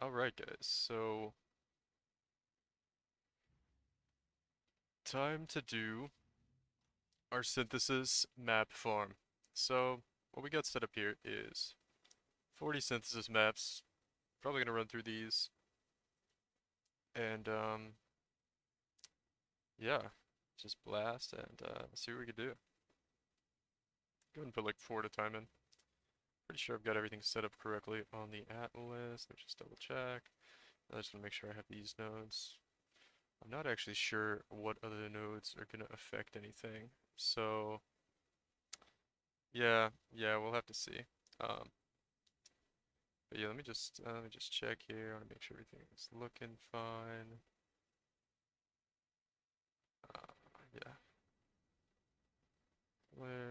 Alright guys, so time to do our synthesis map farm. So what we got set up here is 40 synthesis maps. Probably gonna run through these and yeah, just blast and see what we can do. Go ahead and put like 4 at a time in. Pretty sure I've got everything set up correctly on the atlas. Let me just double check. I just want to make sure I have these nodes. I'm not actually sure what other nodes are gonna affect anything. So yeah, we'll have to see. Um, but yeah, let me just check here. I want to make sure everything's looking fine. Yeah,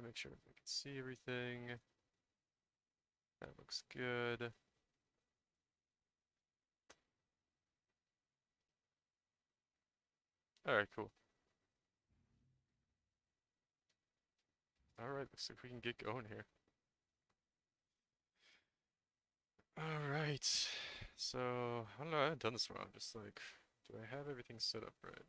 make sure we can see everything. That looks good. All right, cool. All right, looks like we can get going here. All right. So I don't know. I haven't done this one. I'm just like, do I have everything set up right?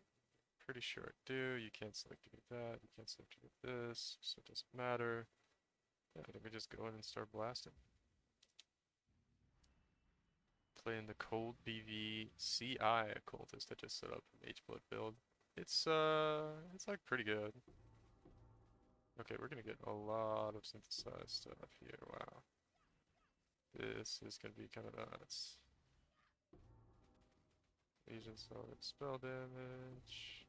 Pretty sure I do. You can't select any of that. You can't select any of this, so it doesn't matter. Yeah, let me just go in and start blasting. Playing the Cold BV CI cultist that just set up an H-Blood build. It's like pretty good. Okay, we're gonna get a lot of synthesized stuff here. Wow. This is gonna be kind of nuts. Legion solid spell damage.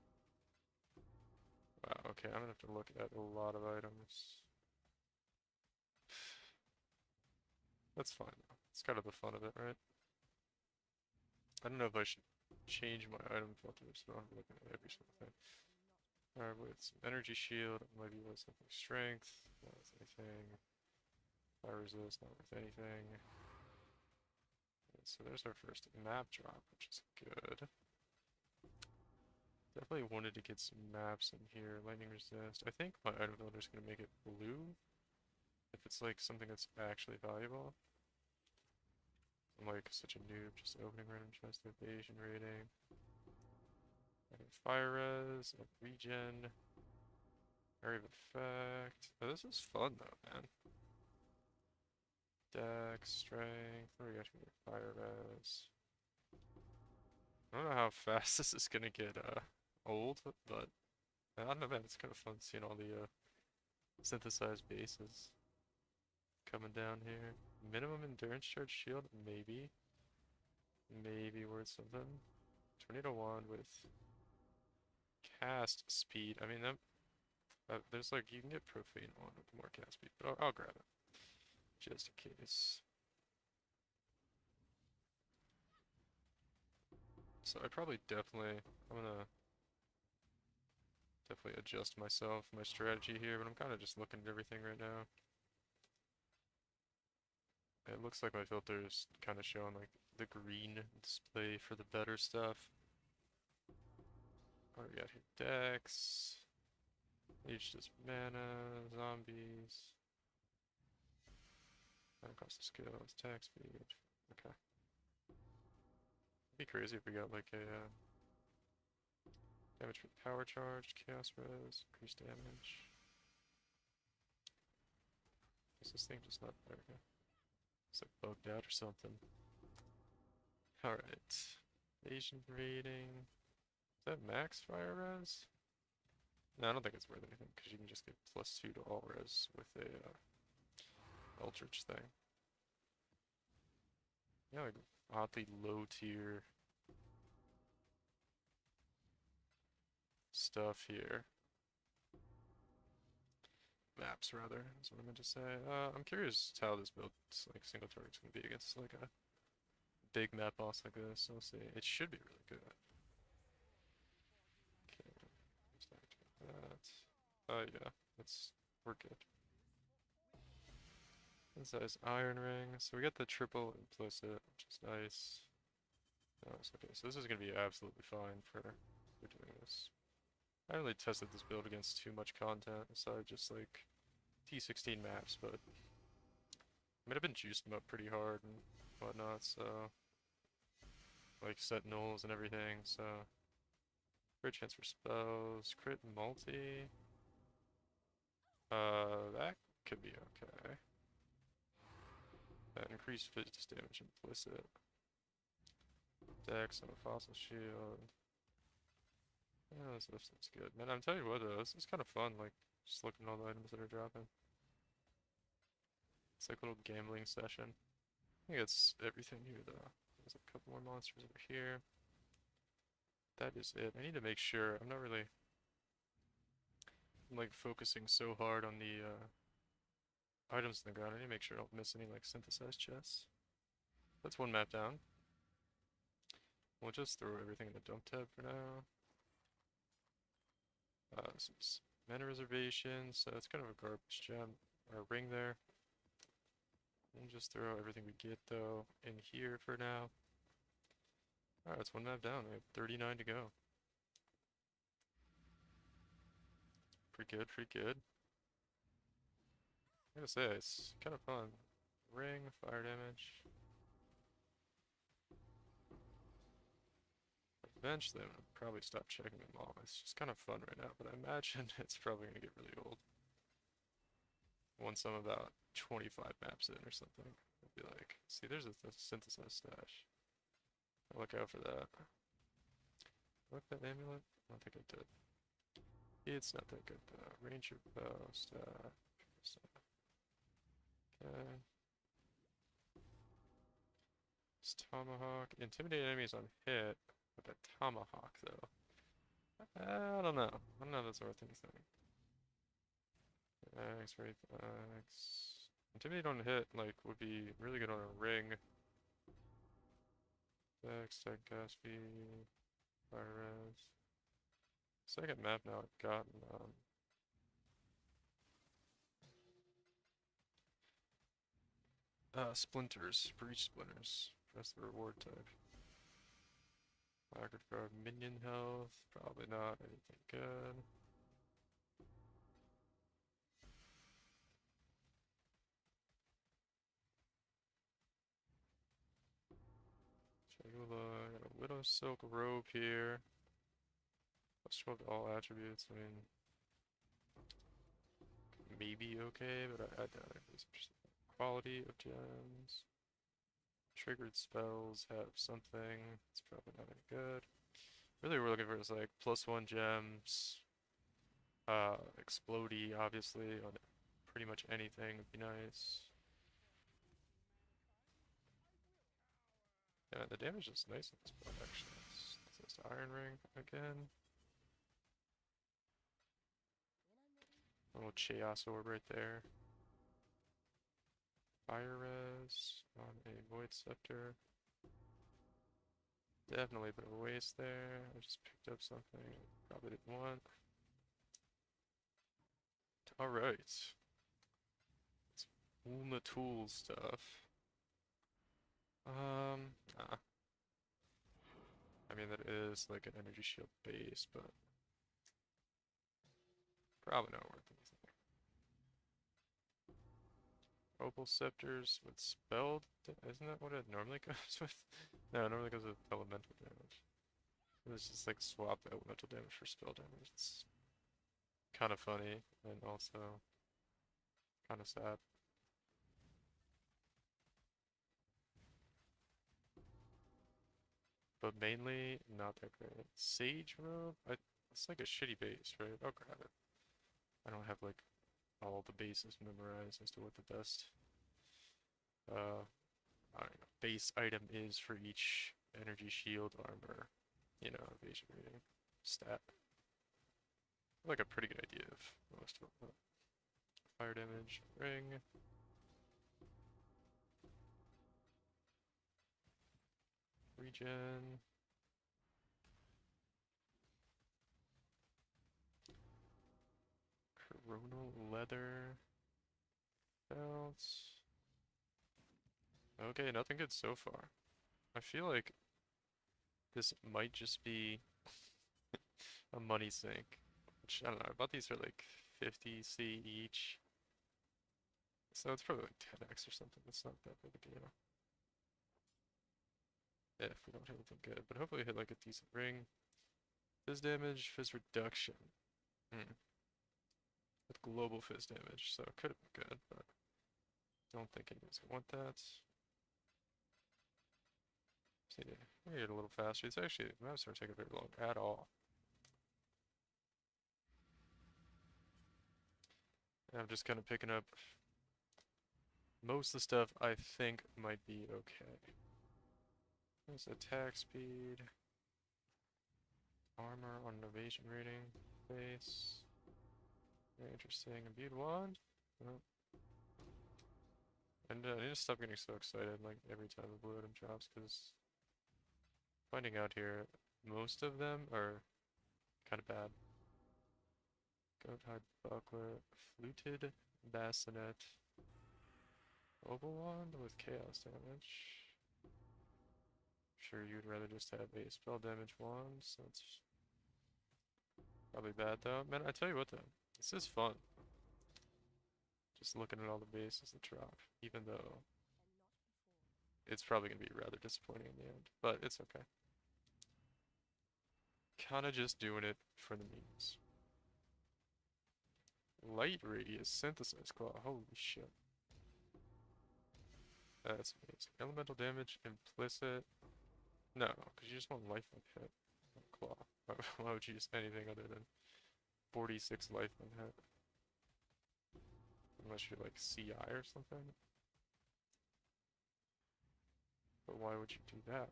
Wow, okay, I'm gonna have to look at a lot of items. That's fine though. It's kind of the fun of it, right? I don't know if I should change my item filters, so I'm looking at every single thing. Alright, with some energy shield, maybe with something strength, not with anything. Fire resist, not with anything. Okay, so there's our first map drop, which is good. Definitely wanted to get some maps in here. Lightning resist. I think my item builder is going to make it blue. If it's like something that's actually valuable. I'm like such a noob, just opening random chest evasion rating. Fire res, regen, area of effect. Oh, this is fun though, man. Dex, strength. What do we got here? Fire res. I don't know how fast this is gonna get old, but I don't know, man. It's kind of fun seeing all the synthesized bases coming down here. Minimum endurance charge shield, maybe. Maybe worth something. Tornado wand with cast speed. I mean, there's like, you can get profane wand with more cast speed, but I'll grab it. Just in case. So I probably I'm gonna definitely adjust my strategy here, but I'm kind of just looking at everything right now. It looks like my filter is kind of showing like the green display for the better stuff. What do we got here? Dex. Leech just mana, zombies. Mana cost of skills, attack speed. Okay. It'd be crazy if we got like a damage for power charge, chaos res, increased damage. Is this thing just not there? Okay. It's like bugged out or something. Alright. Asian rating. Is that max fire res? No, I don't think it's worth anything because you can just get +2 to all res with a Eldritch thing. Yeah, like oddly low tier stuff here. Maps rather, is what I meant to say. I'm curious how this build, like single target's gonna be against like a big map boss like this. So we'll see. It should be really good. Okay, that. Oh yeah, we're good. This is Iron Ring. So we got the triple implicit, which is nice. Nice. Okay, so this is gonna be absolutely fine for doing this. I haven't really tested this build against too much content, aside just like T16 maps, but I mean I've been juicing them up pretty hard and whatnot, so like sentinels and everything, so crit chance for spells, crit multi. That could be okay. That increased physics damage implicit. Dex and a fossil shield. Yeah, this stuff's good. Man, I'm telling you what though, this is kind of fun, like, just looking at all the items that are dropping. It's like a little gambling session. I think that's everything here though. There's a couple more monsters over here. That is it. I need to make sure, I'm not really, I'm like focusing so hard on the items in the ground. I need to make sure I don't miss any like synthesized chests. That's one map down. We'll just throw everything in the dump tab for now. Some mana reservations, so that's kind of a garbage gem, or ring there. We'll just throw everything we get though in here for now. Alright, it's one map down. We have 39 to go. Pretty good, pretty good. I gotta say, it's kind of fun. Ring, fire damage. Eventually, I'm gonna probably stop checking them all. It's just kind of fun right now, but I imagine it's probably gonna get really old. Once I'm about 25 maps in or something, I'll be like, see, there's a synthesized stash. I'll look out for that. Look that amulet? I don't think I did. It's not that good though. Ranger bow, staff. Okay. It's tomahawk. Intimidate enemies on hit with a tomahawk though. I don't know. I don't know if that's worth anything. X, X. Intimidate on hit, like, would be really good on a ring. Dex, tech, gas speed, fire res. Second map now I've gotten, splinters, breach splinters. That's the reward type. Lacquered guard, minion health, probably not anything good. Chagula, got a widow silk robe here. Let's show up all attributes. I mean, maybe okay, but I doubt it. Quality of gems. Triggered spells have something. It's probably not any good. Really, what we're looking for is like +1 gems. Explodey, obviously, on pretty much anything would be nice. Yeah, the damage is nice on this build, actually. It's just Iron Ring again. A little Chaos Orb right there. Fire res on a Void Scepter. Definitely a bit of a waste there. I just picked up something I probably didn't want. Alright. It's all the tool stuff. Nah. I mean, that is like an energy shield base, but probably not worth anything. Opal scepters with spelled. Isn't that what it normally goes with? No, it normally goes with elemental damage. It's just like swap elemental damage for spell damage. It's kind of funny and also kind of sad. But mainly not that great. Sage robe? It's like a shitty base, right? I'll grab it. I don't have like all the bases memorized as to what the best I don't know, base item is for each energy shield, armor, you know, evasion rating, stat. Like a pretty good idea of most of them. Fire damage, ring. Regen. Coronal leather. Belts. Okay, nothing good so far. I feel like this might just be a money sink. Which, I don't know, I bought these for like 50C each. So it's probably like 10x or something. It's not that big a deal. if we don't hit anything good. But hopefully hit like a decent ring. Fizz damage, fizz reduction. With global fizz damage, so it could have been good, but don't think anybody's gonna want that. Just need to get a little faster. It's actually, the maps aren't taking very long at all. And I'm just kind of picking up most of the stuff I think might be okay. There's attack speed, armor on innovation rating, base. Very interesting. A bead wand. Oh. And I need to stop getting so excited like every time a blue item drops, because finding out here, most of them are kind of bad. Goat hide buckler, fluted bassinet, oval wand with chaos damage. Sure, you'd rather just have a spell damage wand, so it's probably bad though. Man, I tell you what though, this is fun. Just looking at all the bases that drop, even though it's probably gonna be rather disappointing in the end, but it's okay. Kinda just doing it for the memes. Light radius synthesize claw, holy shit. That's amazing. Elemental damage implicit. No, because you just want lifelink hit. Claw. Why would you use anything other than 46 lifelink hit? Unless you're like CI or something. But why would you do that?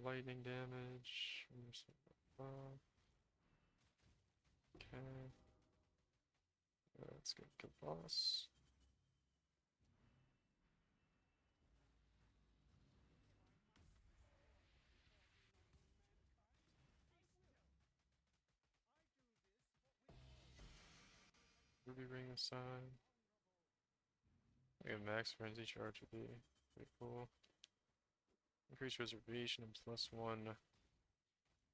Lightning damage. Okay. Let's go kill boss. Ruby ring aside. I got max frenzy charge would be pretty cool. Increase reservation and +1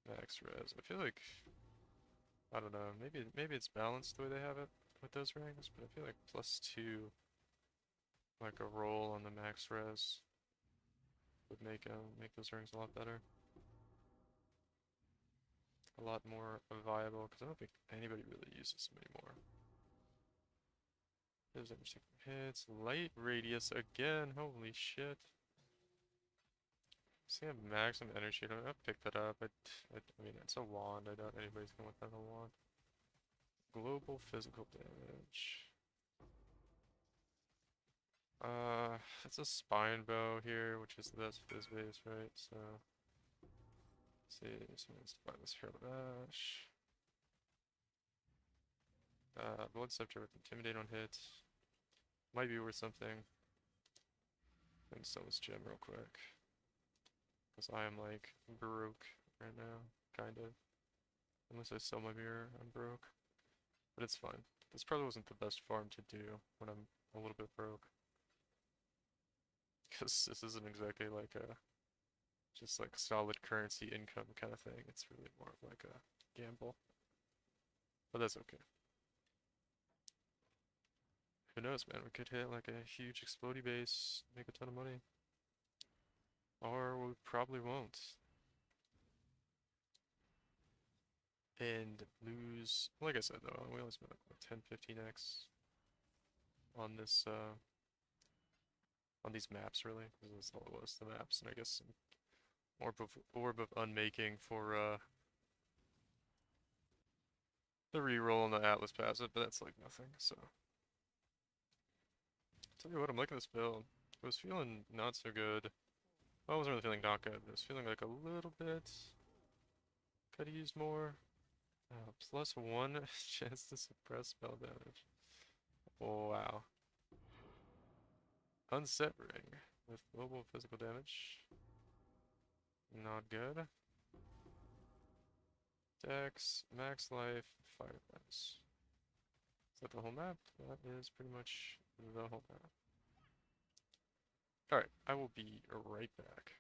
max res. I feel like, I don't know, maybe it's balanced the way they have it with those rings, but I feel like +2 like a roll on the max res would make those rings a lot better. A lot more viable, because I don't think anybody really uses them anymore. There's every hits. Light radius again, holy shit. See, I have maximum energy. I don't pick that up. I mean, it's a wand. I doubt anybody's gonna want that a wand. Global physical damage. It's a spine bow here, which is the best fizz base, right? So, let's see, someone's to buy this hair bash. Blood scepter with intimidate on hit. Might be worth something. And sell this gem real quick. Because I am like broke right now, kind of. Unless I sell my mirror, I'm broke. But it's fine. This probably wasn't the best farm to do when I'm a little bit broke. Because this isn't exactly like a just like solid currency income kind of thing. It's really more of like a gamble. But that's okay. Who knows, man? We could hit like a huge explodey base, make a ton of money. Or we probably won't. And lose, like I said though, we only spent like 10-15x on this, on these maps really, because that's all it was, the maps, and I guess some orb of unmaking for, the reroll on the Atlas passive, but that's like nothing, so. Tell you what, I'm liking this build. I was feeling not so good. Well, I wasn't really feeling not good, but I was feeling like a little bit. Could've used more. +1 chance to suppress spell damage. Oh, wow. Unset ring with global physical damage. Not good. Dex, max life, fire pass. Is that the whole map? That is pretty much the whole map. Alright, I will be right back.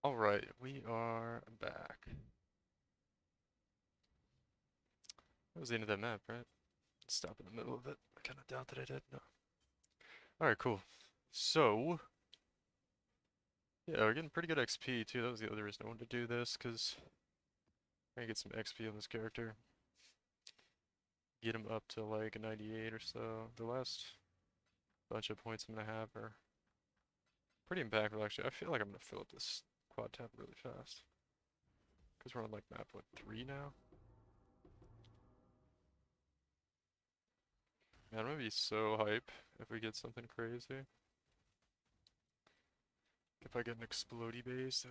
Alright, we are back. That was the end of that map, right? Stop in the middle of it. I kinda doubt that I did. No. Alright, cool. So, yeah, we're getting pretty good XP too. That was the other reason I wanted to do this, because I can get some XP on this character. Get him up to like 98 or so. The last bunch of points I'm gonna have are pretty impactful actually. I feel like I'm gonna fill up this quad tab really fast. Because we're on like map, what, 3 now? Man, I'm gonna be so hype if we get something crazy. If I get an explodey base,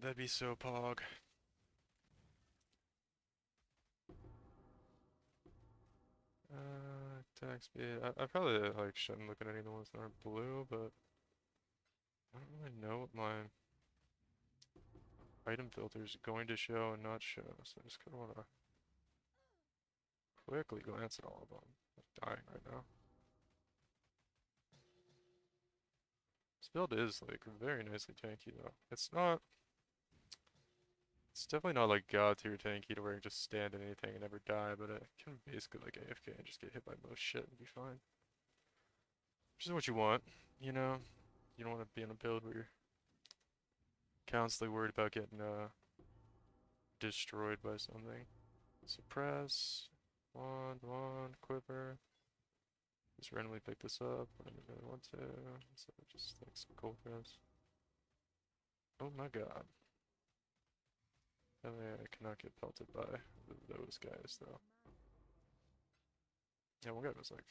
that'd be so pog. Attack speed. I probably like shouldn't look at any of the ones that aren't blue, but I don't really know what my item filter is going to show and not show, so I just kind of want to quickly glance at all of them. I'm dying right now. This build is like very nicely tanky though. It's definitely not like god tier tanky to where you just stand in anything and never die, but it can basically like AFK and just get hit by most shit and be fine. Which is what you want, you know? You don't want to be in a build where you're constantly worried about getting destroyed by something. Suppress. Wand, quiver. Just randomly pick this up when I really want to. So just like some cold press. Oh my god. I cannot get pelted by those guys though. Yeah, one guy was like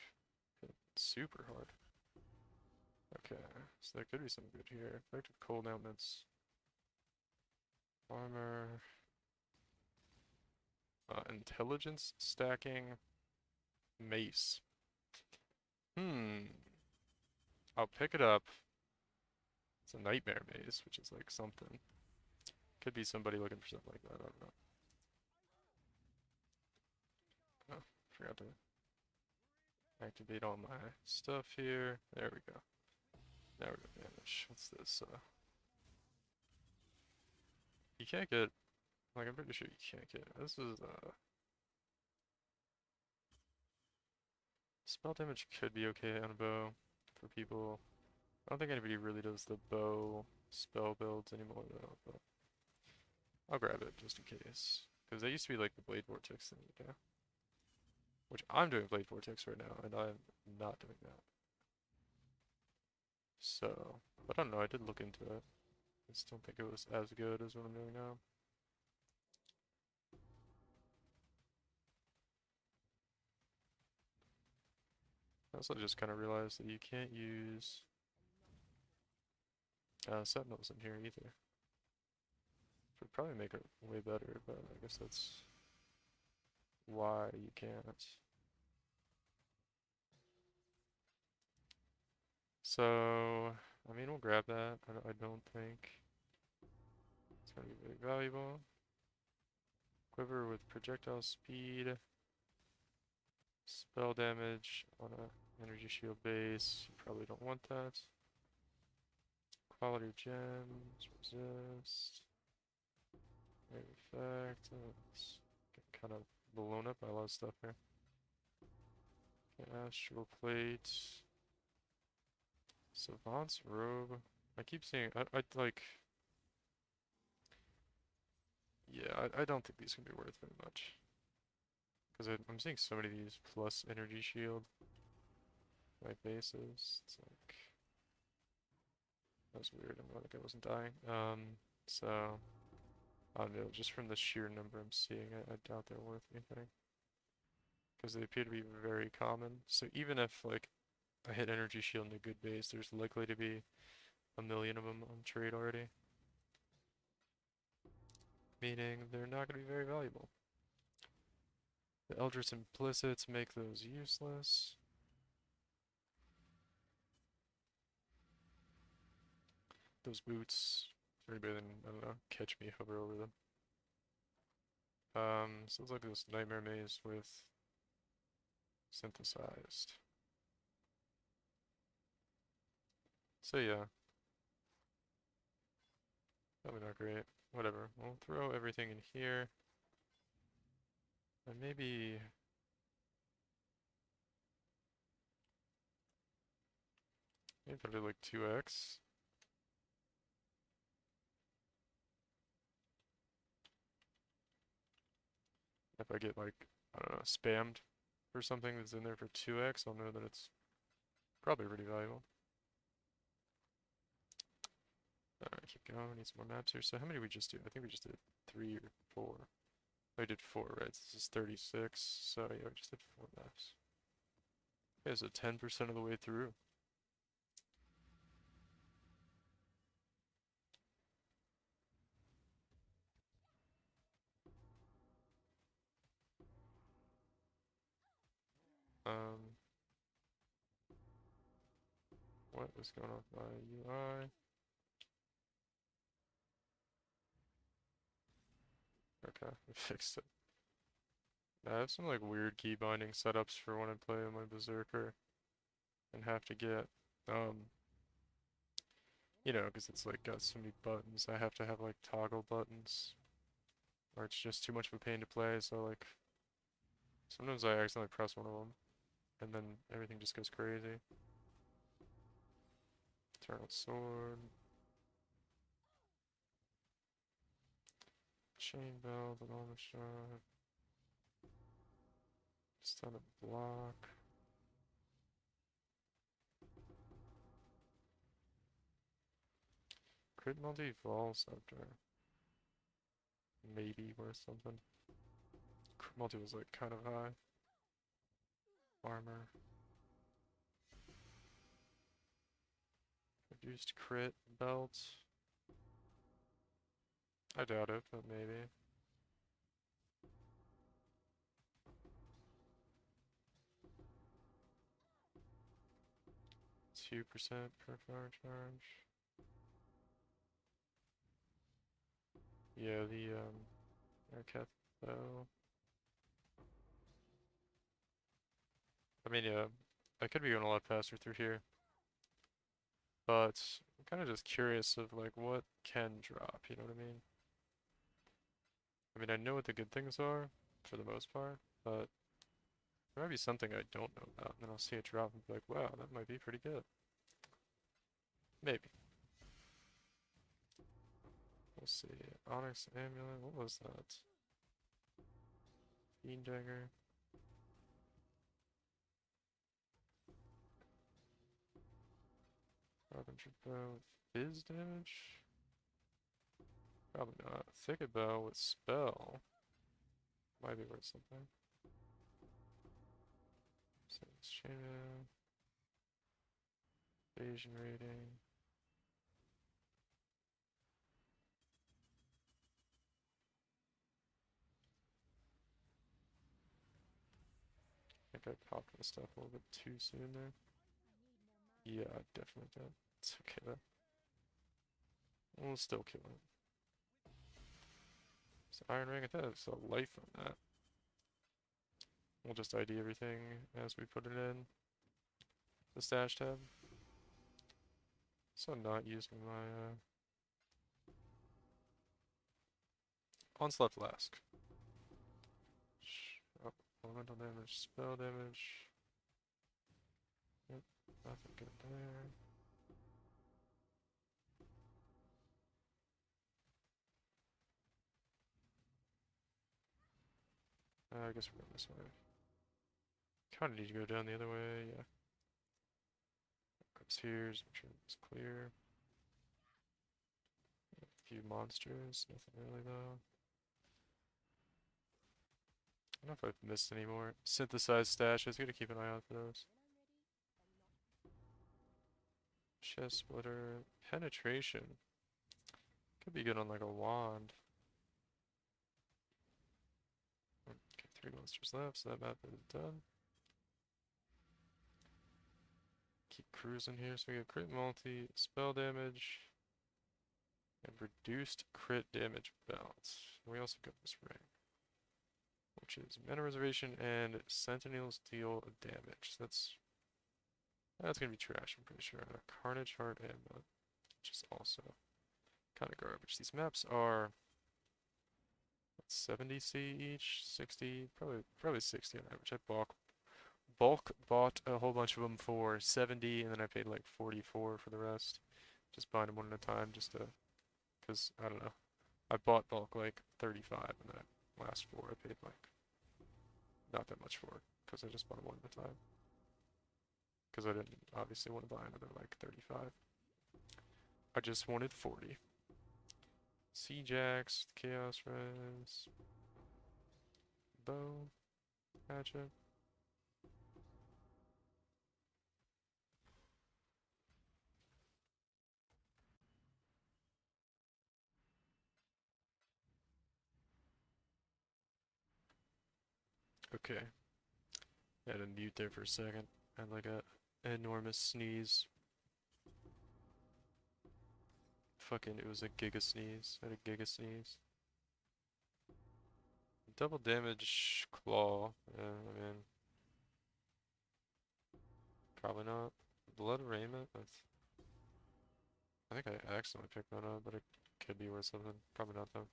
hit super hard. Okay, so there could be something good here. Effective cold elements. Armor. Intelligence stacking. Mace. I'll pick it up. It's a nightmare maze, which is like something. Could be somebody looking for something like that, I don't know. Oh, forgot to activate all my stuff here. There we go. Now we're gonna vanish. What's this? You can't get, like I'm pretty sure you can't get, this is, spell damage could be okay on a bow for people. I don't think anybody really does the bow spell builds anymore though, but I'll grab it just in case. Because they used to be like the Blade Vortex thing, you know? Which I'm doing Blade Vortex right now, and I'm not doing that. So, but I don't know, I did look into it. I just don't think it was as good as what I'm doing now. I also just kind of realized that you can't use Sentinels in here either. Would probably make it way better, but I guess that's why you can't. So, I mean, we'll grab that. I don't think it's gonna be very valuable. Quiver with projectile speed, spell damage on a energy shield base. You probably don't want that. Quality of gems, resist, wave effect. It's getting kind of blown up by a lot of stuff here. Astral plate. Savant's robe. I keep seeing, I like, yeah, I don't think these can be worth very much. Because I'm seeing so many of these plus energy shield, like bases. It's like, that was weird. I'm glad I wasn't dying. So, I don't know, just from the sheer number I'm seeing, I doubt they're worth anything. Because they appear to be very common. So even if, like, I hit energy shield in a good base, there's likely to be a million of them on trade already. Meaning they're not going to be very valuable. The Eldritch Implicits make those useless. Those boots, very better than, I don't know, catch me hover over them. So it's like this nightmare maze with synthesized. So yeah, Probably not great. Whatever. We'll throw everything in here. And maybe I'll do like 2x. If I get like, I don't know, spammed for something that's in there for 2x, I'll know that it's probably pretty valuable. Alright, keep going. Need some more maps here. So how many did we just do? I think we just did 3 or 4. I did 4, right? So this is 36. So yeah, we just did 4 maps. Okay, so 10% of the way through. What was going on with my UI? Okay, I fixed it. I have some like weird key binding setups for when I play on my Berserker and have to get, you know, because it's like got so many buttons, I have to have like toggle buttons, or it's just too much of a pain to play, so like, sometimes I accidentally press one of them, and then everything just goes crazy. Eternal Sword. Chain Bell, the normal shot. Stun a block. Crit multi Vol Scepter. Maybe worth something. Crit multi was like kind of high. Armor. Reduced crit belt. I doubt it, but maybe. Two percent per fire charge. Yeah, the Aircat though. I mean, yeah, I could be going a lot faster through here, but I'm kind of just curious of like what can drop. You know what I mean? I mean, I know what the good things are for the most part, but there might be something I don't know about, and then I'll see it drop and be like, wow, that might be pretty good. Maybe. We'll see. Onyx Amulet, what was that? Fiend Dagger. Carpenter Bow with Fizz damage? Probably not. Thicket Bow with Spell. Might be worth something. Chain Evasion rating. I think I popped my stuff a little bit too soon there. Yeah, I definitely did. It's okay though. We'll still kill it. So Iron Ring, I think there's a life on that. We'll just ID everything as we put it in the stash tab. So not using my Onslaught Flask. Oh, elemental damage, spell damage. Yep, nothing good there. I guess we're going this way. Kinda need to go down the other way, yeah. Grab spheres, make sure it's clear. A few monsters, nothing really though. I don't know if I've missed any more. Synthesized stashes, gotta keep an eye out for those. Chest splitter, penetration. Could be good on like a wand. Okay, 3 monsters left, so that map is done. Keep cruising here, so we get crit multi, spell damage, and reduced crit damage balance. We also got this ring, which is mana reservation and sentinels deal damage. So that's gonna be trash, I'm pretty sure. Carnage Heart Amulet, which is also Kind of garbage. These maps are 70 C each, 60, probably 60 on average. I bulk bought a whole bunch of them for 70, and then I paid like 44 for the rest. Just buying them one at a time, just to, cause I don't know. I bought bulk like 35, and then last four I paid like not that much for, cause I just bought them one at a time. Cause I didn't obviously want to buy another like 35. I just wanted 40. Sea Jacks, Chaos Res, Bow, Hatchet. Okay. I had to mute there for a second. I had like a enormous sneeze. Fucking, it was a giga sneeze. I had a giga sneeze. Double damage claw. Yeah, I mean, probably not. Blood raiment. I think I accidentally picked that up, but it could be worth something. Probably not though.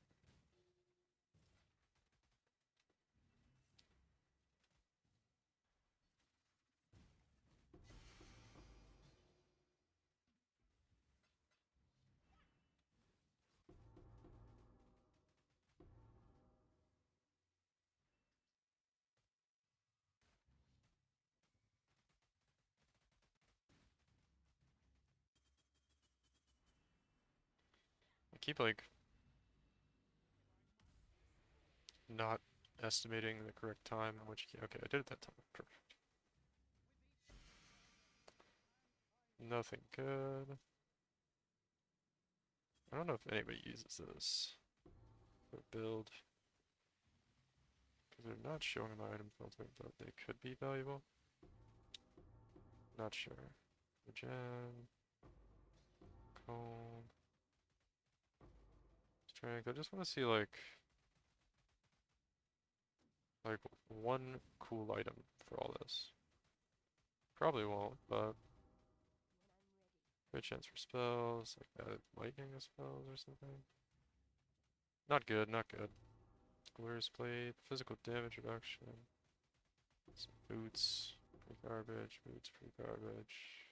I keep like not estimating the correct time in which. Okay, I did it that time. Perfect. Nothing good. I don't know if anybody uses this for build, because they're not showing my item filter, but they could be valuable. Not sure. Regen, cold, strength. I just want to see like one cool item for all this. Probably won't, but great chance for spells, like added lightning spells or something. Not good, not good. Glorious Blade, physical damage reduction. Some boots, pretty garbage, boots, pretty garbage.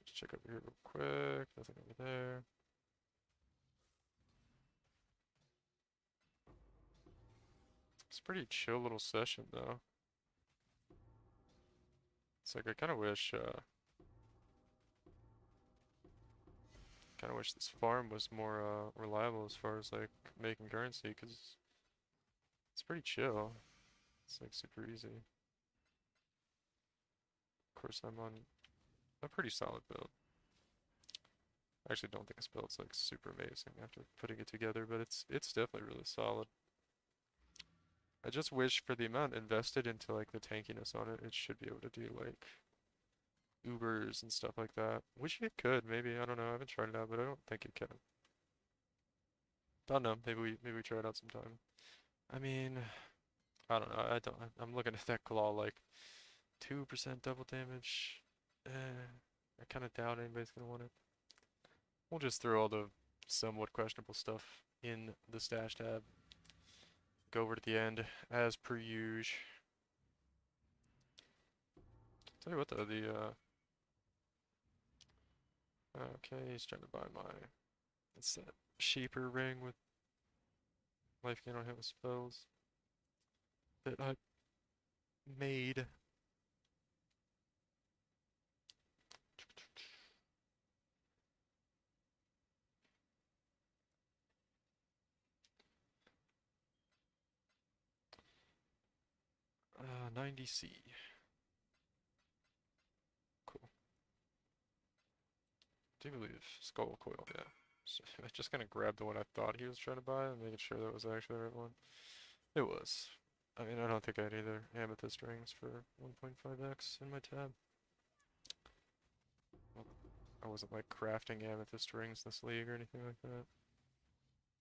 Just check over here real quick, nothing over there. It's a pretty chill little session though. It's like I kind of wish this farm was more reliable as far as like making currency, because it's pretty chill. It's like super easy. Of course, I'm on a pretty solid build. I actually don't think this build's like super amazing after putting it together, but it's definitely really solid. I just wish for the amount invested into like the tankiness on it, it should be able to do like Ubers and stuff like that. Wish it could, maybe, I don't know, I haven't tried it out, but I don't think it can. Don't know, maybe we try it out sometime. I mean, I don't know, I'm looking at that claw like 2% double damage. I kinda doubt anybody's gonna want it. We'll just throw all the somewhat questionable stuff in the stash tab. Go over to the end, as per usual. Tell you what though, okay, he's trying to buy my, it's that Shaper ring with life gain on hit with spells that I made. 90C. Cool. I do believe Skull Coil, yeah. So I just kind of grabbed the one I thought he was trying to buy and making sure that was actually the right one. It was. I mean, I don't think I had either amethyst rings for 1.5x in my tab. Well, I wasn't like crafting amethyst rings this league or anything like that.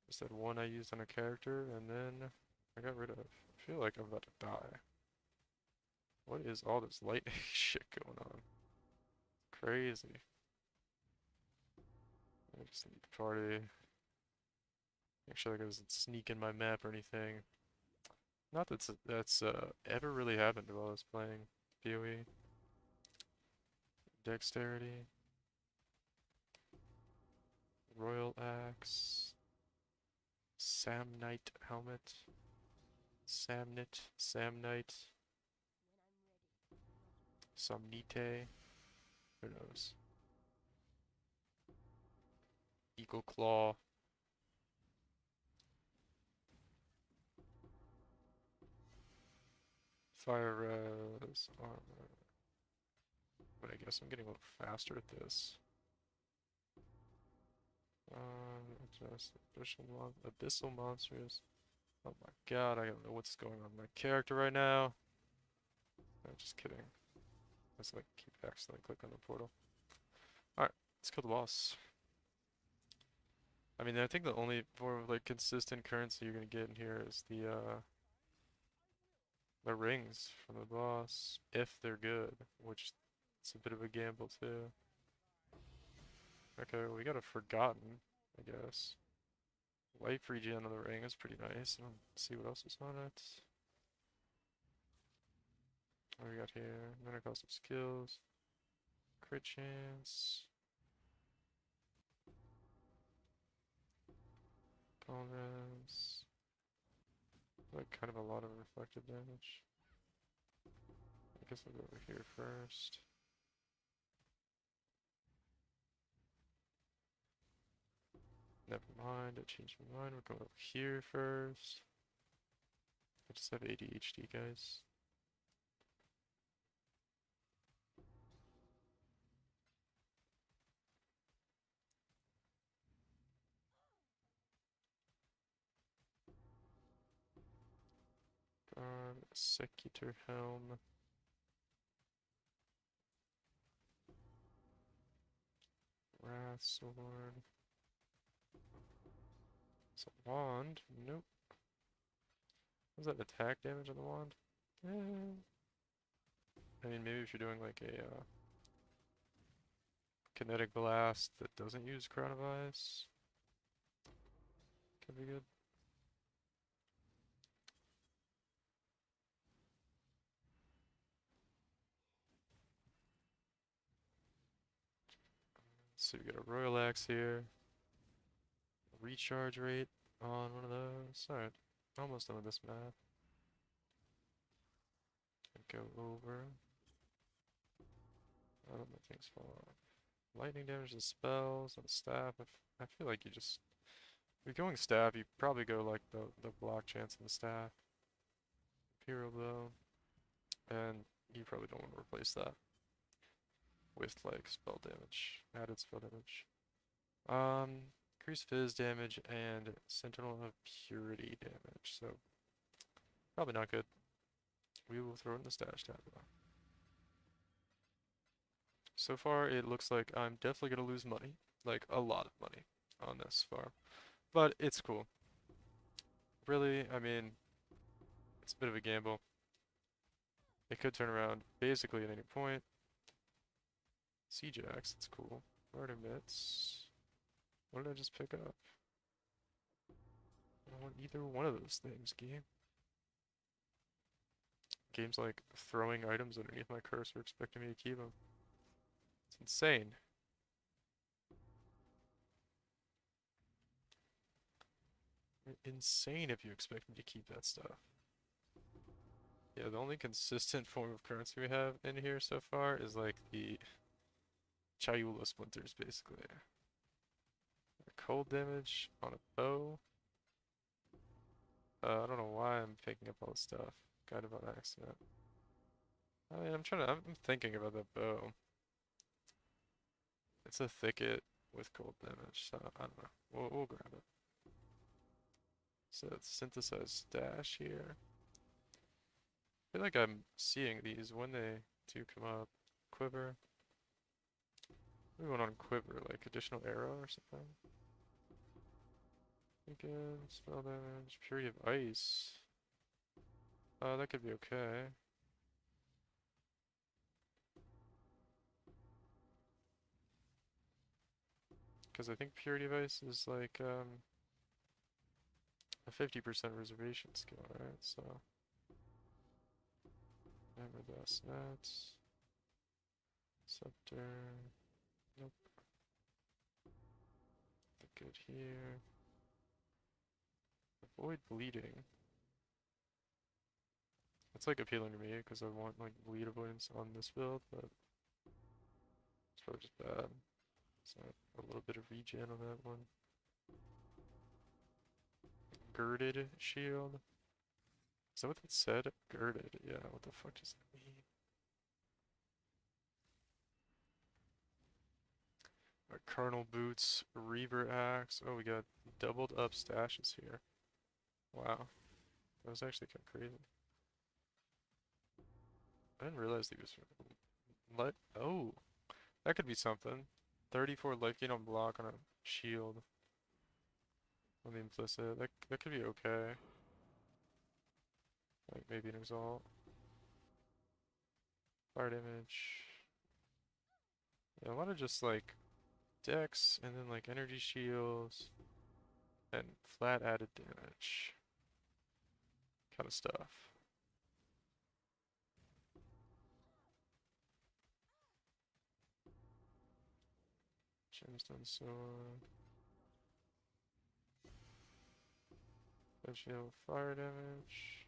Just had one I used on a character and then I got rid of. I feel like I'm about to die. What is all this lightning shit going on? Crazy. I just need to party. Make sure that doesn't sneak in my map or anything. Not that's ever really happened while I was playing PoE. Dexterity. Royal Axe. Samnite helmet. Samnite. Somnite. Who knows? Eagle Claw. Fire res armor. But I guess I'm getting a little faster at this. Adjust abyssal monsters. Oh my god, I don't know what's going on with my character right now. No, just kidding. I just like keep accidentally click on the portal. Alright, let's kill the boss. I mean, I think the only form of like consistent currency you're gonna get in here is the rings from the boss, if they're good, which it's a bit of a gamble too. Okay, we got a Forgotten, I guess. Life regen on the ring is pretty nice. Let's see what else is on it. What do we got here? Mana cost of skills. Crit chance. Bonus. Like kind of a lot of reflected damage. I guess I'll go over here first. Never mind, I changed my mind. We're going over here first. I just have ADHD, guys. Executor Helm. Wrath Sword. It's a wand. Nope. Was that attack damage on the wand? I mean, maybe if you're doing like a kinetic blast that doesn't use Crown of Ice, could be good. So we got a Royal Axe here. Recharge rate on one of those. Alright, almost done with this map. Go over. I don't let things fall off. Lightning damage to spells and staff. I feel like you just, if you're going staff, you probably go like the block chance in the staff. Imperial Blow. And you probably don't want to replace that with like spell damage, added spell damage. Increased fizz damage and Sentinel of Purity damage, so probably not good. We will throw it in the stash tab though. So far, it looks like I'm definitely gonna lose money, like a lot of money on this farm, but it's cool. Really, I mean, it's a bit of a gamble. It could turn around basically at any point. Siege Axe, that's cool. Murder Mitts. What did I just pick up? I don't want either one of those things, game. Game's like throwing items underneath my cursor, expecting me to keep them. It's insane. Insane if you expect me to keep that stuff. Yeah, the only consistent form of currency we have in here so far is like the Chayula splinters, basically. Cold damage on a bow. I don't know why I'm picking up all this stuff. Got it on accident. I mean, I'm thinking about that bow. It's a thicket with cold damage, so I don't know. We'll grab it. So it's synthesized stash here. I feel like I'm seeing these when they do come up. Quiver. We went on quiver, like additional arrow or something. Again, spell damage, purity of ice. That could be okay. Because I think Purity of Ice is like a 50% reservation skill, right? So, remember that. Scepter. Nope. Good here. Avoid bleeding. It's like appealing to me because I want like bleed avoidance on this build, but it's probably just bad. So a little bit of regen on that one. Girded shield. Is that what it said? Girded. Yeah, what the fuck does that mean? Carnal boots, Reaver axe. Oh, we got doubled up stashes here. Wow, that was actually kind of crazy. I didn't realize he was light. Oh, that could be something. 34 life gain on block on a shield. On the implicit. That could be okay. Like maybe an exalt. Fire damage. Yeah, a lot of just like dex and then like energy shields and flat added damage kind of stuff. Gemstone sword. Shield fire damage.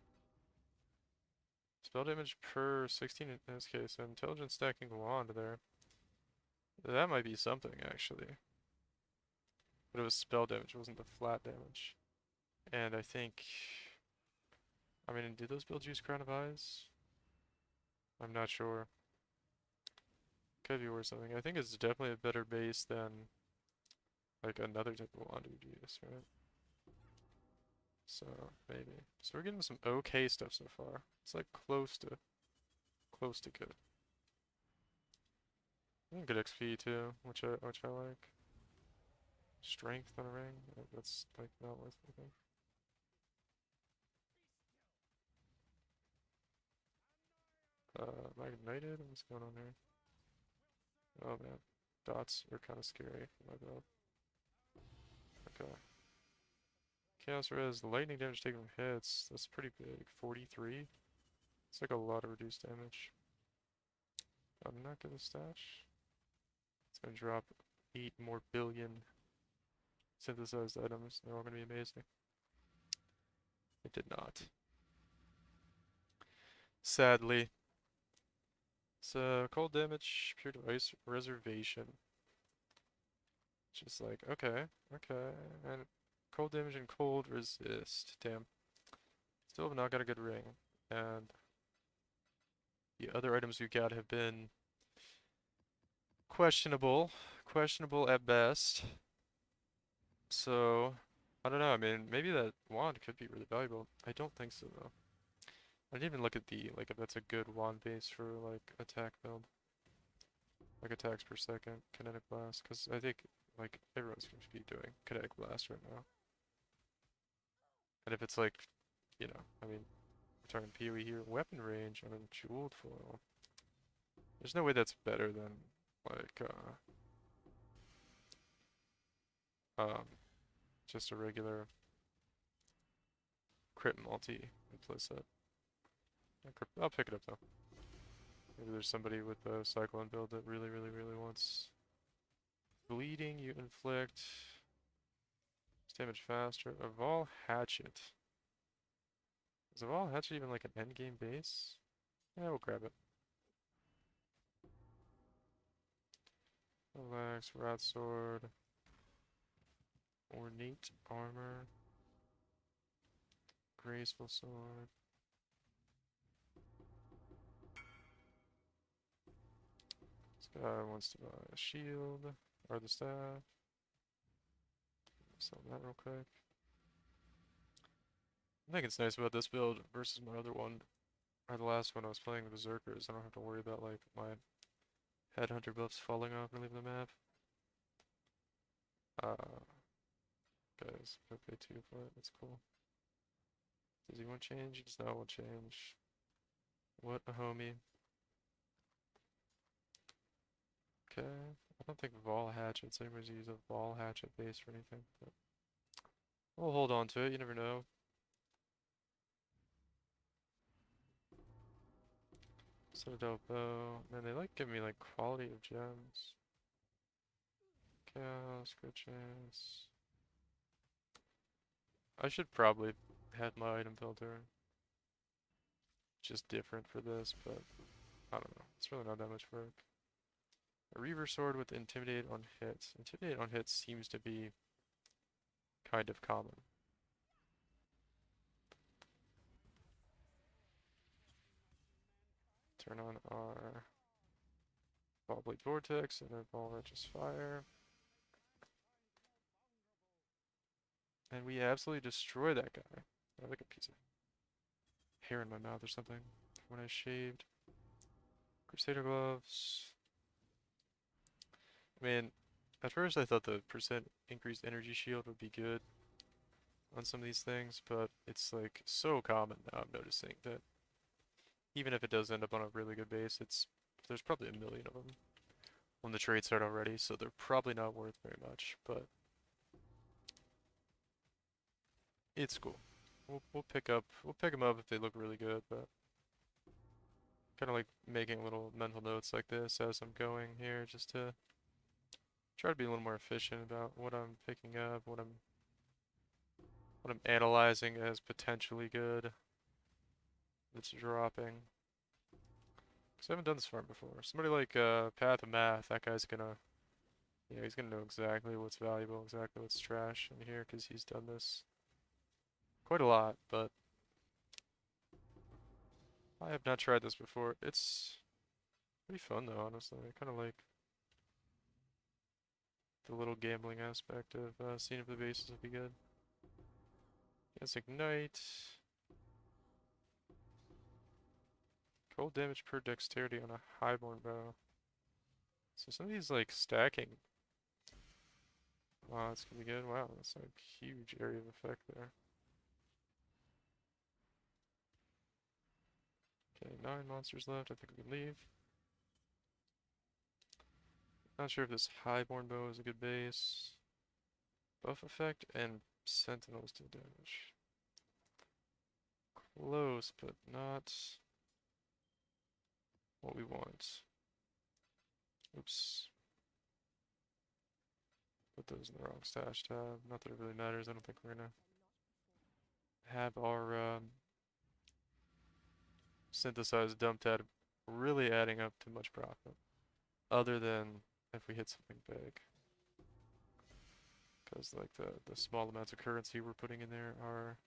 Spell damage per 16 in this case. So intelligence stacking wand there. That might be something actually. But it was spell damage, it wasn't the flat damage. And I think, I mean, did those builds use Crown of Eyes? I'm not sure. Could be worth something. I think it's definitely a better base than like another type of wand would use, right? So maybe. So we're getting some okay stuff so far. It's like close to good. And good XP too, which I like. Strength on a ring. That's like not worth anything. Magnited? What's going on here? Oh man. Dots are kind of scary for my build. Okay. Chaos Res, the lightning damage taken from hits. That's pretty big. 43? It's like a lot of reduced damage. I'm not gonna stash. It's gonna drop 8 more billion synthesized items. They're all gonna be amazing. It did not. Sadly. So, cold damage, pure device reservation. Just like, okay, okay. And cold damage and cold resist. Damn. Still have not got a good ring. And the other items we got have been questionable. Questionable at best. So, I don't know. I mean, maybe that wand could be really valuable. I don't think so, though. I didn't even look at the, like, if that's a good wand base for, like, attack build. Like, attacks per second, kinetic blast. Because I think, like, everyone's going to be doing kinetic blast right now. And if it's, like, you know, I mean, we're talking PoE here. Weapon range on a jeweled foil. There's no way that's better than, like, just a regular crit multi implicit. I'll pick it up though. Maybe there's somebody with a Cyclone build that really wants bleeding. You inflict damage faster. Evolve Hatchet. Is Evolve Hatchet even like an endgame base? Yeah, we'll grab it. Relax, Rat Sword. Ornate Armor. Graceful Sword. This guy wants to buy a shield. Or the staff. Sell that real quick. I think it's nice about this build versus my other one, or the last one I was playing with Berserkers. I don't have to worry about like my headhunter buffs falling off and leaving the map. Guys, I pay 2 for it, that's cool. Does he want change? He does not want change. What a homie. Okay, I don't think Vol Hatchets, anybody's use a Vol Hatchet base or anything, but we'll hold on to it, you never know. Citadel Bow. Man, they like give me like quality of gems. Chaos, good chance. I should probably have my item filter just different for this, but I don't know. It's really not that much work. A Reaver Sword with Intimidate on hit. Intimidate on hit seems to be kind of common. Turn on our Ball Blade Vortex and our Ball Righteous Fire. And we absolutely destroy that guy. I have like a piece of hair in my mouth or something when I shaved. Crusader Gloves. I mean, at first I thought the percent increased energy shield would be good on some of these things, but it's like so common now I'm noticing that even if it does end up on a really good base, there's probably a million of them on the trade site already, so they're probably not worth very much, but it's cool. We'll pick them up if they look really good, but kind of like making little mental notes like this as I'm going here just to try to be a little more efficient about what I'm picking up, what I'm analyzing as potentially good that's dropping. Because I haven't done this farm before. Somebody like Path of Math, that guy's gonna, he's gonna know exactly what's valuable, exactly what's trash in here because he's done this quite a lot, but I have not tried this before. It's pretty fun though, honestly. I kind of like the little gambling aspect of seeing if the bases will be good. Yes, Ignite. Cold damage per dexterity on a highborn bow. So some of these like stacking. Wow, that's gonna be good. Wow, that's like huge area of effect there. Okay, 9 monsters left. I think we can leave. Not sure if this highborn bow is a good base. Buff effect and sentinels do damage. Close, but not what we want. Oops. Put those in the wrong stash tab. Not that it really matters. I don't think we're gonna have our synthesized dump tab really adding up to much profit. Other than if we hit something big. Because like the small amounts of currency we're putting in there are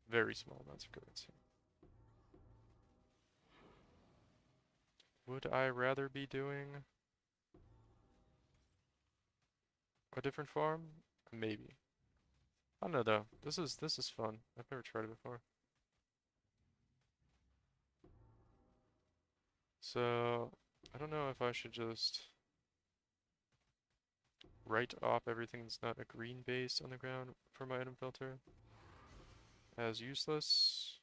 very small amounts of currency. Would I rather be doing a different farm? Maybe. I don't know though. This is fun. I've never tried it before. So I don't know if I should just write off everything that's not a green base on the ground for my item filter as useless.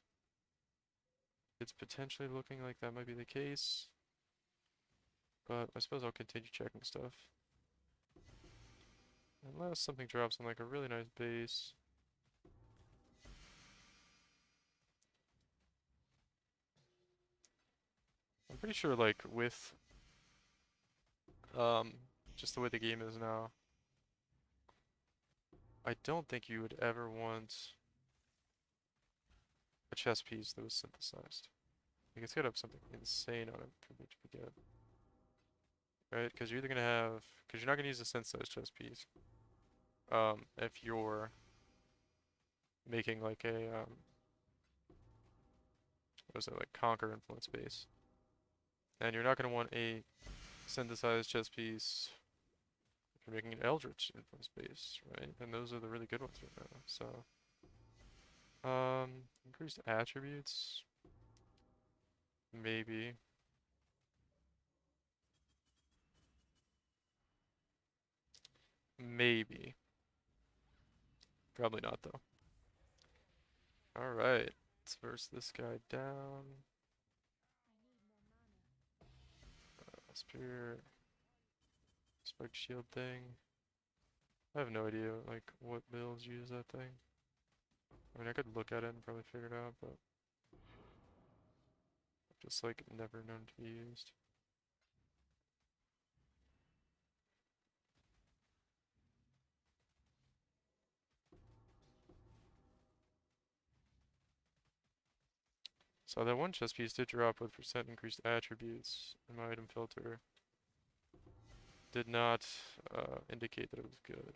It's potentially looking like that might be the case, but I suppose I'll continue checking stuff. Unless something drops on like a really nice base. I'm pretty sure like with um just the way the game is now, I don't think you would ever want a chess piece that was synthesized. Like it's gotta have something insane on it for me to be good. Right? Because you're either gonna have, because you're not gonna use a synthesized chess piece. If you're making like a what is it, like conquer influence base, and you're not gonna want a synthesized chess piece if you're making an eldritch influence base, right? And those are the really good ones right now. So, increased attributes, maybe. Maybe. Probably not though. Alright, let's verse this guy down. Spear. Spike shield thing. I have no idea like what builds use that thing. I mean I could look at it and probably figure it out, but just like never known to be used. So that one chest piece did drop with percent increased attributes, and my item filter did not indicate that it was good.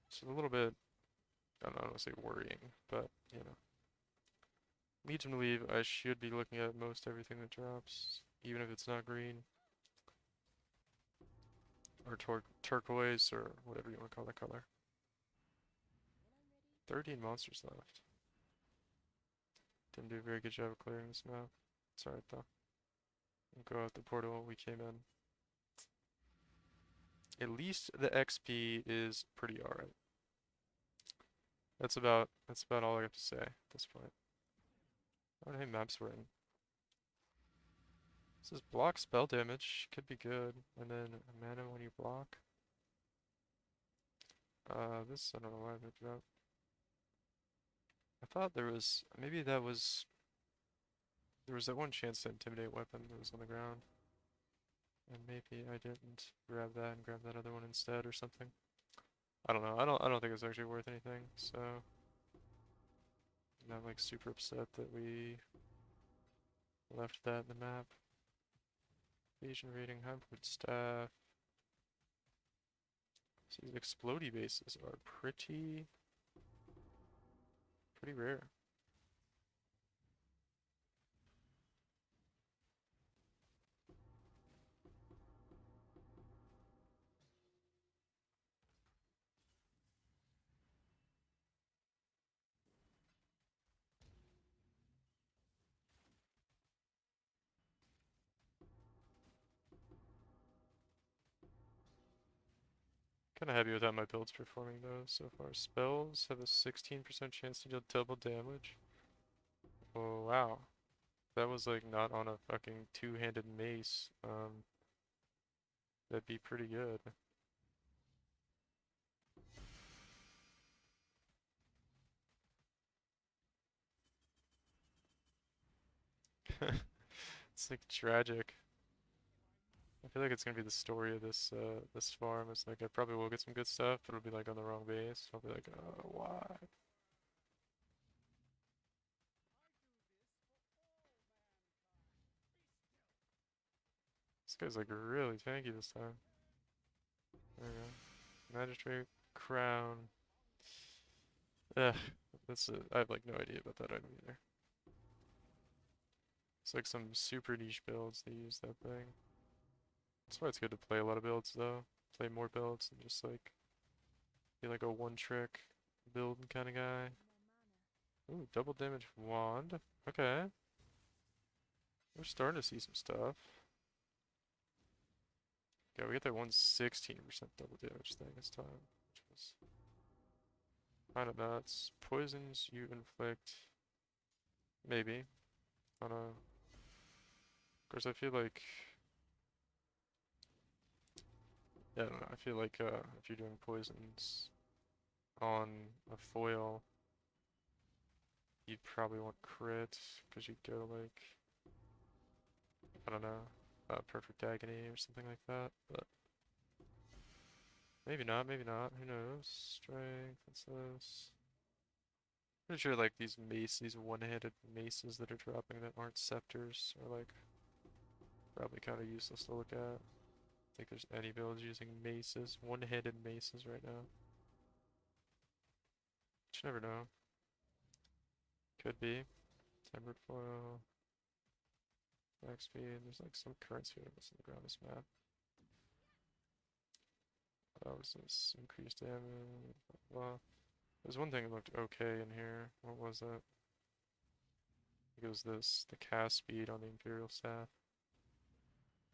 So a little bit, I don't want to say worrying, but you know. Lead to believe I should be looking at most everything that drops, even if it's not green. Or turquoise, or whatever you want to call that color. 13 monsters left. Didn't do a very good job of clearing this map. It's alright though. We'll go out the portal we came in. At least the XP is pretty alright. That's about all I have to say at this point. How many maps we're in? This is block spell damage, could be good, and then mana when you block. This I don't know why I picked it up. I thought there was maybe there was that one chance to intimidate weapon that was on the ground. And maybe I didn't grab that and grab that other one instead or something. I don't know. I don't think it's actually worth anything, so I'm not like super upset that we left that in the map. Asian rating, hybrid staff. So these explodey bases are pretty rare. Kinda happy with how my build's performing though so far. Spells have a 16% chance to deal double damage. Oh wow. That was like not on a fucking two-handed mace. That'd be pretty good. It's like tragic. I feel like it's gonna be the story of this farm. It's like I probably will get some good stuff, but it'll be like on the wrong base. I'll be like, oh, why? This guy's like really tanky this time. There we go. Magistrate, crown. Ugh, I have like no idea about that item either. It's like some super niche builds that use that thing. That's why it's good to play a lot of builds though. Play more builds and just like be like a one trick build kind of guy. Ooh, double damage wand. Okay. We're starting to see some stuff. Yeah, we get that 116% double damage thing this time, which was kind of nuts. Poisons you inflict, maybe, on a. Of course, I feel like. Yeah, I don't know. I feel like if you're doing poisons on a foil, you'd probably want crit because you'd go like, I don't know, perfect agony or something like that. But maybe not. Maybe not. Who knows? Strength. What's this? Pretty sure like these one-handed maces that are dropping that aren't scepters are like probably kind of useless to look at. I think there's any builds using maces, one-handed maces right now. But you never know. Could be. Tempered foil. Max speed. There's like some currency items on the ground this map. That was this increased damage. Blah, blah. There's one thing that looked okay in here. What was it? It was this, the cast speed on the Imperial Staff.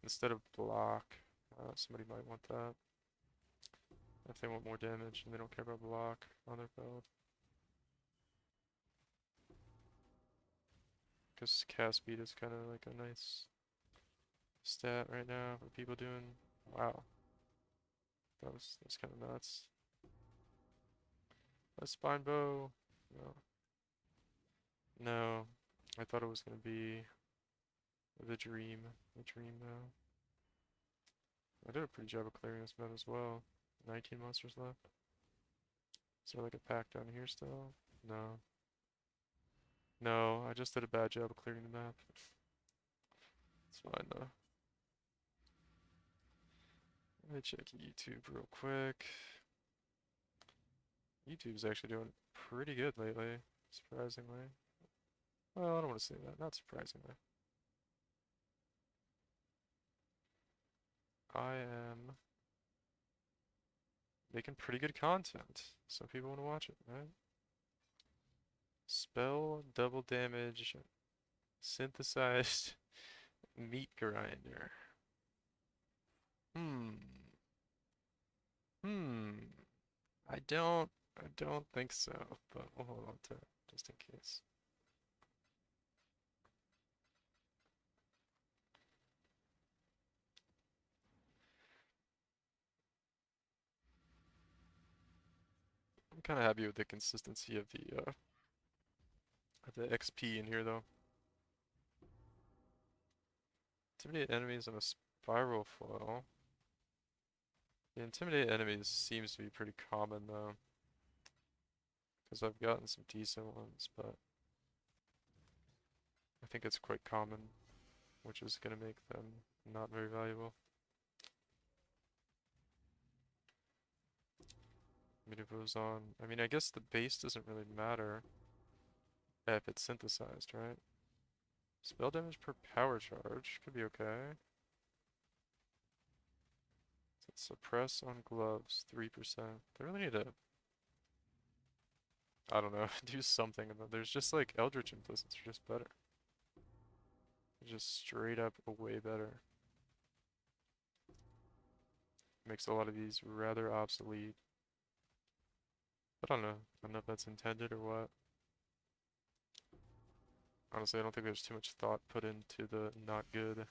Instead of block, somebody might want that. If they want more damage and they don't care about block on their build. Because cast speed is kind of like a nice stat right now for people doing Wow. That was kind of nuts. A spine bow. No. No. I thought it was gonna be the dream. The dream though. I did a pretty job of clearing this map as well. 19 monsters left. Is there like a pack down here still? No. No, I just did a bad job of clearing the map. It's fine though. Let me check YouTube real quick. YouTube's actually doing pretty good lately, surprisingly. Well, I don't want to say that, not surprisingly. I am making pretty good content, so people want to watch it, right? Spell double damage synthesized meat grinder. Hmm. Hmm. I don't think so, but we'll hold on to it just in case. I'm kind of happy with the consistency of the XP in here though. Intimidate enemies on a spiral flow. The intimidate enemies seems to be pretty common though, because I've gotten some decent ones, but I think it's quite common, which is gonna make them not very valuable. Minivo's on. I mean, I guess the base doesn't really matter if it's synthesized, right? Spell damage per power charge could be okay. Suppress on gloves, 3%. They really need to, I don't know, do something about. There's just like Eldritch implicits are just better. They're just straight up way better. Makes a lot of these rather obsolete. But I don't know. I don't know if that's intended or what. Honestly, I don't think there's too much thought put into the not good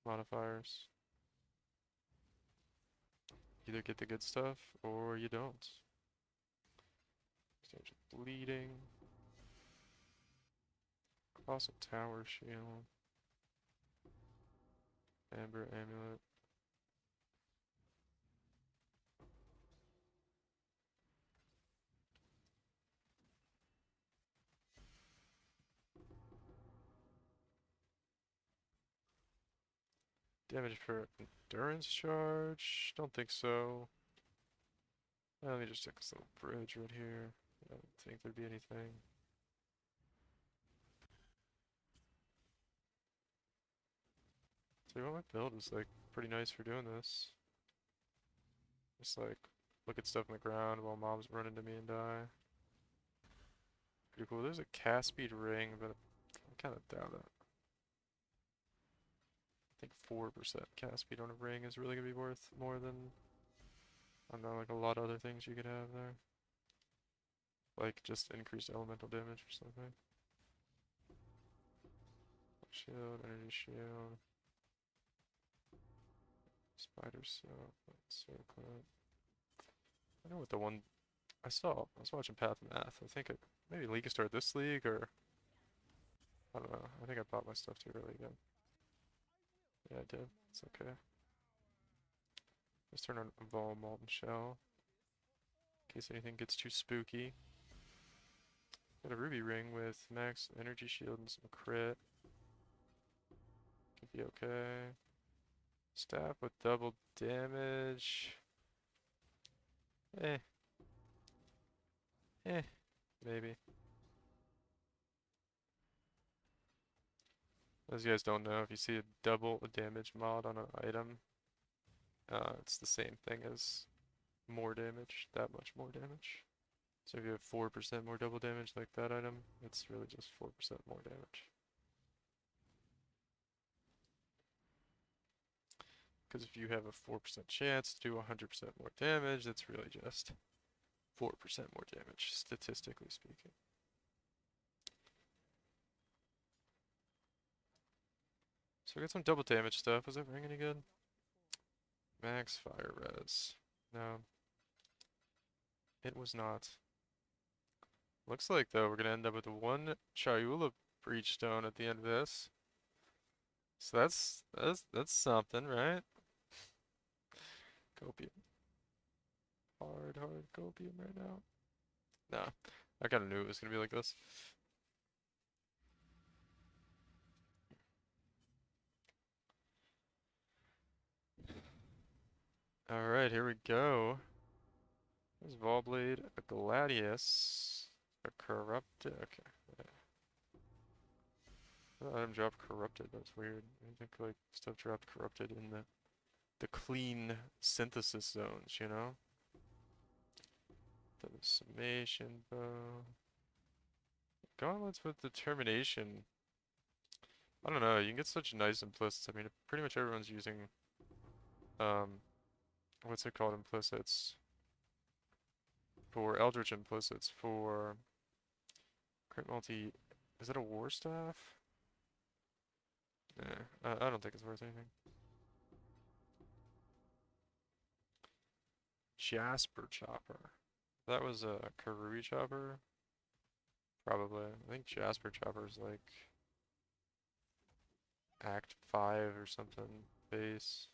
modifiers. Either get the good stuff or you don't. Stage of bleeding. Colossal tower shield. Amber amulet. Damage per endurance charge? Don't think so. Let me just check this little bridge right here. I don't think there'd be anything. So my build is like pretty nice for doing this. Just like look at stuff on the ground while mobs run into me and die. Pretty cool. There's a cast speed ring, but I kind of doubt it. I think 4% cast speed on a ring is really gonna be worth more than, I don't know, like a lot of other things you could have there. Like just increased elemental damage or something. Shield, energy shield. Spider silk, circlet. I know what the one I saw. I was watching Path of Math. I think it maybe League could start this league or I don't know. I think I bought my stuff too early again. Yeah, I did. It's okay. Just turn on a Vol Molten Shell in case anything gets too spooky. Got a ruby ring with max energy shield and some crit. Could be okay. Staff with double damage. Eh. Eh. Maybe. As you guys don't know, if you see a double damage mod on an item, it's the same thing as more damage, that much more damage. So if you have 4% more double damage like that item, it's really just 4% more damage. Because if you have a 4% chance to do 100% more damage, that's really just 4% more damage, statistically speaking. So I got some double damage stuff. Was that ring any good? Max fire res. No, it was not. Looks like though we're gonna end up with one Chayula breach stone at the end of this. So that's something, right? Copium. Hard copium right now. Nah. I kinda knew it was gonna be like this. Alright, here we go. There's Volblade, a Gladius, a Corrupted. Okay. Item dropped Corrupted, that's weird. I think like stuff dropped Corrupted in the clean synthesis zones, you know? The summation bow. Gauntlets with determination. I don't know, you can get such nice implicits. I mean, pretty much everyone's using, um, what's it called, implicits? For Eldritch implicits, for crit multi, is it a war staff? Yeah, I don't think it's worth anything. Jasper Chopper. That was a Karui Chopper? Probably. I think Jasper Chopper's like Act 5 or something. Base.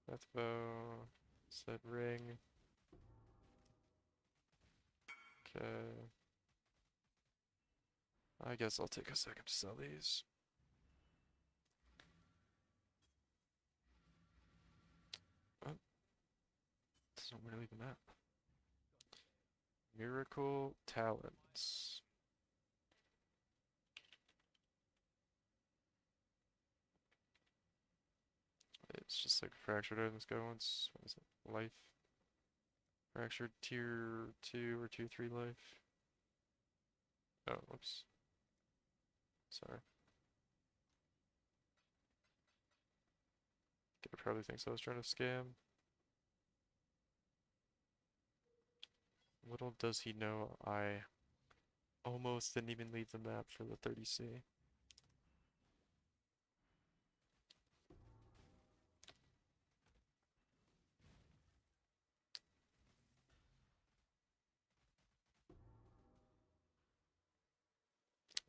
Deathbow. Said ring. Okay. I guess I'll take a second to sell these. Oh, doesn't really the map. Miracle Talents. It's just like fractured items go once. What is it? Life. Fractured tier 2 or tier 3 life. Oh, whoops. Sorry. Guy probably thinks I was trying to scam. Little does he know I almost didn't even leave the map for the 30C.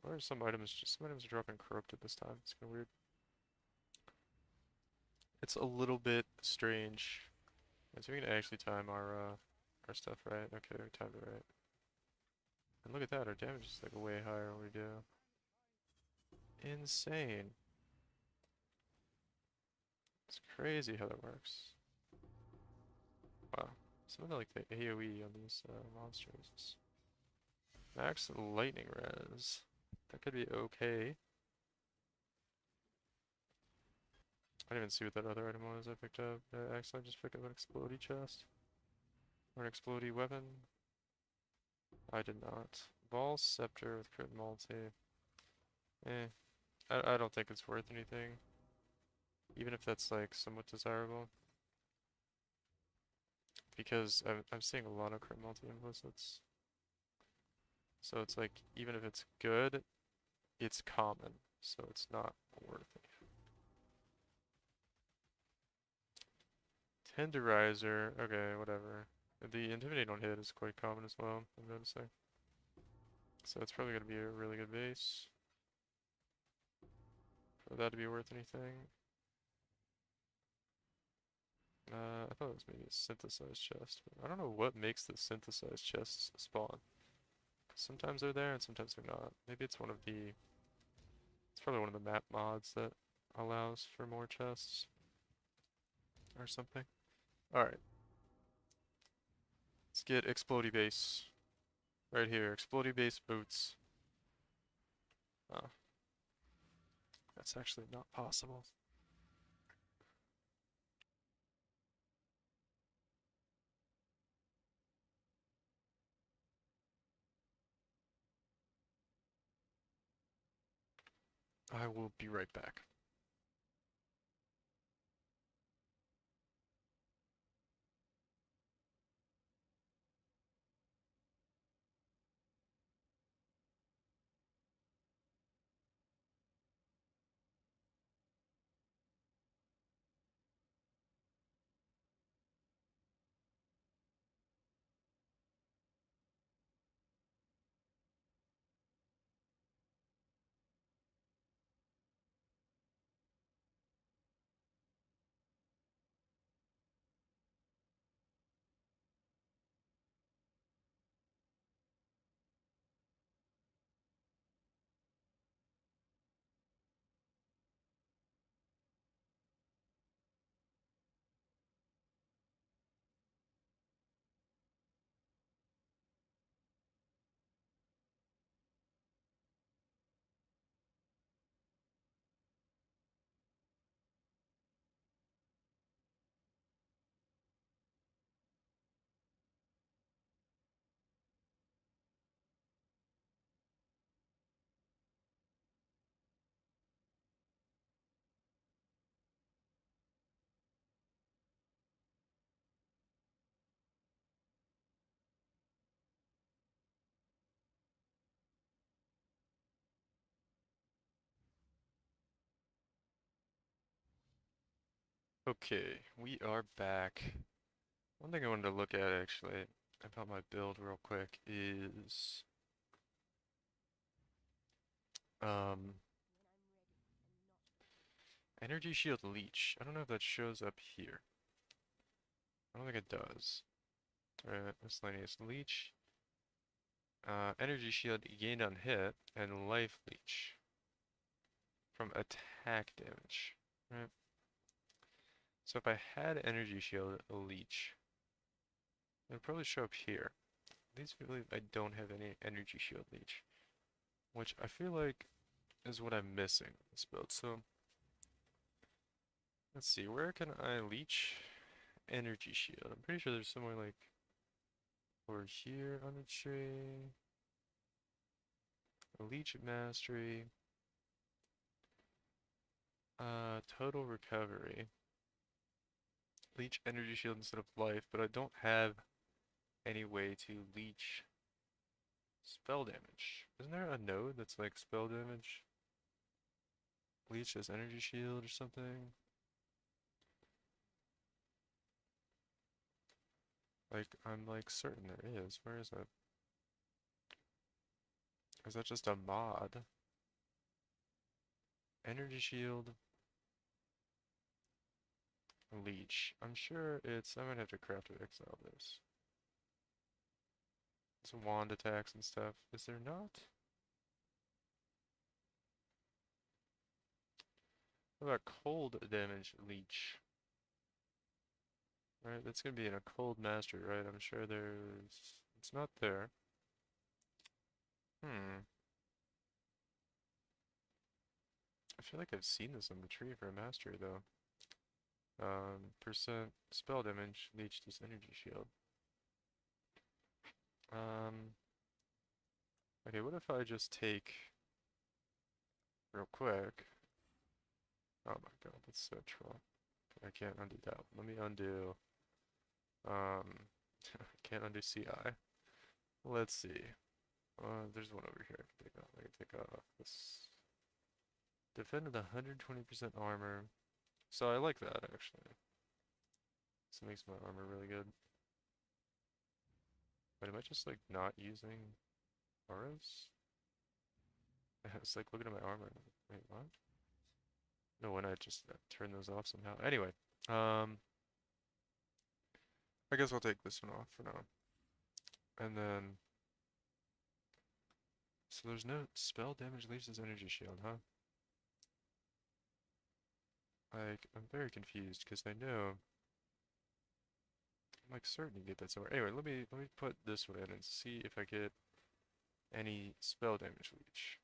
Why are some items are dropping corrupted this time? It's kinda weird. It's a little bit strange. So we can actually time our stuff right. Okay, we timed it right. And look at that, our damage is like way higher than we do. Insane. It's crazy how that works. Wow. Some of the, like the AoE on these monsters. Max lightning res. That could be okay. I didn't even see what that other item was I picked up. Did I accidentally just pick up an explodey chest? Or an explodey weapon? I did not. Ball scepter with crit multi. Eh. I don't think it's worth anything. Even if that's like somewhat desirable. Because I'm seeing a lot of crit multi implicits. So it's like, even if it's good, it's common. So it's not worth it. Tenderizer, okay, whatever. The Intimidate on hit is quite common as well, I'm noticing. So it's probably going to be a really good base. For that to be worth anything. I thought it was maybe a synthesized chest. But I don't know what makes the synthesized chests spawn. 'Cause sometimes they're there and sometimes they're not. Maybe it's one of the... It's probably one of the map mods that allows for more chests. Or something. Alright. Let's get Explodey Base. Right here. Explodey Base boots. Oh. That's actually not possible. I will be right back. Okay, we are back. One thing I wanted to look at actually about my build real quick is um energy shield leech. I don't know if that shows up here. I don't think it does. Alright, miscellaneous leech. Energy shield gained on hit and life leech from attack damage. Right. So if I had energy shield leech, it would probably show up here. These really I don't have any energy shield leech, which I feel like is what I'm missing in this build. So let's see, where can I leech energy shield? I'm pretty sure there's somewhere like over here on the tree. Leech mastery. Total recovery. Leech energy shield instead of life, but I don't have any way to leech spell damage. Isn't there a node that's like spell damage? Leech as energy shield or something? Like, I'm like certain there is. Where is it? Is that just a mod? Energy shield, leech. I'm sure it's. I might have to craft or exile this. Some wand attacks and stuff. Is there not? What about cold damage leech? Right, that's gonna be in a cold mastery, right? I'm sure there's. It's not there. Hmm. I feel like I've seen this on the tree for a mastery though. Percent spell damage, leech this energy shield. Um, okay, what if I just take real quick? Oh my god, that's so troll. I can't undo that one. Let me undo, I can't undo CI. Let's see. There's one over here I can take off. I can take off this. Defend with 120% armor. So I like that actually. This makes my armor really good. But am I just like not using auras? It's like looking at my armor. Wait, what? No, when I just turn those off somehow. Anyway, um, I guess I'll take this one off for now. And then, so there's no spell damage leaves his energy shield, huh? Like, I'm very confused because I know, I'm like certain you get that somewhere. Anyway, let me put this one in and see if I get any spell damage leech.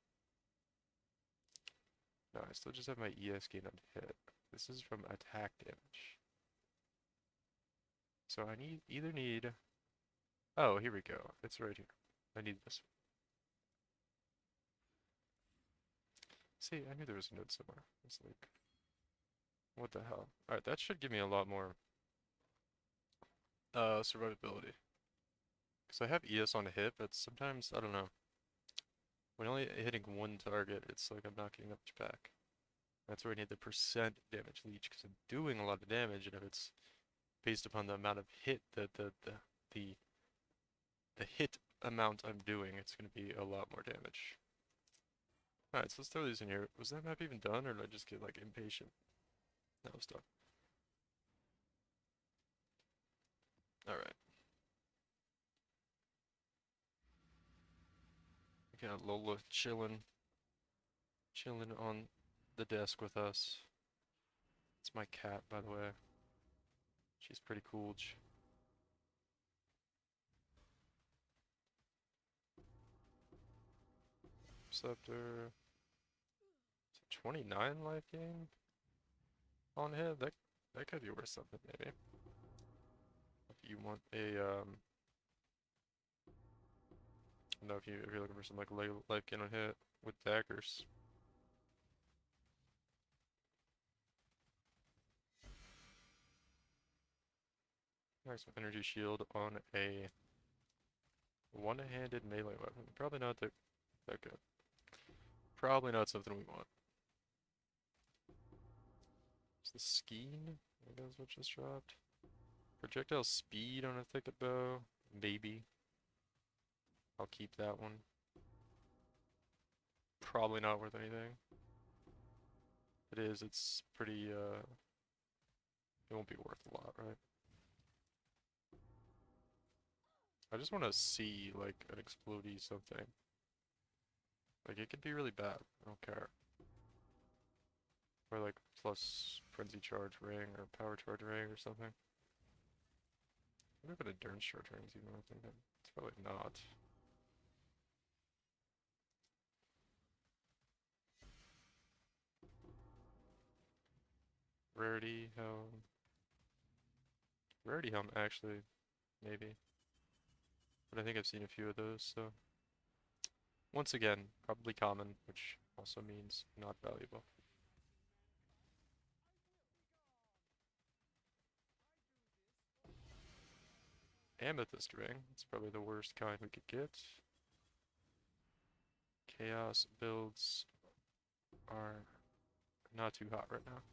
No, I still just have my ES gain on hit. This is from attack damage. So I either need. Oh, here we go. It's right here. I need this one. See, I knew there was a node somewhere. It's like, what the hell? Alright, that should give me a lot more survivability. Because I have ES on hit, but sometimes, I don't know. When only hitting one target, it's like I'm not getting much back. That's where I need the percent damage leech, because I'm doing a lot of damage, and if it's based upon the amount of hit the the hit amount I'm doing, it's going to be a lot more damage. Alright, so let's throw these in here. Was that map even done, or did I just get like impatient? That was done. Alright. We got Lola chilling on the desk with us. It's my cat, by the way. She's pretty cool. Scepter. 29 life gain on hit. That could be worth something maybe. If you want a no, if you're looking for some like life gain on hit with daggers. Maximum energy shield on a one-handed melee weapon. Probably not that good. Probably not something we want. Is the Skeen? Maybe that's what just dropped. Projectile speed on a thicket bow. Maybe. I'll keep that one. Probably not worth anything. If it is, it's pretty, it won't be worth a lot, right? I just want to see, like, an explodey something. Like, it could be really bad. I don't care. Or, like, plus frenzy charge ring or power charge ring or something. I wonder if it endurance charge rings even worth anything. It's probably not. Rarity helm. Rarity helm, actually, maybe. But I think I've seen a few of those, so. Once again, probably common, which also means not valuable. Amethyst ring. It's probably the worst kind we could get. Chaos builds are not too hot right now.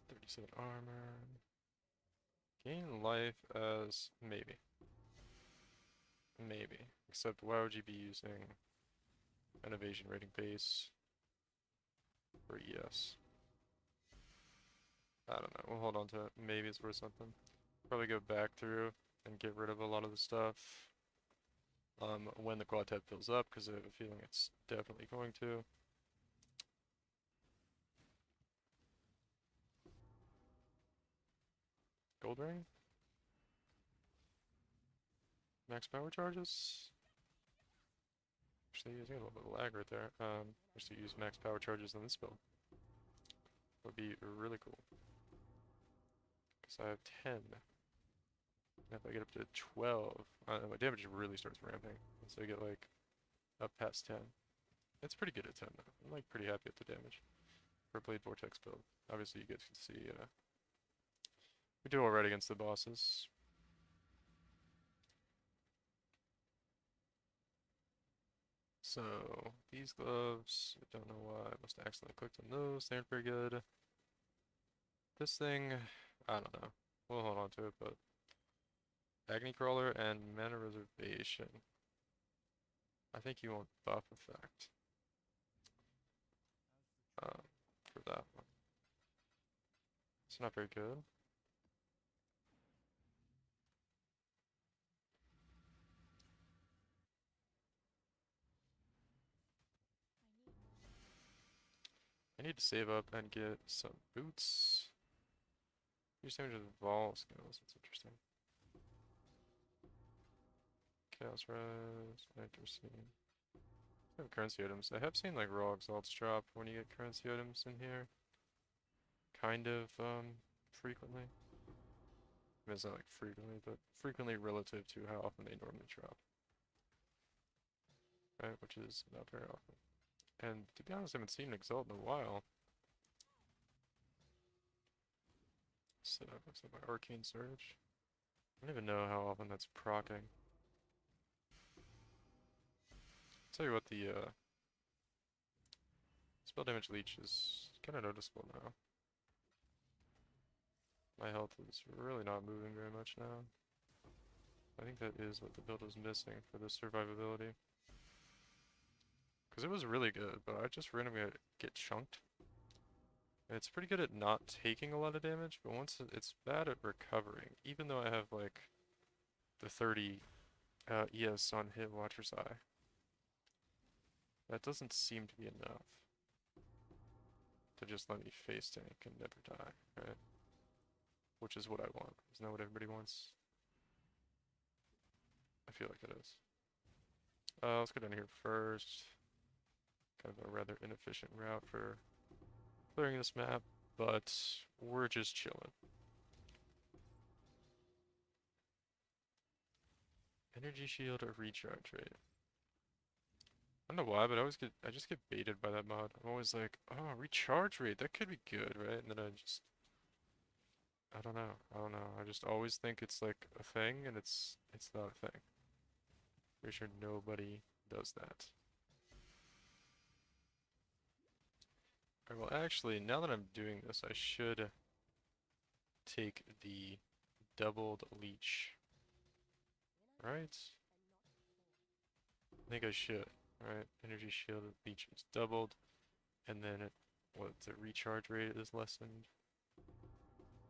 37 armor. Gain life as maybe. Maybe. Except why would you be using an evasion rating base for ES? I don't know. We'll hold on to it. Maybe it's worth something. Probably go back through and get rid of a lot of the stuff when the quad tab fills up, because I have a feeling it's definitely going to. Gold ring? Max power charges? Actually, using a little bit of lag right there. Just to use max power charges on this build. Would be really cool. Because I have 10. And if I get up to 12, my damage really starts ramping. So I get like up past 10. It's pretty good at 10 though. I'm like pretty happy with the damage for a Blade Vortex build. Obviously you guys can see we do alright against the bosses. So these gloves, I don't know why, I must have accidentally clicked on those. They aren't very good. This thing, I don't know. We'll hold on to it, but Agony Crawler and Mana Reservation. I think you want buff effect for that one. It's not very good. I need to save up and get some boots. Use damage with Vol skills, that's interesting. Chaos Res, accuracy. I have currency items. I have seen like raw exalts drop when you get currency items in here. Kind of frequently. I mean, it's not like frequently, but frequently relative to how often they normally drop. Right, which is not very often. And to be honest, I haven't seen an exalt in a while. So that looks like my Arcane Surge. I don't even know how often that's proccing. Tell you what, the spell damage leech is kind of noticeable now. My health is really not moving very much now. I think that is what the build was missing for the survivability. Because it was really good, but I just randomly get chunked. And it's pretty good at not taking a lot of damage, but once it's bad at recovering. Even though I have like the 30 ES on Hit Watcher's Eye. That doesn't seem to be enough to just let me face tank and never die, right? Which is what I want. Isn't that what everybody wants? I feel like it is. Let's go down here first. Kind of a rather inefficient route for clearing this map, but we're just chilling. Energy shield or recharge rate. I don't know why, but I just get baited by that mod. I'm always like, oh, recharge rate, that could be good, right? And then I don't know. I just always think it's like a thing, and it's not a thing. Pretty sure nobody does that. Alright, well actually, now that I'm doing this, I should take the doubled leech. Right? I think I should. Alright, energy shield of leech is doubled, and then what the recharge rate is lessened.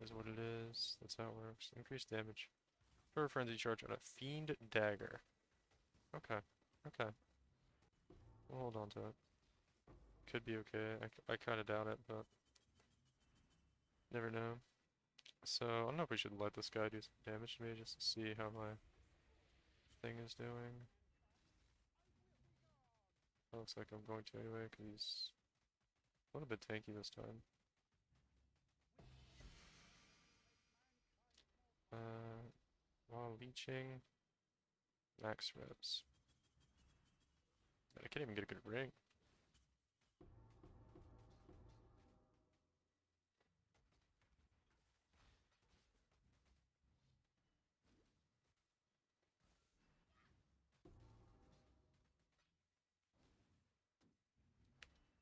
Is what it is. That's how it works. Increased damage per frenzy charge on a fiend dagger. Okay. Okay. We'll hold on to it. Could be okay. I kind of doubt it, but never know. So, I don't know if we should let this guy do some damage to me just to see how my thing is doing. It looks like I'm going to anyway, because he's a little bit tanky this time. While leeching, max reps. I can't even get a good ring.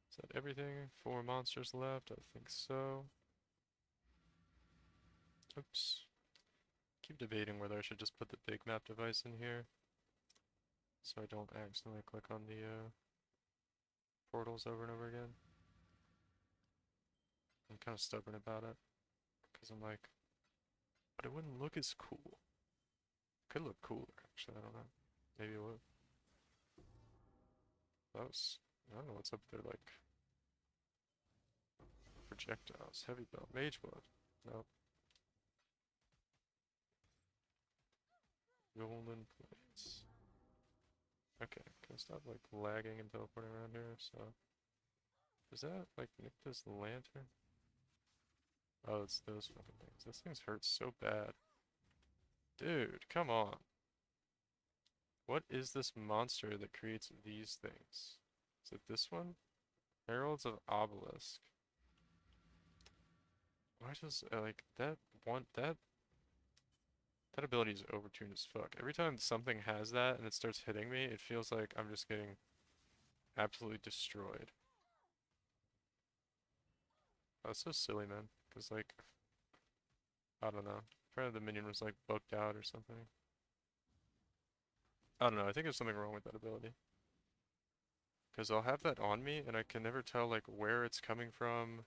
Is that everything? 4 monsters left? I think so. Oops. Keep debating whether I should just put the big map device in here, so I don't accidentally click on the portals over and over again. I'm kind of stubborn about it, because I'm like, but it wouldn't look as cool. Could look cooler, actually, I don't know. Maybe it would. That was, I don't know what's up there, like, projectiles, heavy belt, mage blood. Nope. Golden plates. Okay, can I stop, like, lagging and teleporting around here, so. Is that, like, Nicta's lantern? Oh, it's those fucking things. This thing hurts so bad. Dude, come on. What is this monster that creates these things? Is it this one? Heralds of Obelisk. Why does, like, that ability is overtuned as fuck. Every time something has that and it starts hitting me, it feels like I'm just getting absolutely destroyed. Oh, that's so silly, man. Because, like, I don't know. Probably the minion was, like, bugged out or something. I don't know, I think there's something wrong with that ability. Because I'll have that on me, and I can never tell, like, where it's coming from,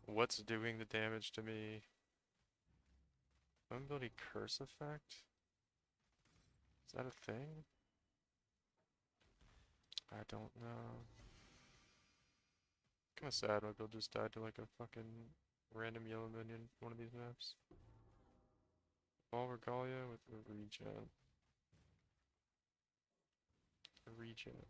what's doing the damage to me. Ability curse effect? Is that a thing? I don't know. Kinda sad my build just died to, like, a fucking random yellow minion one of these maps. All Regalia with the regen. Regen.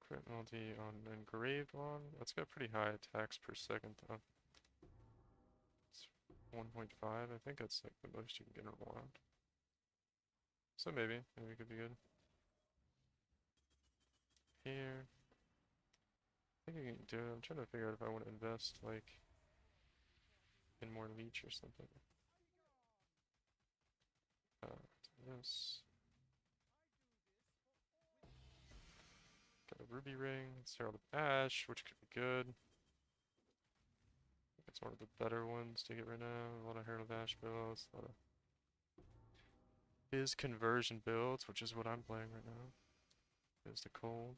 Crit multi on engraved one. That's got pretty high attacks per second though. It's 1.5. I think that's like the most you can get in a round. So maybe it could be good. Here. I think I can do it. I'm trying to figure out if I want to invest like in more leech or something. This. Got a ruby ring. It's Herald of Ash, which could be good. It's one of the better ones to get right now. A lot of Herald of Ash builds, a lot of his conversion builds, which is what I'm playing right now. Is the cold.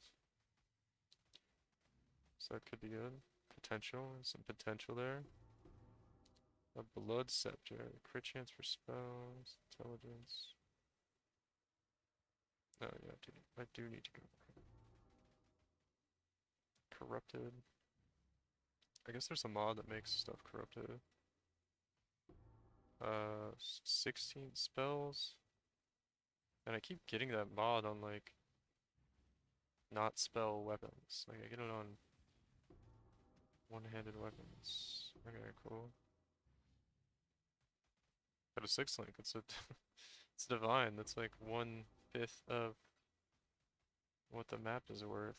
So that could be good. Potential, some potential there. A blood scepter, crit chance for spells, intelligence. Oh yeah, I do need to go. Corrupted. I guess there's a mod that makes stuff corrupted. 16 spells. And I keep getting that mod on like not spell weapons. Like I get it on one-handed weapons. Okay, cool. Got a 6 link. It's a it's divine. That's like 1/5 of what the map is worth.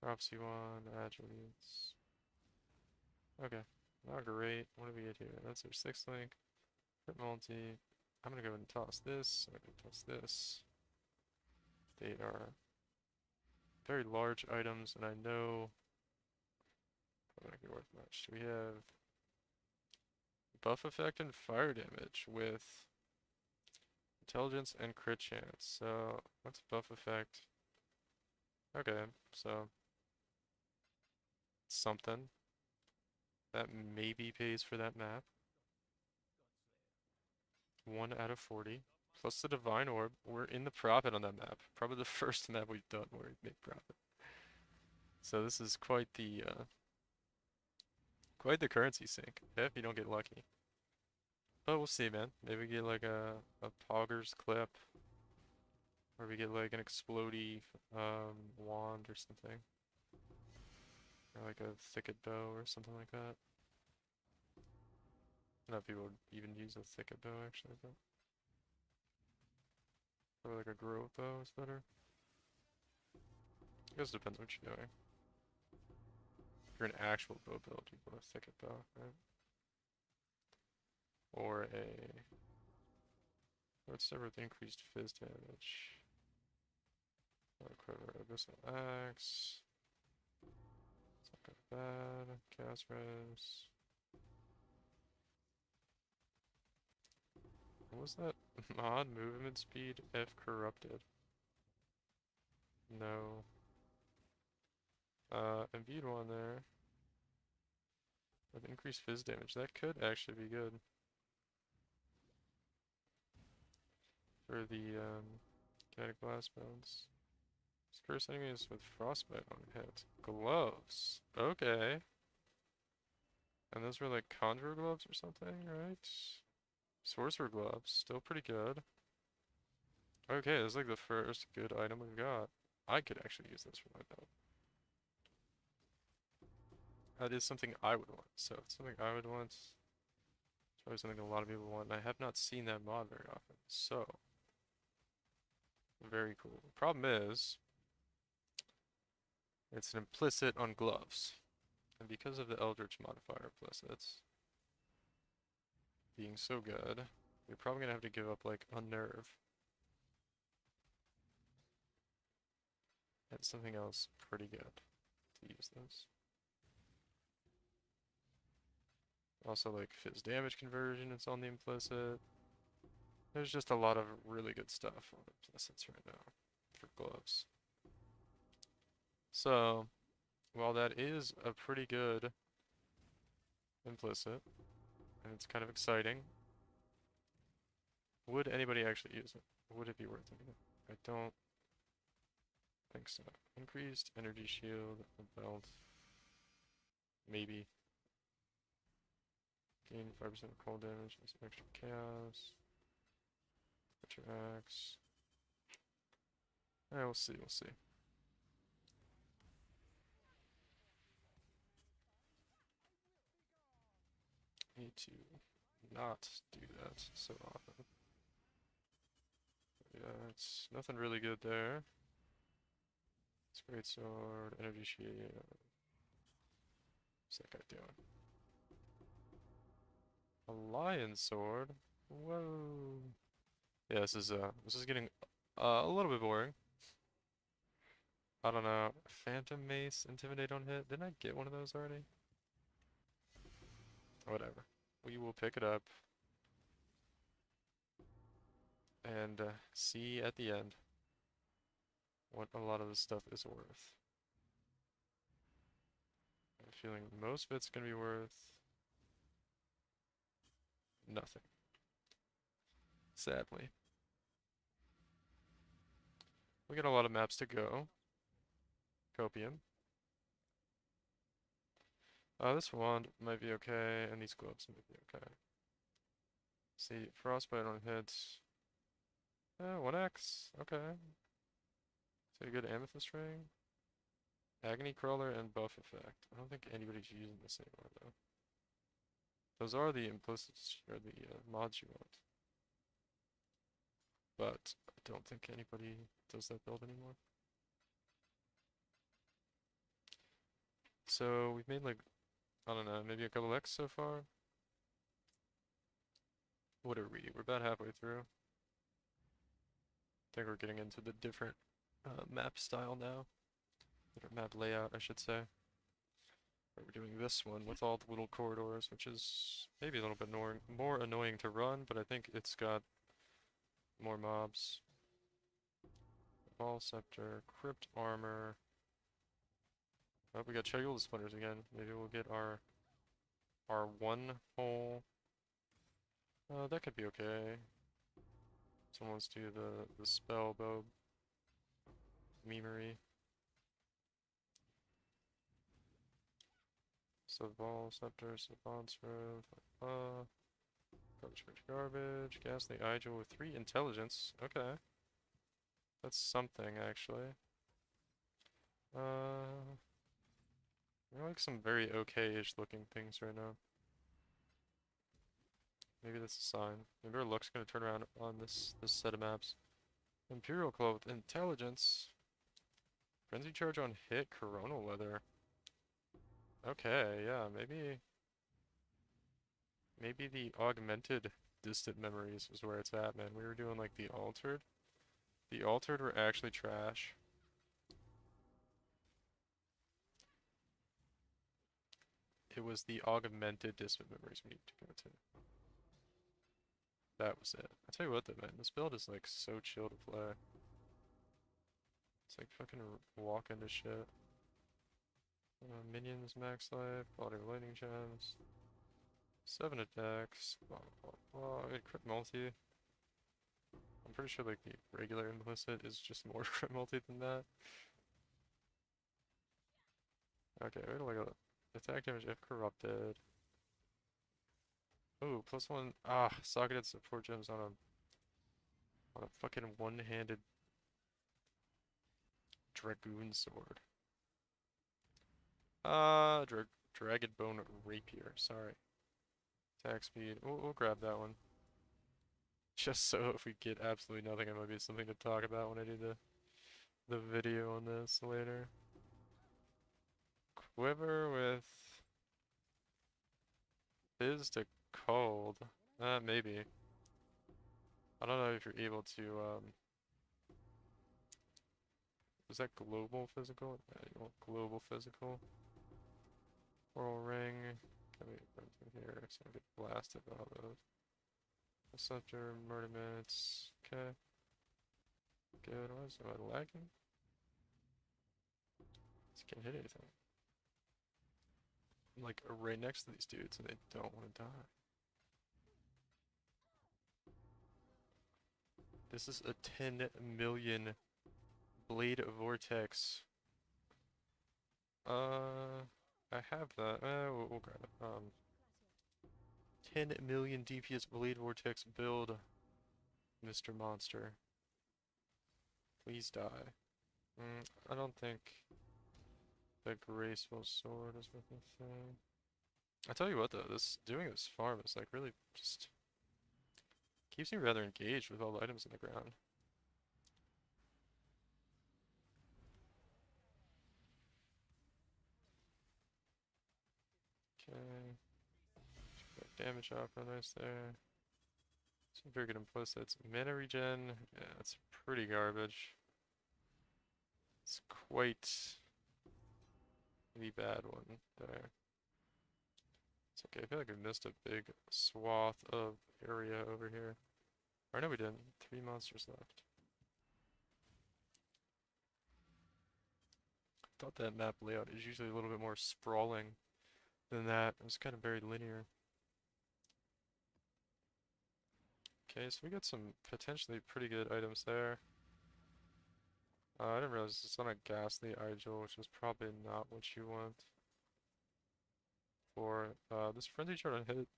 Prophecy 1, attributes. Okay. Not great. What do we get here? That's our 6th link. Crit multi. I'm gonna go ahead and toss this. I'm gonna toss this. They are very large items, and I know probably not gonna be worth much. We have buff effect and fire damage with intelligence and crit chance. So what's buff effect? Okay, so something that maybe pays for that map. 1 out of 40. Plus the divine orb. We're in the profit on that map. Probably the first map we've done where we made profit. So this is quite the currency sink. If you don't get lucky. But we'll see, man. Maybe we get like a Poggers clip. Or we get like an explodey wand or something. Or like a thicket bow or something like that. I don't know if people would even use a thicket bow actually, but or like a grove bow is better. I guess it depends what you're doing. If you're an actual bow build, you go a thicket bow, right? Or a let's start with increased fizz damage. Quiver, abyssal axe. It's not that bad. Chaos res. What was that? Mod movement speed F corrupted. No. Imbued one there. With increased fizz damage. That could actually be good. For the kinetic blast bounce. Curse enemies with frostbite on hit. Gloves. Okay. And those were like conjure gloves or something, right? Sorcerer gloves. Still pretty good. Okay, this is like the first good item we've got. I could actually use this for my build. That is something I would want. So it's something I would want. It's probably something a lot of people want. And I have not seen that mod very often. So very cool. The problem is it's an implicit on gloves. And because of the Eldritch modifier implicits being so good, we're probably gonna have to give up like Unnerve. And something else pretty good to use this. Also like fizz damage conversion, it's on the implicit. There's just a lot of really good stuff on implicits right now for gloves. So, while that is a pretty good implicit, and it's kind of exciting, would anybody actually use it? Would it be worth it? I don't think so. Increased energy shield, a belt. Maybe. Gain 5% cold damage, and some extra chaos. Put your axe. We'll see, we'll see. Need to not do that so often. Yeah, it's nothing really good there. It's great sword, energy shield. What's that guy doing? A lion sword? Whoa. Yeah, this is getting a little bit boring. I don't know. Phantom Mace, Intimidate on hit. Didn't I get one of those already? Whatever. We will pick it up and see at the end what a lot of this stuff is worth. I have a feeling most of it's gonna be worth nothing. Sadly. We got a lot of maps to go. Copium. This wand might be okay, and these gloves might be okay. See, frostbite on hits. 1x, okay. So a good amethyst ring. Agony crawler and buff effect. I don't think anybody's using this anymore though. Those are the implicits, or the mods you want. But I don't think anybody does that build anymore. So we've made like I don't know, maybe a couple X so far? What are we? We're about halfway through. I think we're getting into the different map style now. Different map layout, I should say. We're doing this one with all the little corridors, which is maybe a little bit more annoying to run, but I think it's got more mobs. Ball Scepter, Crypt Armor. Oh, we got Chegul Splinters again. Maybe we'll get our one hole. That could be okay. Someone wants to do the spell bow memery. Ball Scepter, Savant's garbage. Ghastly Igel with 3 intelligence. Okay. That's something, actually. I like some very okay-ish looking things right now. Maybe that's a sign. Maybe our luck's gonna turn around on this set of maps. Imperial Claw with intelligence. Frenzy Charge on hit, Coronal Leather. Okay, yeah, maybe the augmented distant memories is where it's at, man. We were doing like the altered. The altered were actually trash. It was the augmented distant memories we need to go to. That was it. I tell you what though, man, this build is like so chill to play. It's like fucking walk into shit. Minions max life, quality of lightning gems. 7 attacks, blah blah blah. Crit multi. I'm pretty sure like the regular implicit is just more crit multi than that. Okay, wait till I got attack damage if corrupted. Oh, +1. Socketed support gems on a fucking one-handed dragoon sword. Dragon bone rapier. Sorry. Attack speed. We'll grab that one. Just so if we get absolutely nothing, it might be something to talk about when I do the video on this later. Quiver with fizz to cold. Maybe. I don't know if you're able to, was that global physical? Yeah, you want global physical. Coral ring. Can we run through here? So I get blasted by all those. Scepter, murder minutes. Okay. Good. Am I lagging? Just can't hit anything. I'm like right next to these dudes and they don't want to die. This is a 10 million blade vortex. I have that. We'll grab it. 10 million DPS blade vortex build, Mr. Monster. Please die. I don't think the graceful sword is worth a thing. I tell you what though, doing this farm is like really just keeps me rather engaged with all the items in the ground. Okay. Damage off real nice there. Some very good implicits. Mana regen, yeah, that's pretty garbage. It's quite the bad one there. It's okay, I feel like we missed a big swath of area over here. Or no, we didn't. 3 monsters left. I thought that map layout is usually a little bit more sprawling than that. It was kind of very linear. Okay, so we got some potentially pretty good items there. I didn't realize it's on a ghastly Igel, which is probably not what you want for this frenzy chart on hit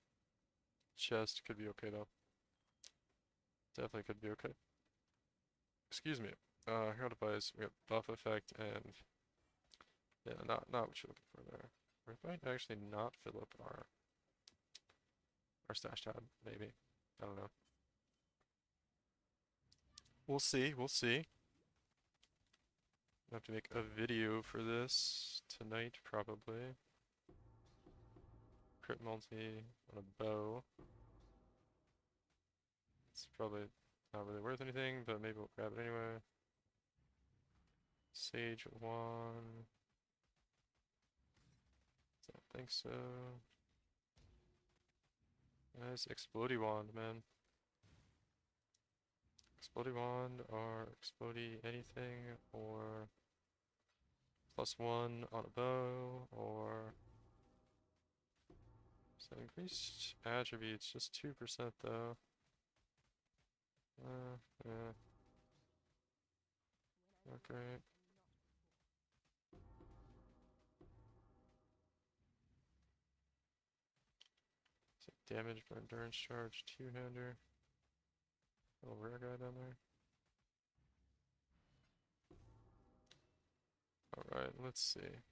chest could be okay though. Definitely could be okay. Excuse me. Hero device, we got buff effect and yeah, not what you're looking for there. We might actually not fill up our stash tab, maybe. I don't know. We'll see, we'll see. I have to make a video for this tonight, probably. crit multi on a bow. It's probably not really worth anything, but maybe we'll grab it anyway. Sage 1. Don't think so. Nice explodey wand, man. Explodey wand or explodey anything or +1 on a bow or so increased attributes, just 2% though. Yeah. Not great. Take damage for endurance charge, two-hander. Little rare guy down there. Alright, let's see.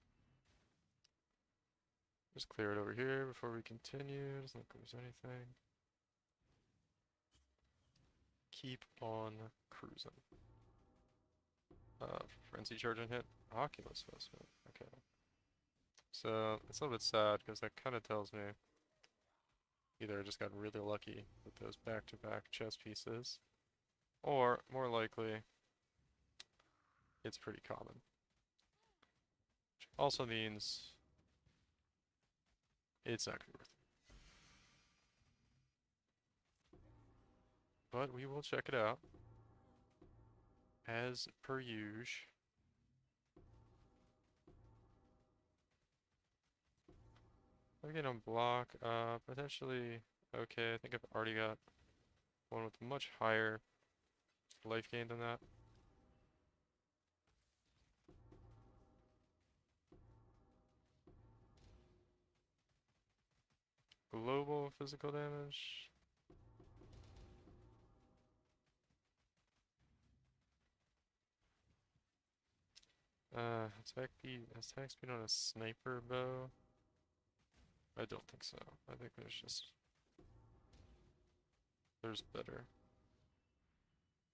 Just clear it over here before we continue. Doesn't look like there's anything. Keep on cruising. Frenzy charge and hit. Oculus was hit. Okay. So, it's a little bit sad because that kind of tells me either I just got really lucky with those back-to-back chess pieces, or more likely, it's pretty common. Which also means it's not gonna be worth it. But we will check it out. As per usual. Again on block, potentially okay. I think I've already got one with much higher life gain than that. Global physical damage. Attack speed on a sniper bow. I don't think so. I think there's better.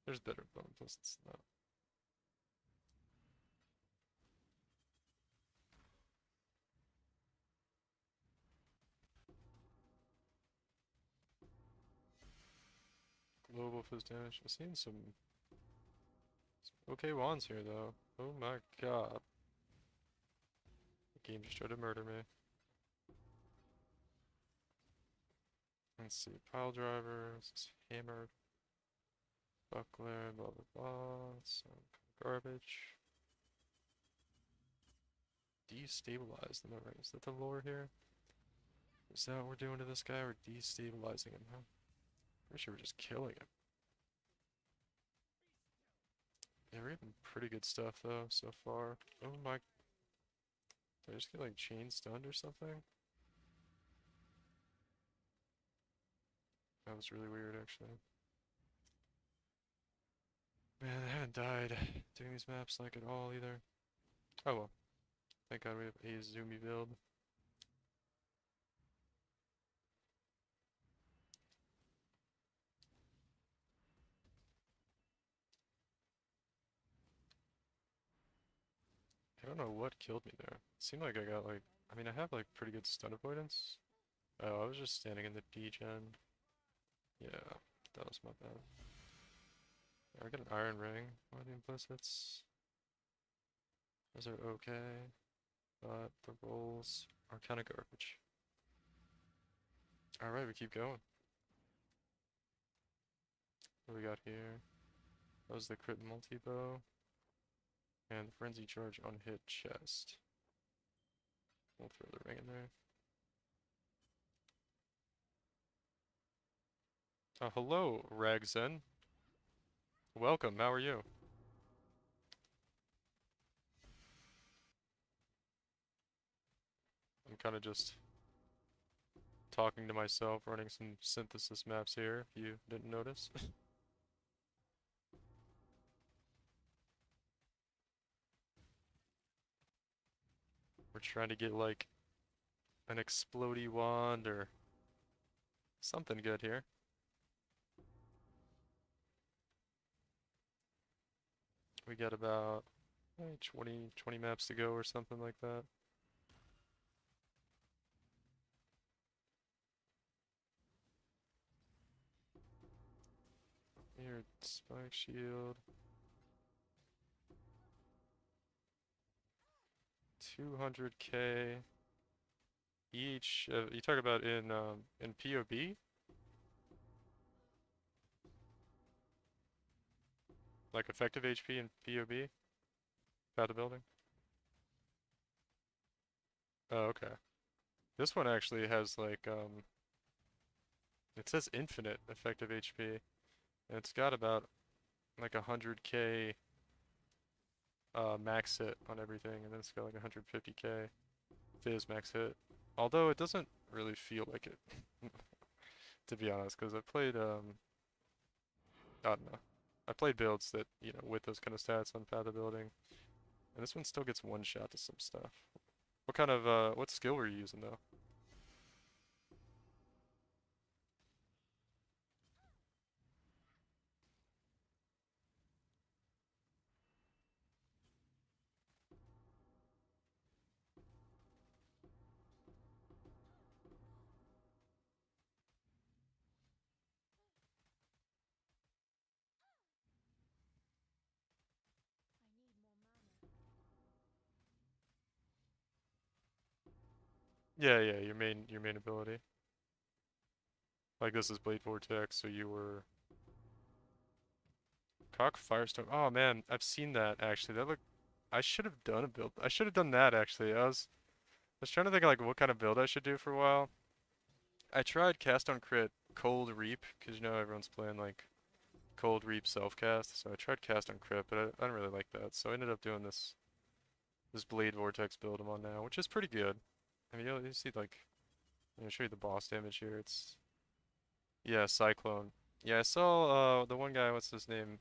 There's better bone lists than that. Global fizz damage. I've seen some okay wands here though. Oh my god. The game just tried to murder me. Let's see, pile drivers, hammer, buckler, blah blah blah, some garbage. Destabilize them, alright. Is that the lore here? Is that what we're doing to this guy? We're destabilizing him, huh? Pretty sure we're just killing him. Yeah, we're getting pretty good stuff though so far. Oh my. Did I just get like chain stunned or something? That was really weird actually. Man, I haven't died doing these maps like at all either. Oh well. Thank god we have a zoomy build. I don't know what killed me there. It seemed like I got like, I mean I have like pretty good stun avoidance. Oh, I was just standing in the degen. Yeah, that was my bad. Yeah, I got an iron ring. One of the implicits. Those are okay, but the rolls are kind of garbage. Alright, we keep going. What do we got here? That was the crit multi-bow. And the frenzy charge on hit chest. We'll throw the ring in there. Hello, Ragzen. Welcome, how are you? I'm kind of just talking to myself, running some synthesis maps here, if you didn't notice. We're trying to get like an explodey wand or something good here. We got about 20 maps to go or something like that. Here, spike shield. 200k each. You talk about in POB, like effective HP in POB, Path of Building. Oh, okay. This one actually has like it says infinite effective HP, and it's got about like 100k max hit on everything, and then it's got like 150k Fizz max hit. Although it doesn't really feel like it, to be honest, because I played I don't know. I played builds that, you know, with those kind of stats on Path of Building, and this one still gets one shot to some stuff. What kind of what skill were you using though? Yeah, yeah, your main ability. Like this is Blade Vortex, so you were Cock Firestorm. Oh man, I've seen that actually. That look I should have done a build. I should have done that actually. I was trying to think of, like what kind of build I should do for a while. I tried cast on crit Cold Reap because you know everyone's playing like Cold Reap self cast. So I tried cast on crit, but I don't really like that. So I ended up doing this Blade Vortex build I'm on now, which is pretty good. I mean, you see like I'll show you the boss damage here. It's yeah, Cyclone. Yeah, I saw the one guy. What's his name?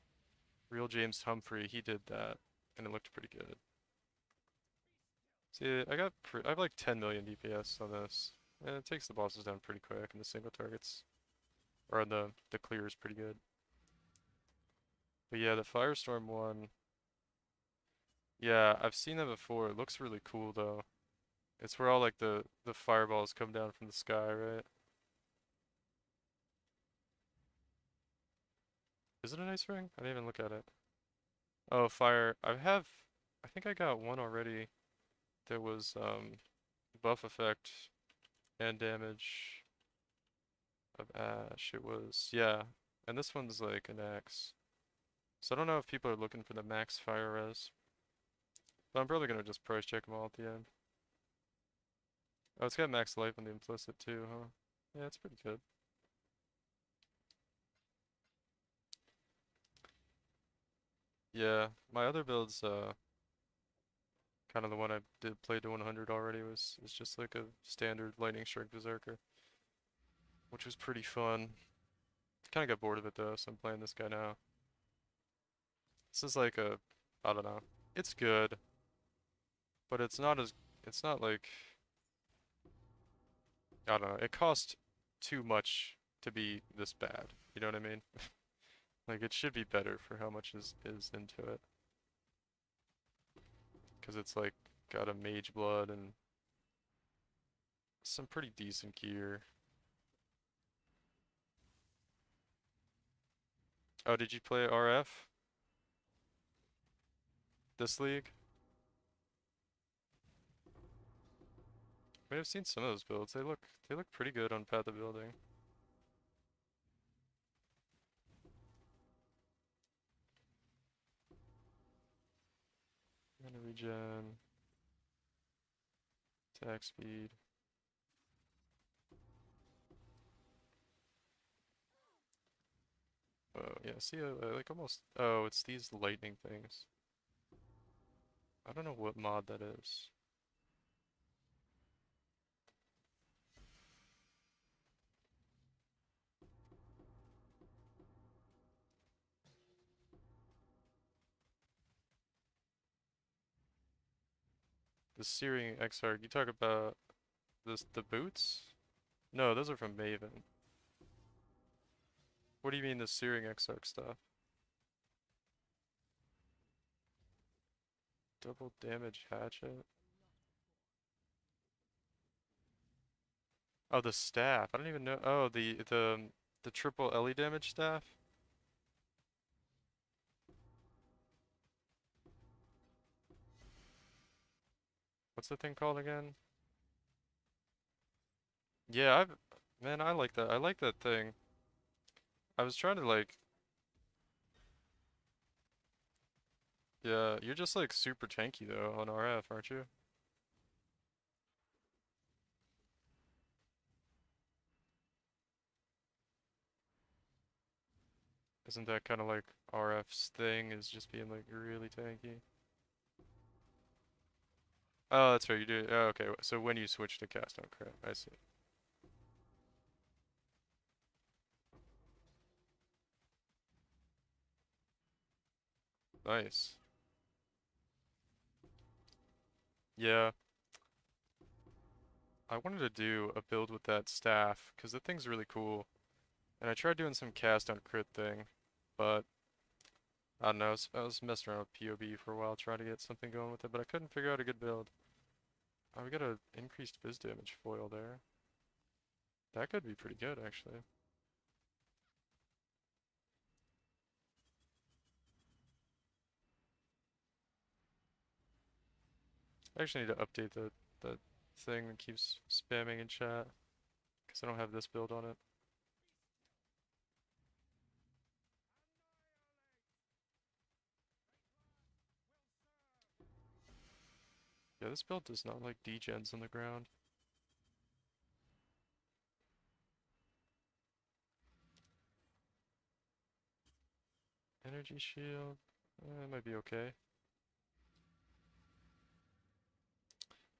Real James Humphrey. He did that, and it looked pretty good. See, I have like 10 million DPS on this, and it takes the bosses down pretty quick, and the single targets or the clear is pretty good. But yeah, the Firestorm one. Yeah, I've seen that before. It looks really cool though. It's where all like the fireballs come down from the sky, right? Is it an ice ring? I didn't even look at it. Oh, fire. I think I got one already that was buff effect and damage of ash. It was yeah. And this one's like an axe. So I don't know if people are looking for the max fire res. But I'm probably gonna just price check them all at the end. Oh, it's got max life on the implicit too, huh? Yeah, it's pretty good. Yeah, my other build's kind of the one I did play to 100 already was is just like a standard lightning strike berserker, which was pretty fun. Kind of got bored of it though, so I'm playing this guy now. This is like a I don't know. It's good, but it's not like I don't know. It costs too much to be this bad. You know what I mean? Like it should be better for how much is into it. 'Cause it's like got a mage blood and some pretty decent gear. Oh, did you play RF this league? I mean, I've seen some of those builds. They look pretty good on Path of Building. Mana regen, attack speed. Oh yeah, see, like almost. Oh, it's these lightning things. I don't know what mod that is. The Searing Exarch. You talk about the boots? No, those are from Maven. What do you mean the Searing Exarch stuff? Double damage hatchet? Oh, the staff. I don't even know. Oh, the triple Ellie damage staff? What's the thing called again? Yeah, man, I like that. I like that thing. I was trying to like, yeah, you're just like super tanky though on RF, aren't you? Isn't that kind of like RF's thing is just being like really tanky? Oh, that's right, you do. Oh, okay, so when you switch to cast on crit, I see. Nice. Yeah, I wanted to do a build with that staff because the thing's really cool. And I tried doing some cast on crit thing, but I don't know, I was messing around with POB for a while trying to get something going with it, but I couldn't figure out a good build. Oh, we got a increased Viz damage foil there. That could be pretty good, actually. I actually need to update the thing that keeps spamming in chat, because I don't have this build on it. Yeah, this build does not like degens on the ground. Energy shield, it might be okay.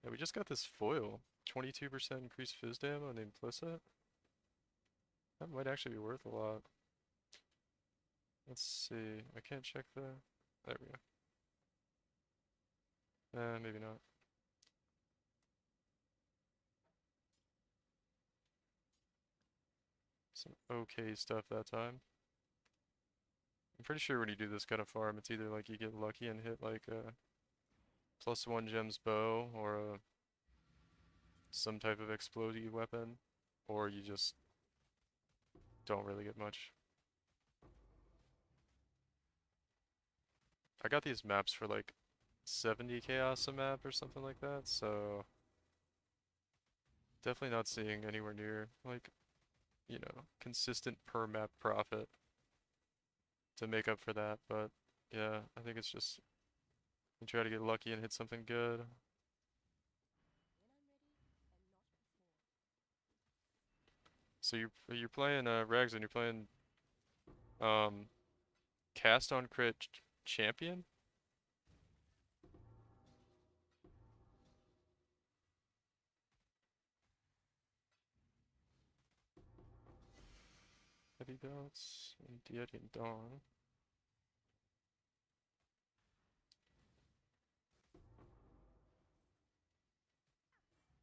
Yeah, we just got this foil. 22% increased fizz ammo and implicit. That might actually be worth a lot. Let's see. I can't check the... There we go. Maybe not. Some okay stuff that time. I'm pretty sure when you do this kind of farm, it's either like you get lucky and hit like a +1 gems bow or some type of explodey weapon, or you just don't really get much. I got these maps for like 70 chaos a map or something like that, so definitely not seeing anywhere near like, consistent per map profit to make up for that, but yeah, I think it's just you try to get lucky and hit something good. So you're playing Rags and you're playing um cast on crit champion? Heavy belts and Deity and Dawn.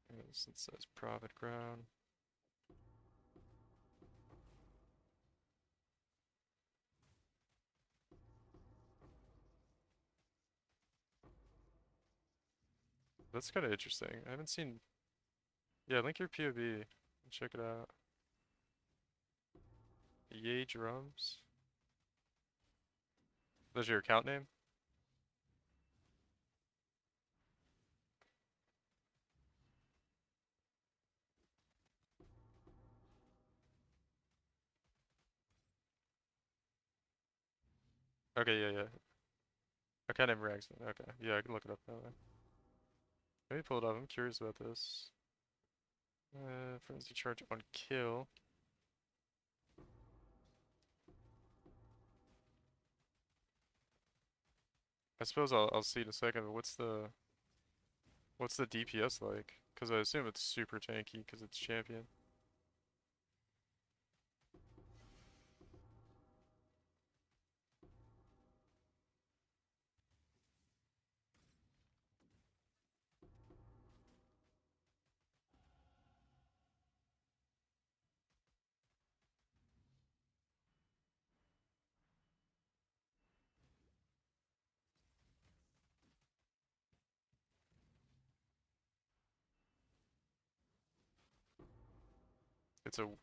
Yes, it says Prophet Crown. That's kind of interesting. I haven't seen. Yeah, link your POV and check it out. Yay drums. That's your account name? Okay, yeah, yeah. Account name Rags. Okay, yeah, I can look it up that way. Let me pull it up. I'm curious about this. Frenzy charge on kill. I suppose I'll see in a second, but what's the DPS like? Because I assume it's super tanky because it's champion.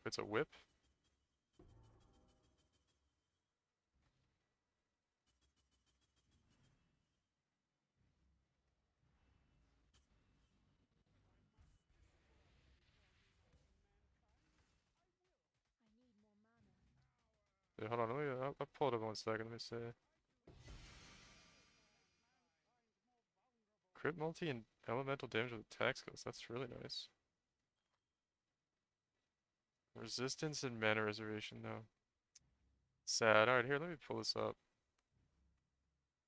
It's a whip. Wait, hold on, I'll pull it up 1 second, let me see. Crit multi and elemental damage with attack skills, that's really nice. Resistance and mana reservation though. Sad. Alright, here, let me pull this up.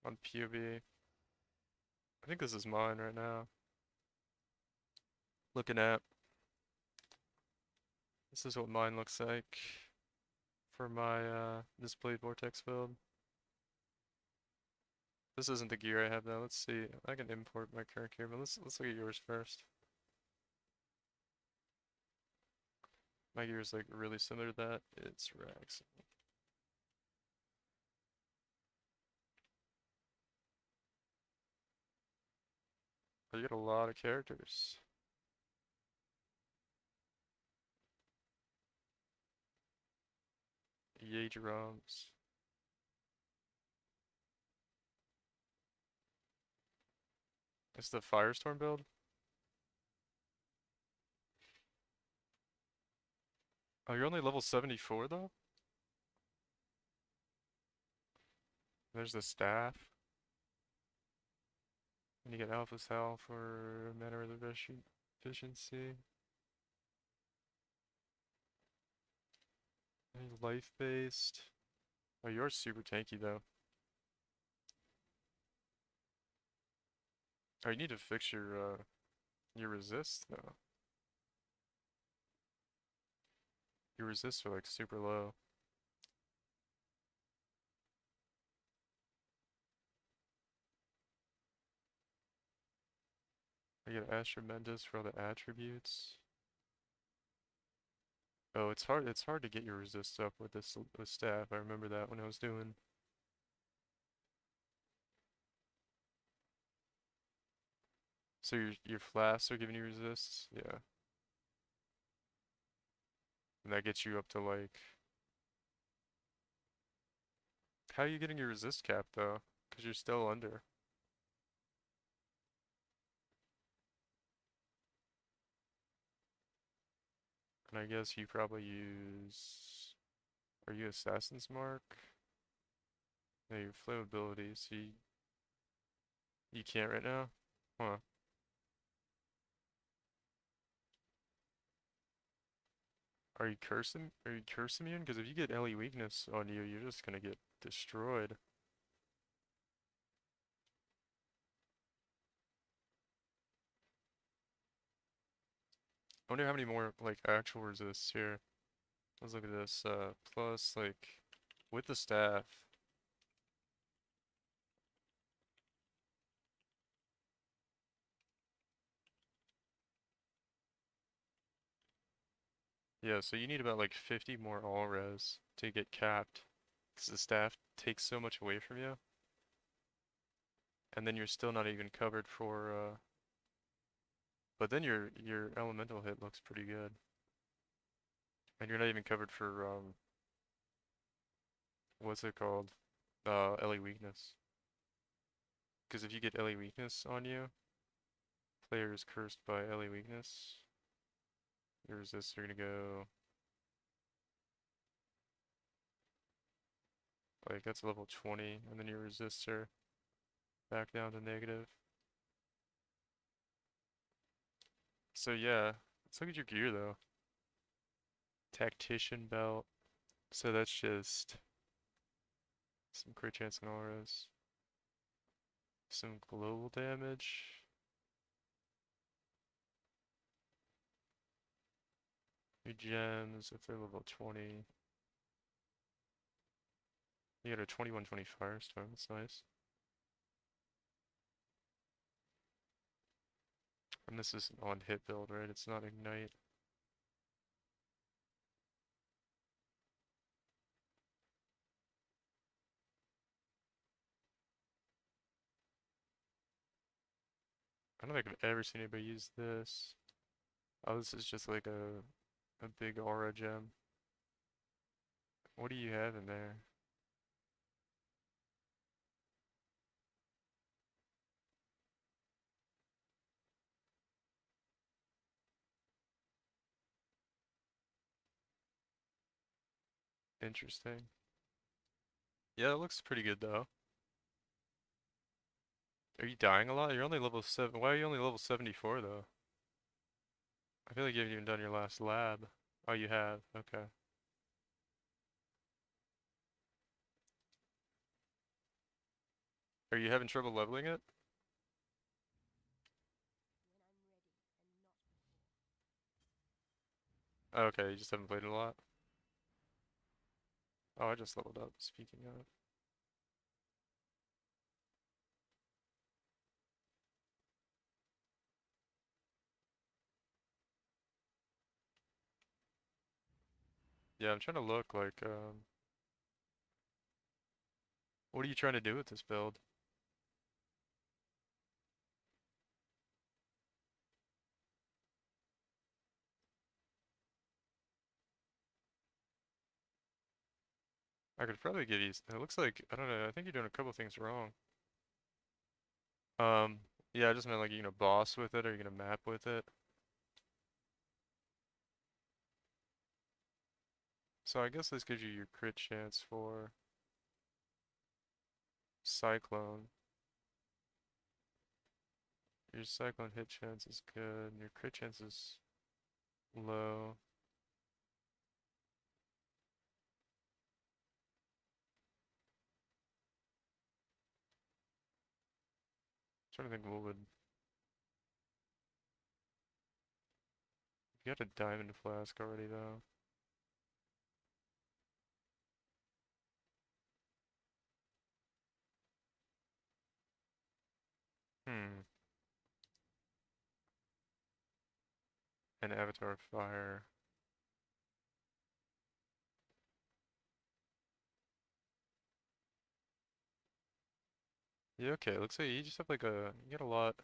On POB. I think this is mine right now. Looking at. This is what mine looks like. For my, Displayed Vortex build. This isn't the gear I have though. Let's see. I can import my current gear, but let's look at yours first. My gear is like really similar to that. It's rags. But you get a lot of characters. Yay drums. It's the Firestorm build. Oh, you're only level 74 though? There's the staff. And you get Alpha Sal for mana reservation efficiency. Life based. Oh, yours super tanky though. Oh, you need to fix your resist though. Your resists are like super low. I get Ash Tremendous for all the attributes. Oh, it's hard to get your resist up with this with staff. I remember that when I was doing. So your flasks are giving you resists? Yeah. And that gets you up to like, how are you getting your resist cap though? Because you're still under. And I guess you probably use, are you Assassin's Mark? No, your flammability, so you can't right now? Huh. Are you curse immune? Because if you get LE weakness on you, you're just gonna get destroyed. I wonder how many more like actual resists here. Let's look at this. Plus like with the staff. Yeah, so you need about like 50 more all res to get capped. Because the staff takes so much away from you. And then you're still not even covered for but then your elemental hit looks pretty good. And you're not even covered for what's it called? LA weakness. Because if you get LA weakness on you, player is cursed by LA weakness. Your resists are gonna go like that's level 20, and then your resists are back down to negative. So yeah, let's look at your gear though. Tactician belt. So that's just some crit chance and auras. Some global damage. Your gems, if they're level 20. You got a 21-20 Firestorm, that's nice. And this is an on-hit build, right? It's not Ignite. I don't think I've ever seen anybody use this. Oh, this is just like a big aura gem. What do you have in there? Interesting. Yeah, it looks pretty good though. Are you dying a lot? You're only level 7. Why are you only level 74 though? I feel like you haven't even done your last lab. Oh, you have. Okay. Are you having trouble leveling it? Oh, okay, you just haven't played it a lot. Oh, I just leveled up, speaking of. Yeah, I'm trying to look like, what are you trying to do with this build? I could probably give you, it looks like, I don't know, I think you're doing a couple things wrong. Um, yeah, I just meant like, you gonna boss with it or you gonna map with it? So I guess this gives you your crit chance for Cyclone. Your Cyclone hit chance is good, your crit chance is low. Trying to think what would, you got a Diamond Flask already though. Hmm, an Avatar Fire. Yeah, okay, looks like you just have like you got a lot,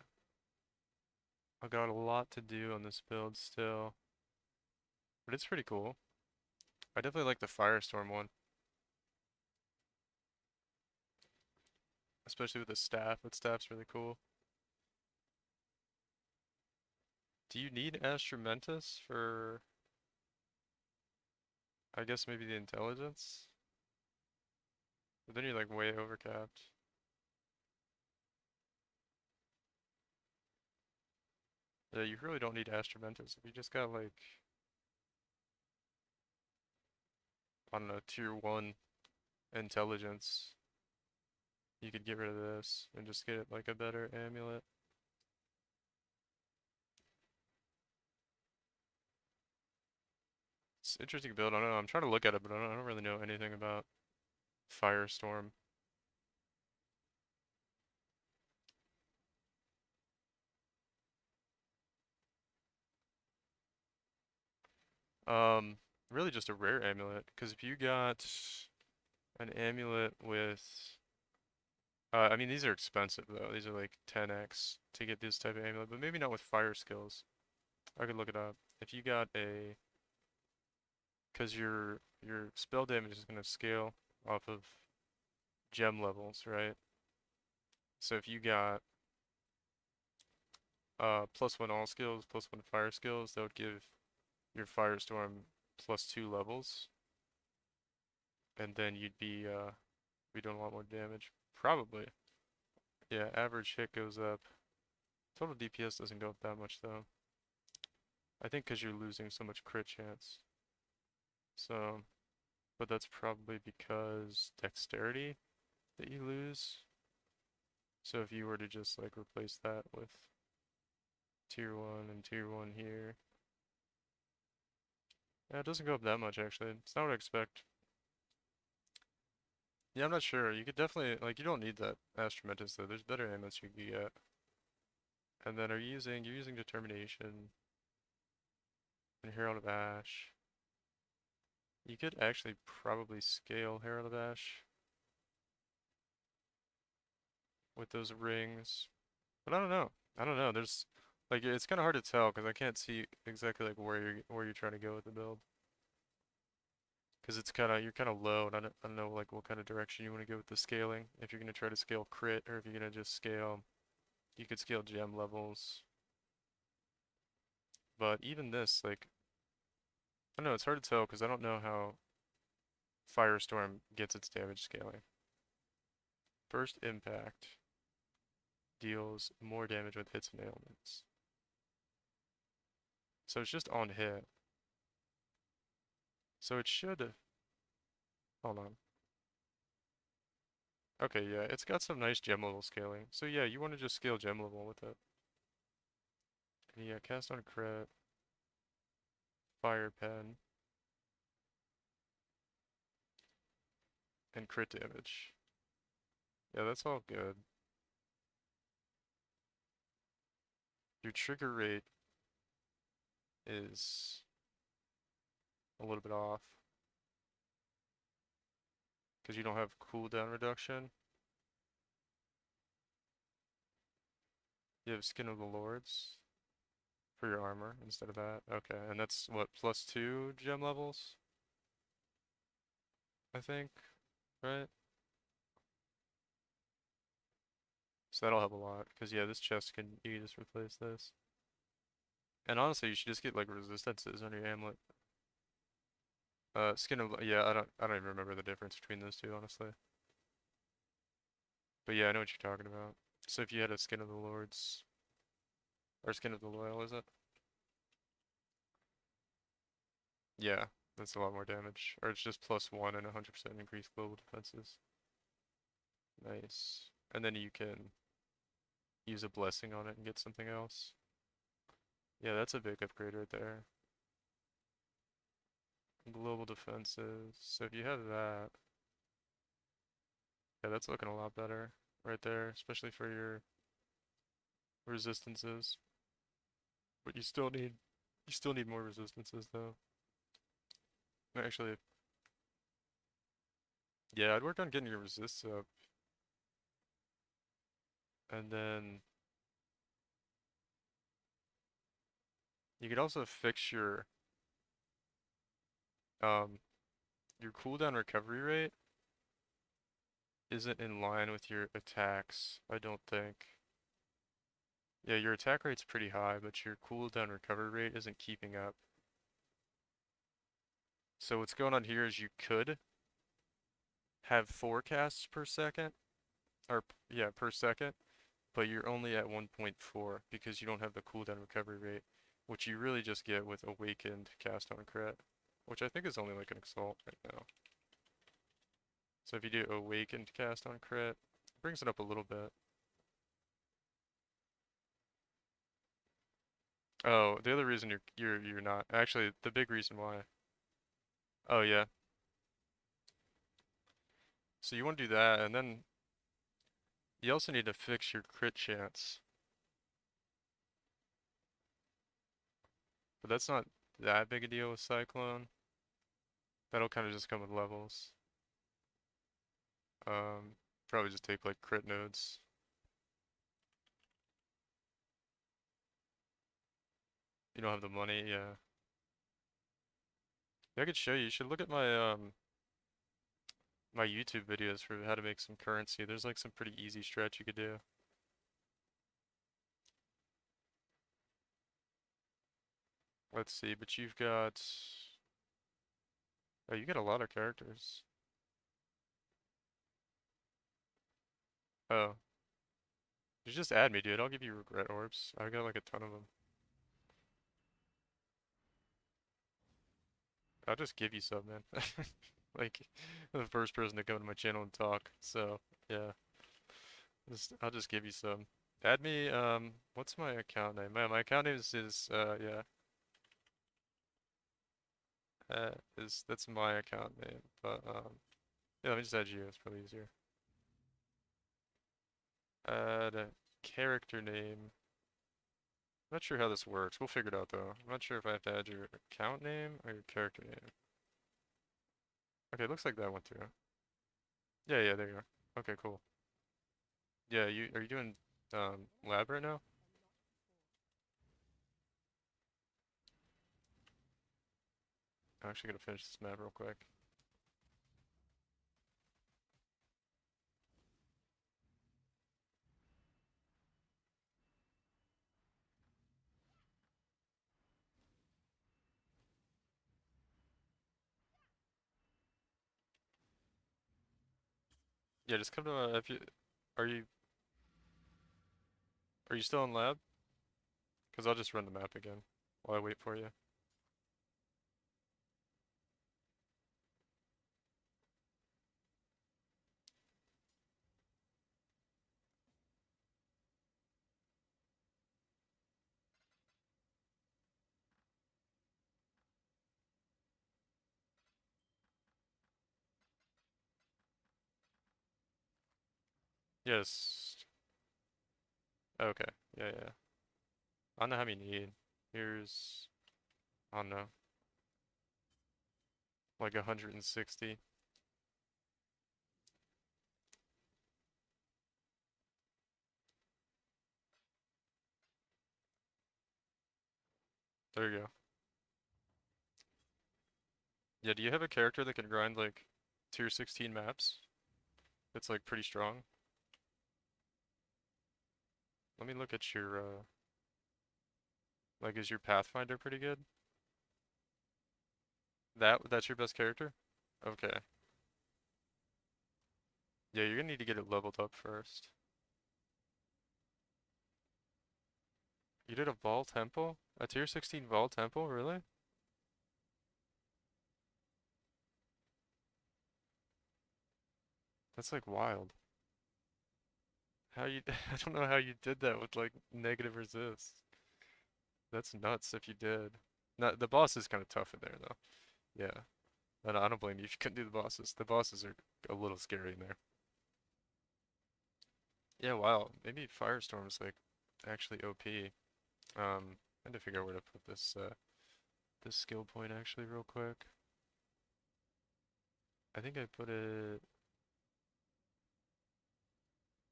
I got a lot to do on this build still. But it's pretty cool. I definitely like the Firestorm one. Especially with the staff. That staff's really cool. Do you need Astrumentus for, I guess maybe the intelligence? But then you're like way overcapped. Yeah, you really don't need Astrumentus. If you just got like, I don't know, tier 1 intelligence, you could get rid of this and just get like a better amulet. It's an interesting build. I don't know. I'm trying to look at it, but I don't really know anything about Firestorm. Um, Really just a rare amulet. Because if you got an amulet with, I mean these are expensive though. These are like 10x to get this type of amulet, but maybe not with fire skills. I could look it up. If you got a, because your spell damage is gonna scale off of gem levels, right? So if you got +1 all skills, +1 fire skills, that would give your firestorm +2 levels, and then you'd be doing a lot more damage. Probably. Yeah, average hit goes up. Total DPS doesn't go up that much though. I think because you're losing so much crit chance. So, but that's probably because dexterity that you lose. So if you were to just like replace that with tier 1 and tier 1 here. Yeah, it doesn't go up that much actually. It's not what I expect. Yeah, I'm not sure. You could definitely, like, you don't need that Astromentus though. There's better amulets you could get. And then you're using Determination and Herald of Ash. You could actually probably scale Herald of Ash with those rings. But I don't know. I don't know. There's, like, it's kind of hard to tell because I can't see exactly like where you're trying to go with the build. Because it's kind of, you're kind of low, and I don't know like what kind of direction you want to go with the scaling. If you're gonna try to scale crit, or if you're gonna just scale, you could scale gem levels. But even this, like, I don't know, it's hard to tell because I don't know how Firestorm gets its damage scaling. Burst impact deals more damage with hits and ailments. So it's just on hit. So it should. Hold on. Okay, yeah, it's got some nice gem level scaling. So yeah, you want to just scale gem level with it. And yeah, cast on crit, fire pen, and crit damage. Yeah, that's all good. Your trigger rate is a little bit off because you don't have cooldown reduction. You have Skin of the Lords for your armor instead of that. Okay, and that's what, +2 gem levels? I think, right? So that'll help a lot, because yeah, this chest can, you can just replace this. And honestly, you should just get like resistances on your amulet. Skin of, yeah, I don't even remember the difference between those two, honestly. But yeah, I know what you're talking about. So if you had a Skin of the Lords, or Skin of the Loyal, is it? Yeah, that's a lot more damage. Or it's just +1 and 100% increased global defenses. Nice. And then you can use a blessing on it and get something else. Yeah, that's a big upgrade right there. Global defenses. So if you have that, yeah, that's looking a lot better right there, especially for your resistances. But you still need more resistances though. Actually, yeah, I'd work on getting your resists up. And then you could also fix um your cooldown recovery rate isn't in line with your attacks, I don't think. Yeah, your attack rate's pretty high, but your cooldown recovery rate isn't keeping up. So what's going on here is you could have 4 casts per second, or yeah, per second, but you're only at 1.4 because you don't have the cooldown recovery rate, which you really just get with Awakened cast on crit, which I think is only like an Exalt right now. So if you do Awakened cast on crit, it brings it up a little bit. Oh, the other reason you're not actually the big reason why. Oh yeah. So you want to do that, and then you also need to fix your crit chance. But that's not that big a deal with Cyclone. That'll kind of just come with levels. Probably just take like crit nodes. You don't have the money, yeah. I could show you. You should look at my YouTube videos for how to make some currency. There's like some pretty easy stretch you could do. Let's see, but you've got, oh, you got a lot of characters. Oh, you just add me, dude. I'll give you regret orbs. I got like a ton of them. I'll just give you some, man. Like, I'm the first person to come to my channel and talk. So, yeah, I'll just give you some. Add me, what's my account name? My account name yeah, that's my account name. But, yeah, let me just add you. It's probably easier. Add a character name. Not sure how this works. We'll figure it out though. I'm not sure if I have to add your account name or your character name. Okay, looks like that went through. Yeah, yeah, there you are. Okay, cool. Yeah, are you doing lab right now? I'm actually gonna finish this map real quick. Yeah, just come to if you are you are you still in lab? Because I'll just run the map again while I wait for you. Yes. Okay. Yeah, yeah. I don't know how many you need. Here's I don't know, like 160. There you go. Yeah, do you have a character that can grind like tier 16 maps? It's like pretty strong. Let me look at your like is your Pathfinder pretty good? That's your best character? Okay. Yeah, you're gonna need to get it leveled up first. You did a Vol Temple? A tier 16 Vol Temple, really? That's like wild. How you I don't know how you did that with like negative resist. That's nuts if you did. No, the boss is kind of tough in there though. Yeah. I don't blame you if you couldn't do the bosses. The bosses are a little scary in there. Yeah, wow. Maybe Firestorm's like actually OP. I had to figure out where to put this skill point actually real quick. I think I put it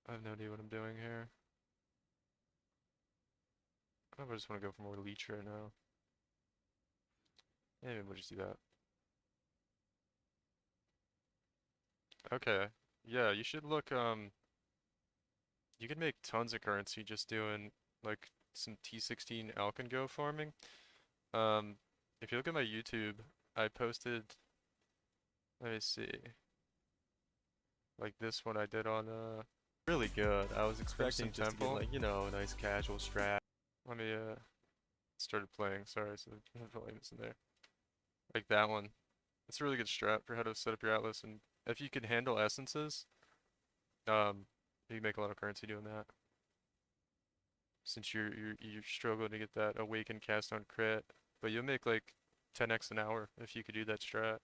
I have no idea what I'm doing here. I don't know if I just want to go for more Leech right now. Yeah, maybe we'll just do that. Okay. Yeah, you should look you can make tons of currency just doing like some T16 Alkengo farming. Um if you look at my YouTube, I posted let me see. Like this one I did on really good. I was Crimson expecting just to get Temple. like, you know, a nice casual strat. Let me started playing, sorry, so the volume's in there. Like that one. It's a really good strat for how to set up your atlas, and if you can handle essences, um, you can make a lot of currency doing that. Since you're struggling to get that awakened cast on crit, but you'll make like 10x an hour if you could do that strat.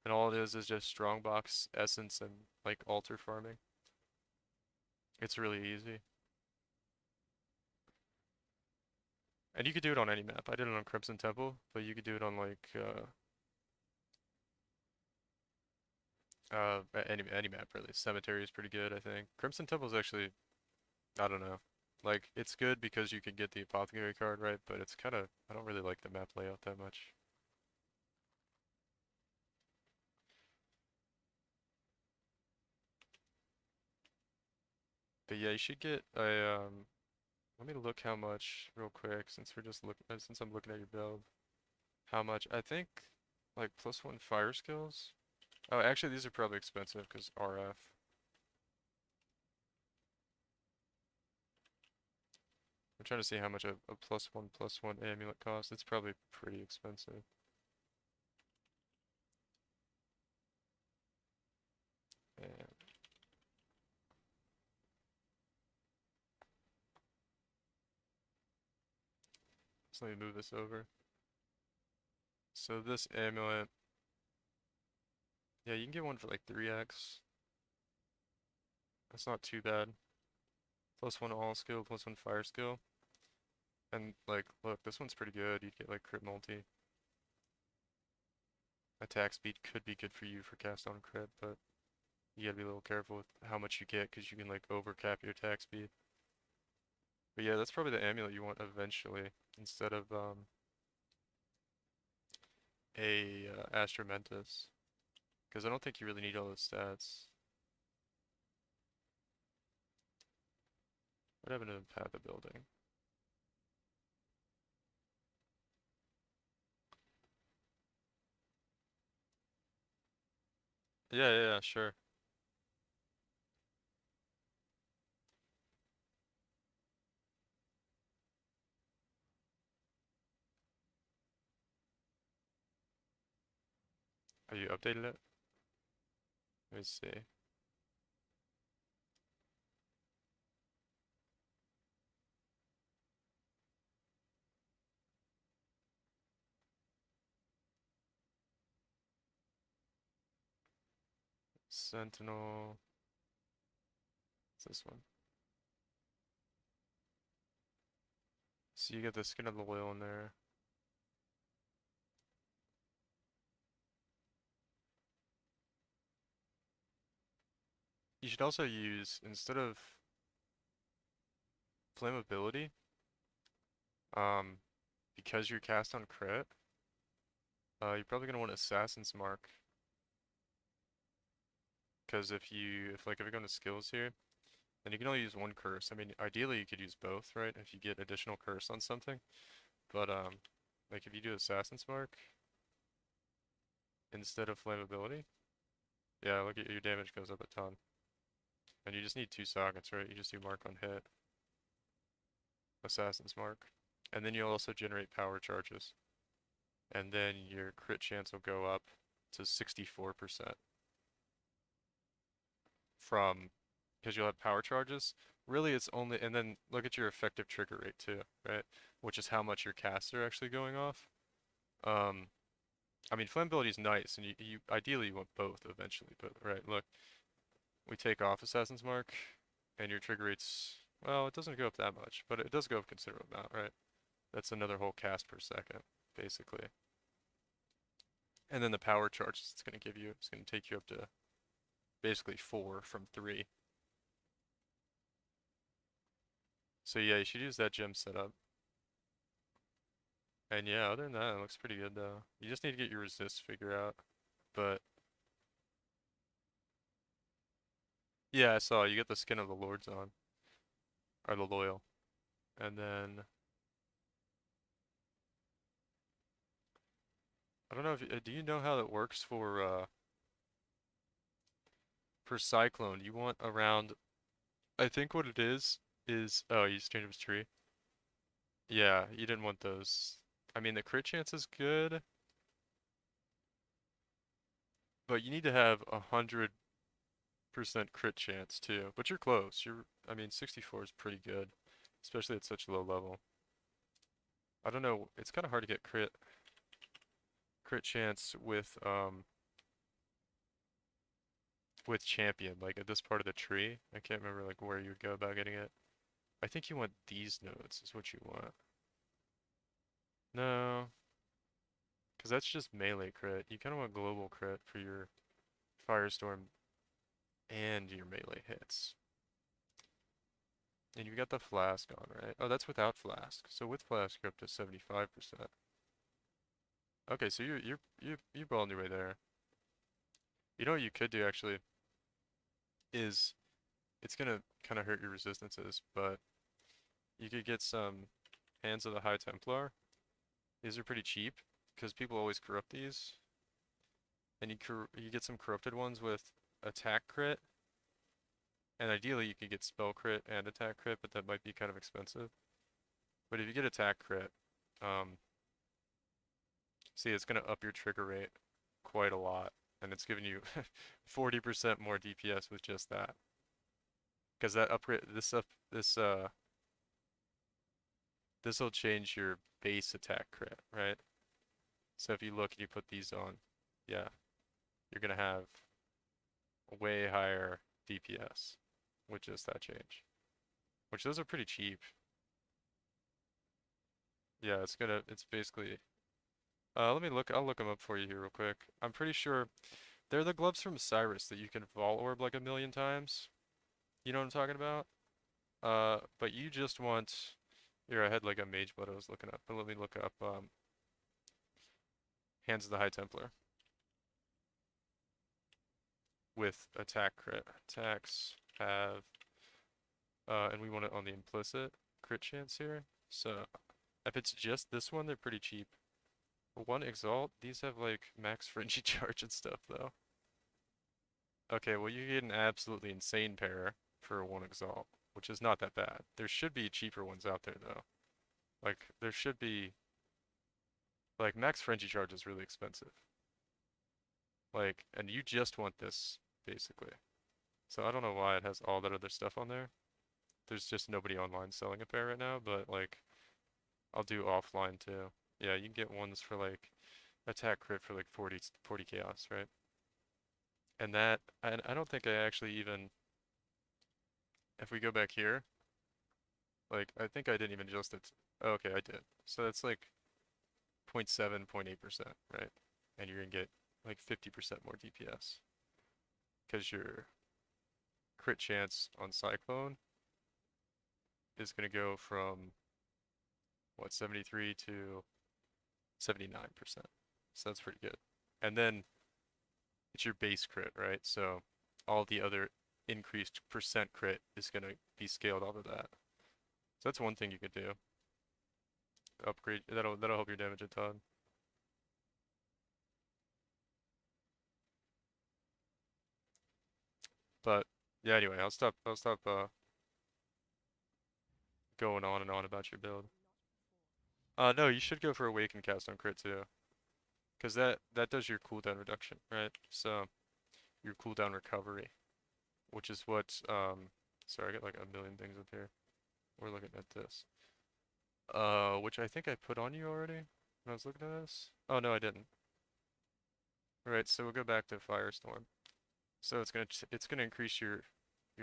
And all it is just strongbox essence and like altar farming. It's really easy. And you could do it on any map. I did it on Crimson Temple, but you could do it on like any map really. Cemetery is pretty good, I think. Crimson Temple is actually I don't know. Like it's good because you can get the apothecary card right, but it's kind of I don't really like the map layout that much. But yeah, you should get a let me look how much real quick since we're just looking since I'm looking at your build. How much? I think like +1 fire skills. Oh, actually these are probably expensive because RF. I'm trying to see how much a +1/+1 amulet costs. It's probably pretty expensive. And so let me move this over. So this amulet, yeah, you can get one for like 3x. That's not too bad. +1 all skill, +1 fire skill. And like, look, this one's pretty good. You'd get like crit multi. Attack speed could be good for you for cast on crit, but you gotta be a little careful with how much you get because you can like overcap your attack speed. But yeah, that's probably the amulet you want eventually instead of a Astramentus. Because I don't think you really need all those stats. What happened to the path of building? Yeah, yeah, yeah, sure. Have you updated it? Let me see. Sentinel. What's this one? So you get the skin of the whale in there. You should also use, instead of flammability, um, because you're cast on crit, you're probably gonna want Assassin's Mark. Because if you're going to skills here, then you can only use one curse. I mean, ideally you could use both, right? If you get additional curse on something. But, like if you do Assassin's Mark instead of flammability, yeah, look at your damage goes up a ton. And you just need 2 sockets, right? You just do mark on hit, Assassin's Mark. And then you'll also generate power charges. And then your crit chance will go up to 64% from, because you'll have power charges. Really, it's only, and then look at your effective trigger rate too, right? Which is how much your casts are actually going off. Um, I mean, flammability is nice, and you ideally you want both eventually, but right, look, we take off Assassin's Mark, and your trigger rate's, well, it doesn't go up that much, but it does go up a considerable amount, right? That's another whole cast per second, basically. And then the power charges it's going to give you, it's going to take you up to basically 4 from 3. So yeah, you should use that gem setup. And yeah, other than that, it looks pretty good though. You just need to get your resist figure out. But yeah, I saw you get the skin of the lords on, or the loyal. And then I don't know if do you know how it works for Cyclone? You want around, I think what it is, oh, you changed his tree. Yeah, you didn't want those. I mean, the crit chance is good, but you need to have 100% crit chance too. But you're close. I mean, 64 is pretty good, especially at such low level. I don't know. It's kind of hard to get crit chance with champion, like at this part of the tree. I can't remember like where you would go about getting it. I think you want these nodes is what you want. No, because that's just melee crit. You kind of want global crit for your Firestorm and your melee hits. And you got the flask on, right? Oh, that's without flask. So with flask, you're up to 75%. Okay, so you're well on your way there. You know what you could do actually is it's gonna kind of hurt your resistances, but you could get some Hands of the High Templar. These are pretty cheap because people always corrupt these, and you get some corrupted ones with attack crit, and ideally you could get spell crit and attack crit, but that might be kind of expensive. But if you get attack crit, um, see it's gonna up your trigger rate quite a lot, and it's giving you 40% more DPS with just that. Because that upgrade, this will change your base attack crit, right? So if you look and you put these on, yeah, you're gonna have way higher DPS with just that change. Which those are pretty cheap. Yeah, it's basically, I'll look them up for you here real quick. I'm pretty sure they're the gloves from Cyrus that you can Vault Orb like a million times. You know what I'm talking about? But you just want, here I had like a mage blood I was looking up, but let me look up, Hands of the High Templar with attack crit. Attacks have, and we want it on the implicit crit chance here. So if it's just this one, they're pretty cheap. One Exalt, these have like max frenzy charge and stuff though. Okay, well you get an absolutely insane pair for one Exalt, which is not that bad. There should be cheaper ones out there though. Like there should be, like max frenzy charge is really expensive. Like, and you just want this, basically. So I don't know why it has all that other stuff on there. There's just nobody online selling a pair right now, but like, I'll do offline too. Yeah, you can get ones for like attack crit for like 40 chaos, right? And that, I don't think I actually even, if we go back here, like, I think I didn't even adjust it. Oh, okay, I did. So that's like 0.7, 0.8%, right? And you're gonna get like 50% more DPS. Because your crit chance on Cyclone is gonna go from, what, 73 to 79%. So that's pretty good. And then it's your base crit, right? So all the other increased percent crit is gonna be scaled off of that. So that's one thing you could do. Upgrade, that'll help your damage a ton. But yeah, anyway, I'll stop going on and on about your build. No, you should go for Awaken cast on crit too, because that does your cooldown reduction, right? So your cooldown recovery, which is what sorry, I got like a million things up here. We're looking at this. Which I think I put on you already when I was looking at this. Oh no, I didn't. Right, so we'll go back to Firestorm. So it's gonna increase your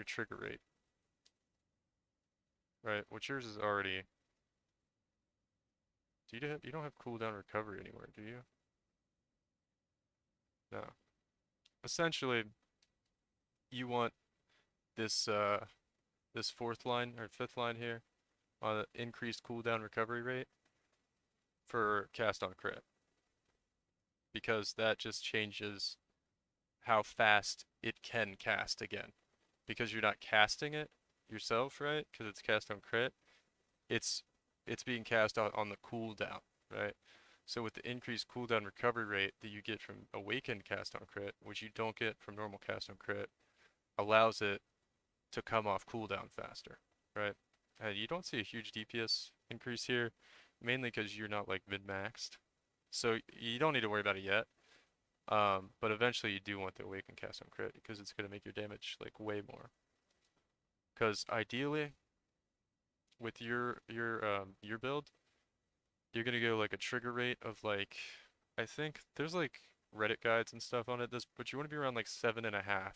trigger rate, right? Which yours is already. You don't have cooldown recovery anywhere, do you? No. Essentially, you want this this fourth line or fifth line here on increased cooldown recovery rate for cast on crit because that just changes how fast it can cast again. Because you're not casting it yourself, right? Because it's cast on crit. It's it's being cast on the cooldown, right? So with the increased cooldown recovery rate that you get from awakened cast on crit, which you don't get from normal cast on crit, allows it to come off cooldown faster, right? And you don't see a huge DPS increase here, mainly because you're not like mid-maxed. So you don't need to worry about it yet. But eventually you do want the awaken cast on crit because it's gonna make your damage like way more. Because ideally, with your build, you're gonna go like a trigger rate of like, I think there's like Reddit guides and stuff on it. But you want to be around like 7.5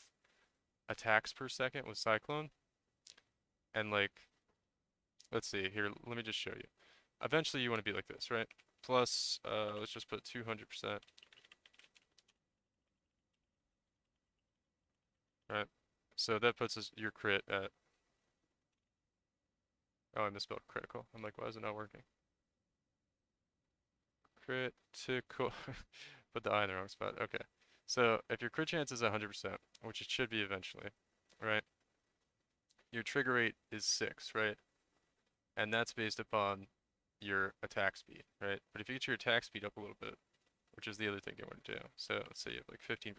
attacks per second with Cyclone, and like, let's see here. Let me just show you. Eventually, you want to be like this, right? Plus, let's just put 200%, right? So that puts your crit at. Oh, I misspelled critical. I'm like, why is it not working? Critical. Put the I in the wrong spot. Okay. So if your crit chance is 100%, which it should be eventually, right? Your trigger rate is 6, right? And that's based upon your attack speed, right? But if you get your attack speed up a little bit, which is the other thing you want to do. So let's say you have like 15%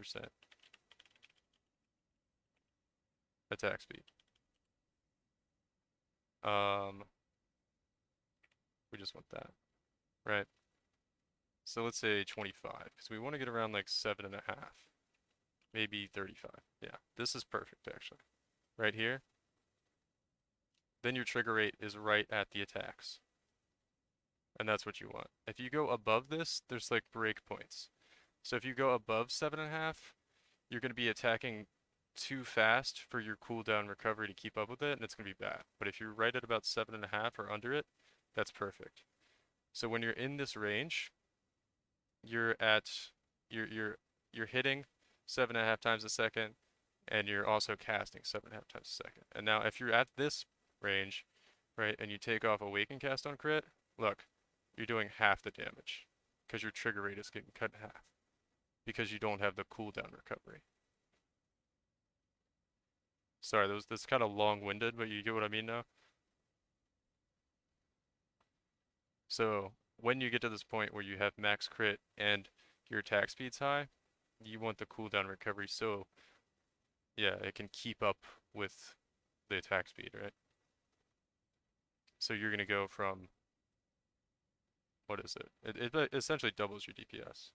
attack speed. Um, we just want that, right? So let's say 25, because we want to get around like 7.5, maybe 35. Yeah, this is perfect actually. Right here, then your trigger rate is right at the attacks. And that's what you want. If you go above this, there's like breakpoints. So if you go above 7.5, you're going to be attacking too fast for your cooldown recovery to keep up with it, and it's going to be bad. But if you're right at about 7.5 or under it, that's perfect. So when you're in this range, you're at you're hitting 7.5 times a second, and you're also casting 7.5 times a second. And now if you're at this range, right, and you take off Awaken cast on crit, look, you're doing half the damage because your trigger rate is getting cut in half because you don't have the cooldown recovery. Sorry, that's kind of long-winded, but you get what I mean now? So when you get to this point where you have max crit and your attack speed's high, you want the cooldown recovery so yeah, it can keep up with the attack speed, right? So you're gonna go from what is it? It essentially doubles your DPS.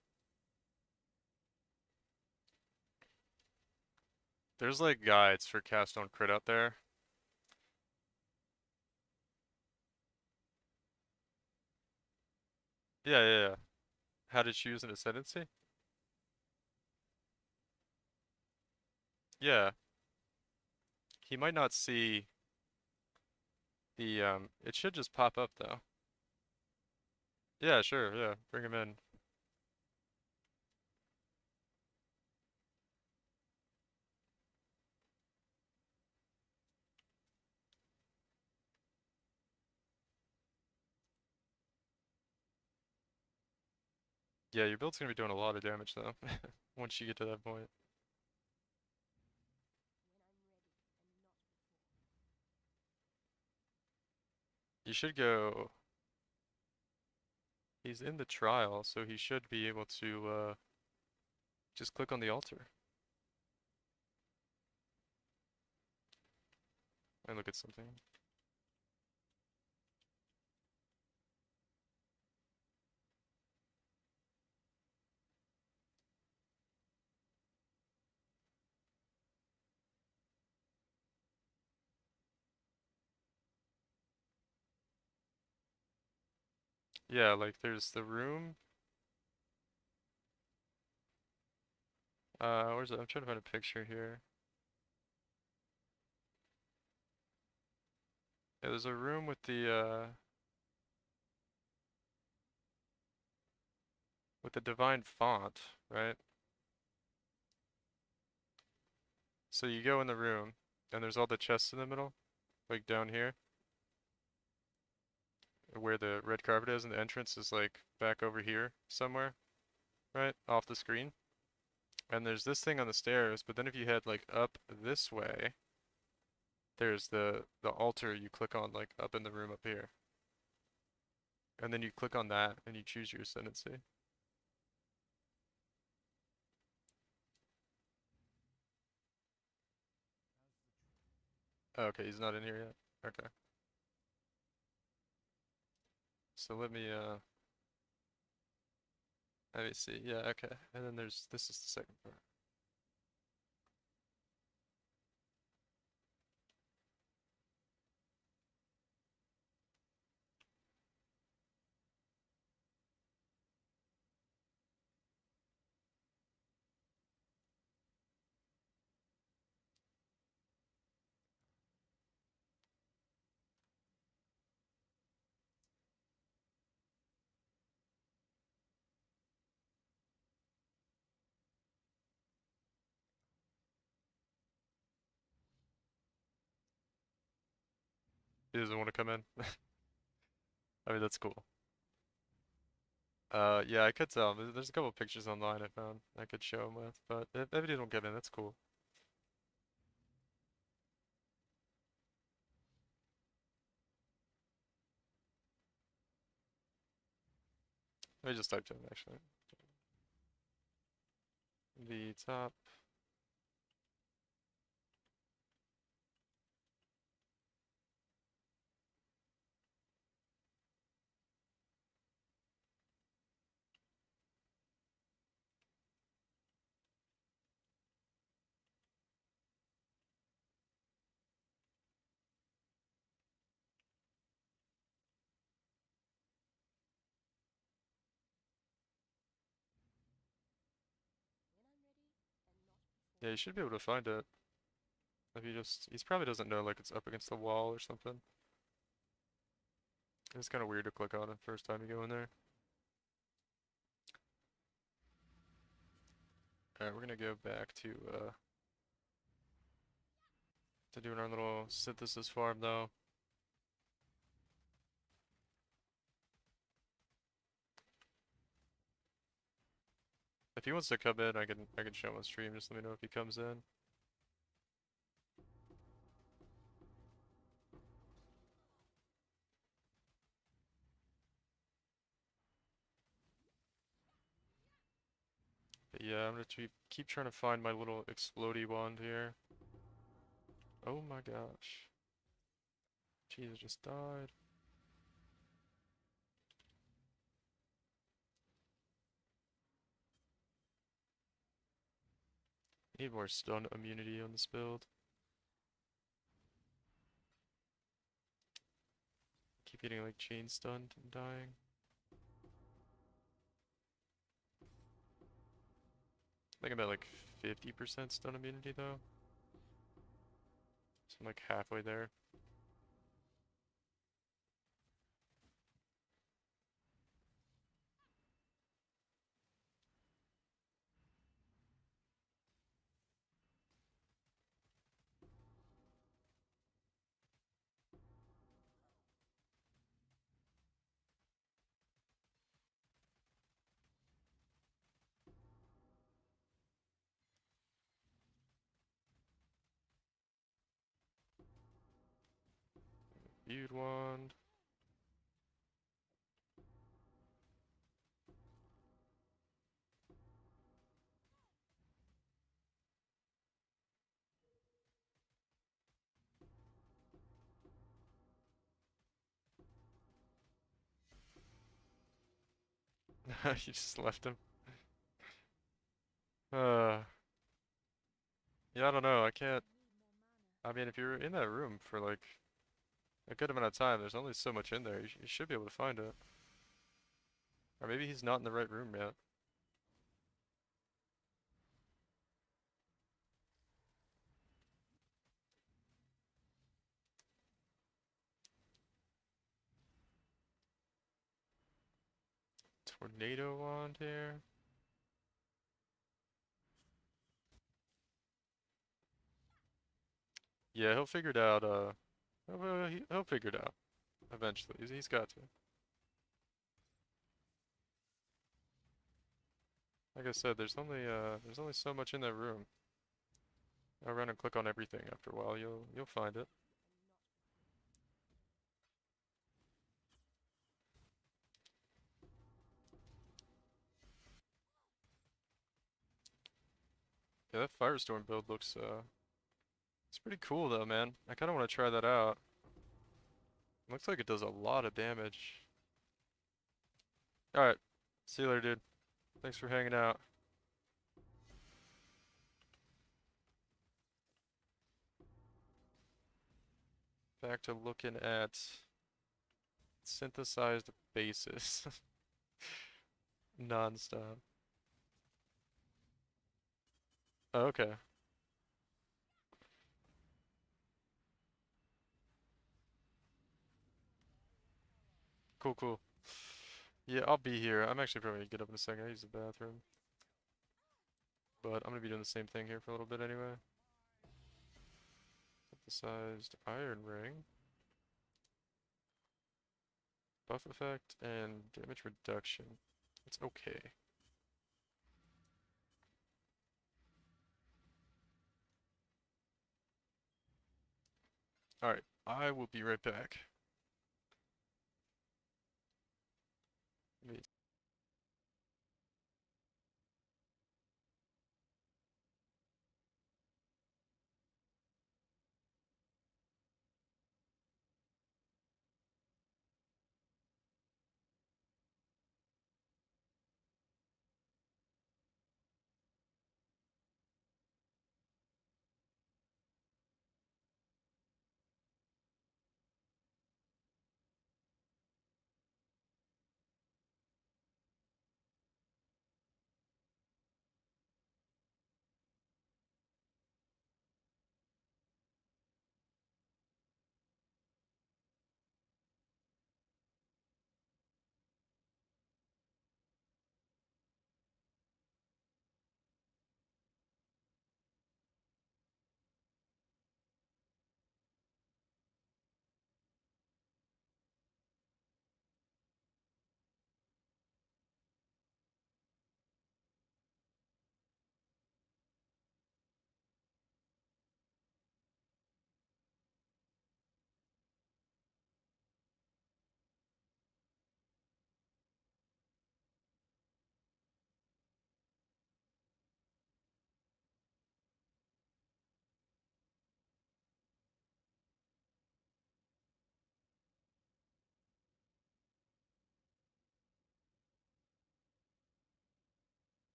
There's like guides for cast on crit out there. Yeah, yeah, yeah. How to choose an ascendancy? Yeah. He might not see the it should just pop up though. Yeah, sure, yeah. Bring him in. Yeah, your build's gonna be doing a lot of damage though, once you get to that point. You should go. He's in the trial, so he should be able to just click on the altar and look at something. Yeah, like there's the room. Where's it? I'm trying to find a picture here. Yeah, there's a room with the divine font, right? So you go in the room, and there's all the chests in the middle, like down here, where the red carpet is, and the entrance is like back over here somewhere, right? Off the screen. And there's this thing on the stairs, but then if you head like up this way, there's the altar you click on like up in the room up here. And then you click on that and you choose your ascendancy. Oh, okay, he's not in here yet. Okay. So let me see. Yeah, okay. And then this is the second part. He doesn't want to come in. I mean, that's cool. Yeah, I could tell. There's a couple pictures online I found I could show him with, but if he don't come in, that's cool. Let me just type to him actually. The top. Yeah, you should be able to find it. If he just, probably doesn't know like it's up against the wall or something. It's kind of weird to click on it first time you go in there. Alright, we're gonna go back to doing our little synthesis farm though. If he wants to come in, I can show him on stream. Just let me know if he comes in. But yeah, I'm gonna keep trying to find my little explodey wand here. Oh my gosh. Jesus just died. Need more stun immunity on this build. Keep getting like chain stunned and dying. I think I'm at like 50% stun immunity though. So I'm like halfway there. Feud wand. You just left him. Uh, yeah, I don't know. I can't. I mean, if you're in that room for like a good amount of time, there's only so much in there. You should be able to find it. Or maybe he's not in the right room yet. Tornado wand here. Yeah, he'll figure it out. He'll figure it out eventually. He's got to. Like I said, there's only so much in that room. I'll run and click on everything after a while. You'll find it. Yeah, that Firestorm build looks it's pretty cool though, man. I kind of want to try that out. Looks like it does a lot of damage. All right, see you later, dude. Thanks for hanging out. Back to looking at synthesized bases non-stop. Oh, okay, cool, cool. Yeah, I'll be here. I'm actually probably gonna get up in a second. I use the bathroom. But I'm gonna be doing the same thing here for a little bit anyway. Synthesized iron ring. Buff effect and damage reduction. It's okay. Alright, I will be right back. Let me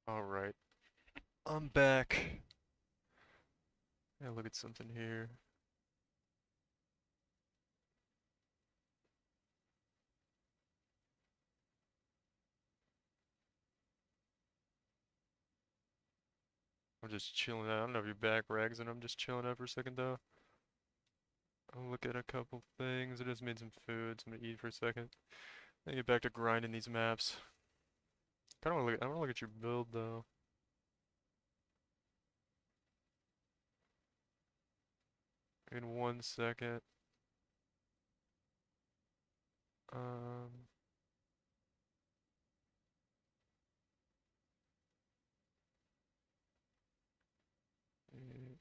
Alright, I'm back. Yeah, look at something here. I'm just chilling out. I don't know if you're back, Rags, and I'm just chilling out for a second though. I'll look at a couple things. I just made some food, so I'm gonna eat for a second. Then get back to grinding these maps. Kinda wanna look I wanna look at your build though. In 1 second. Um eh,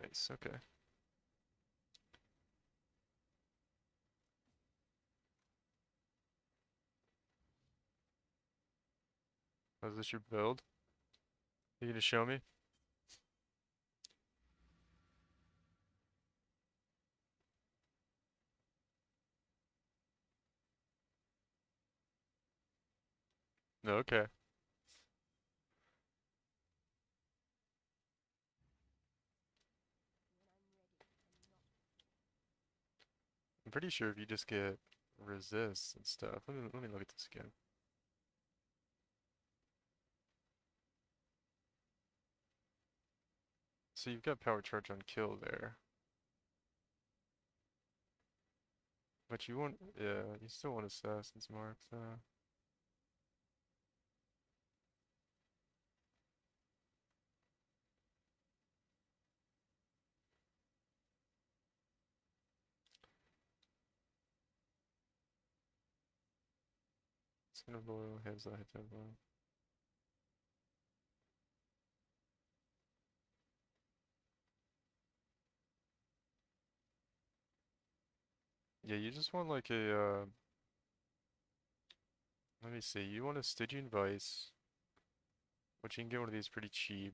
nice, okay. Oh, is this your build? You gonna show me? No, okay. I'm pretty sure if you just get resists and stuff. Let me look at this again. So you've got power charge on kill there. But you want, yeah, you still want Assassin's Mark, though. It's gonna blow, has that hit that blow. Yeah, you just want like a, let me see, you want a Stygian Vice, which you can get one of these pretty cheap.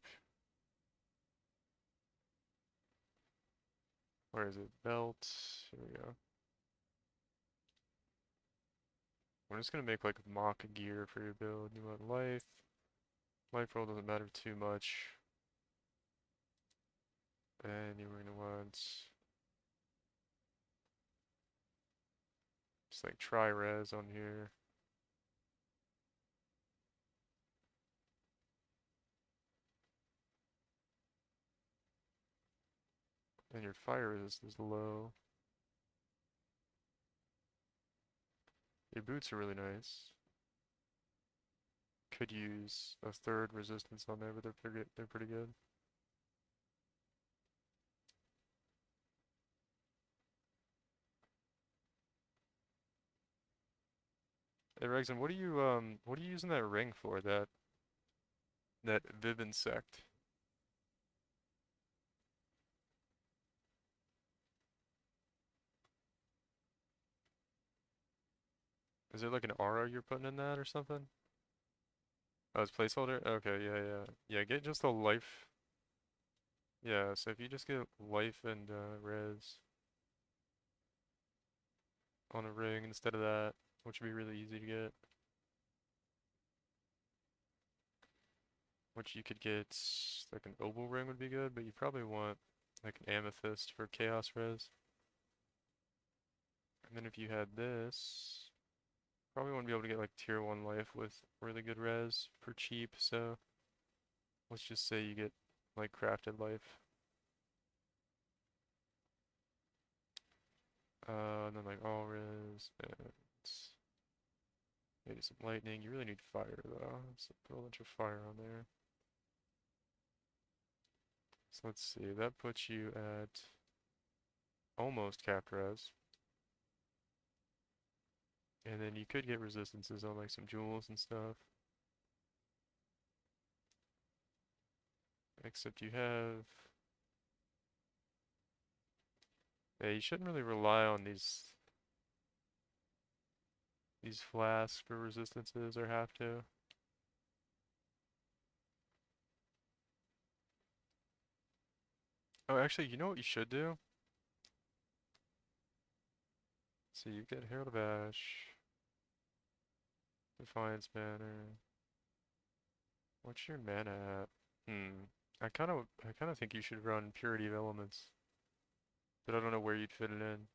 Where is it? Belt, here we go. We're just gonna make like mock gear for your build. You want life. Life roll doesn't matter too much. And you're gonna want just like tri-res on here. And your fire resist is low. Your boots are really nice. Could use a third resistance on there, but they're pretty good. Hey Rexon, what are you using that ring for? That Viv insect? Is it like an aura you're putting in that or something? Oh, it's placeholder? Okay, yeah, yeah. Yeah, get just a life. Yeah, so if you just get life and res on a ring instead of that, which would be really easy to get. Which you could get, like an oval ring would be good, but you probably want like an amethyst for chaos res. And then if you had this, probably wouldn't be able to get like tier 1 life with really good res for cheap, so let's just say you get like crafted life. And then like all res and maybe some lightning. You really need fire though, so put a bunch of fire on there. So let's see, that puts you at almost capped res. And then you could get resistances on like some jewels and stuff. Except you have, yeah, you shouldn't really rely on these flasks for resistances or have to. Oh, actually, you know what you should do? So you get Herald of Ash, Defiance Banner. What's your mana at? I kind of think you should run Purity of Elements, but I don't know where you'd fit it in.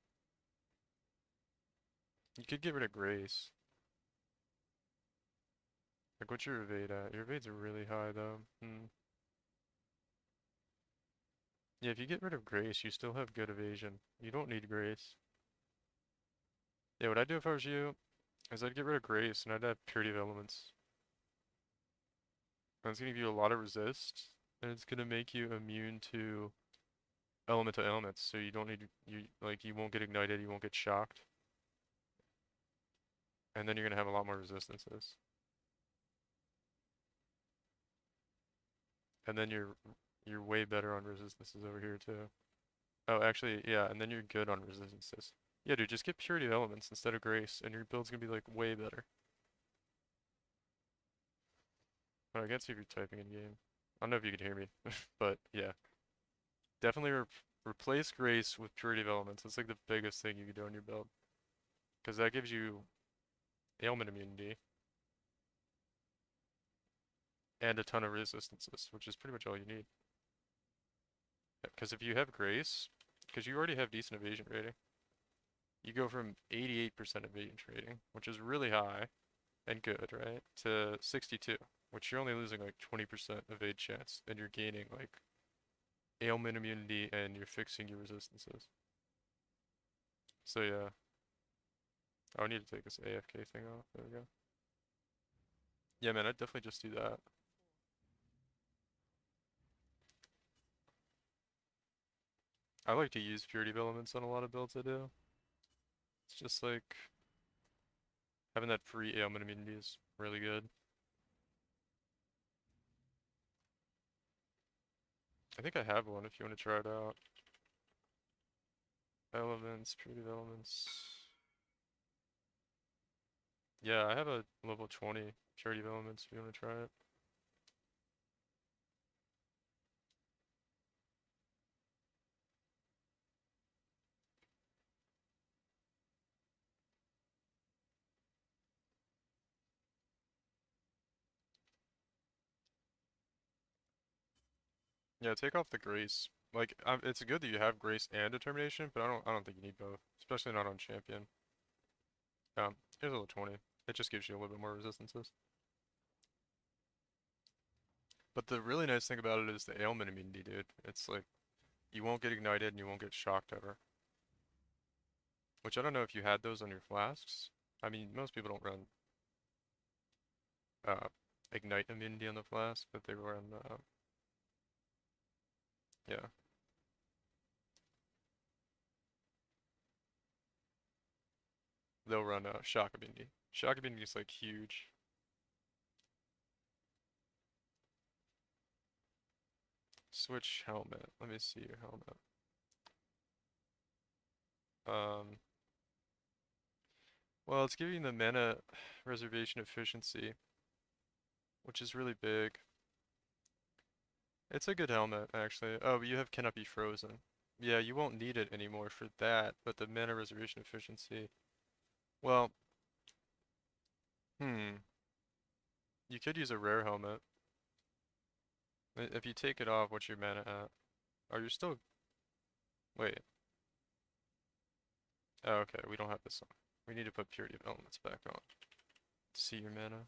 You could get rid of Grace. Like, what's your evade at? Your evade's really high, though. Yeah, if you get rid of Grace, you still have good evasion. You don't need Grace. Yeah, what I'd do if I was you is I'd get rid of Grace and I'd have Purity of Elements. And it's gonna give you a lot of resist, and it's gonna make you immune to elemental elements, so you don't need you won't get ignited, you won't get shocked, and then you're gonna have a lot more resistances. And then you're way better on resistances over here too. Oh, actually, yeah, and then you're good on resistances. Yeah, dude, just get Purity of Elements instead of Grace, and your build's gonna be like way better. Oh, I can't see if you're typing in game. I don't know if you can hear me, but yeah, definitely replace Grace with Purity of Elements. That's like the biggest thing you can do on your build, because that gives you ailment immunity and a ton of resistances, which is pretty much all you need. Because if you have Grace, because you already have decent evasion rating, you go from 88% evasion rating, which is really high and good, right, to 62, which you're only losing like 20% evade chance, and you're gaining like ailment immunity and you're fixing your resistances. So yeah, I need to take this AFK thing off. There we go. Yeah, man, I'd definitely just do that. I like to use Purity of Elements on a lot of builds I do. It's just like having that free ailment immunity is really good. I think I have one if you want to try it out. Elements, Purity of Elements. Yeah, I have a level 20 Purity of Elements if you want to try it. Yeah, take off the Grace. Like, it's good that you have Grace and Determination, but I don't think you need both, especially not on Champion. Here's a level 20. It just gives you a little bit more resistances. But the really nice thing about it is the ailment immunity, dude. It's like, you won't get ignited and you won't get shocked ever. Which I don't know if you had those on your flasks. I mean, most people don't run uh, ignite immunity on the flask, but they run, yeah. They'll run shock immunity. Shock immunity is like huge. Switch helmet. Let me see your helmet. Um, well, it's giving the mana reservation efficiency, which is really big. It's a good helmet, actually. Oh, but you have cannot be frozen. Yeah, you won't need it anymore for that, but the mana reservation efficiency. Well, you could use a rare helmet. If you take it off, what's your mana at? Are you still... Wait. Oh, okay, we don't have this on. We need to put Purity of Elements back on to see your mana.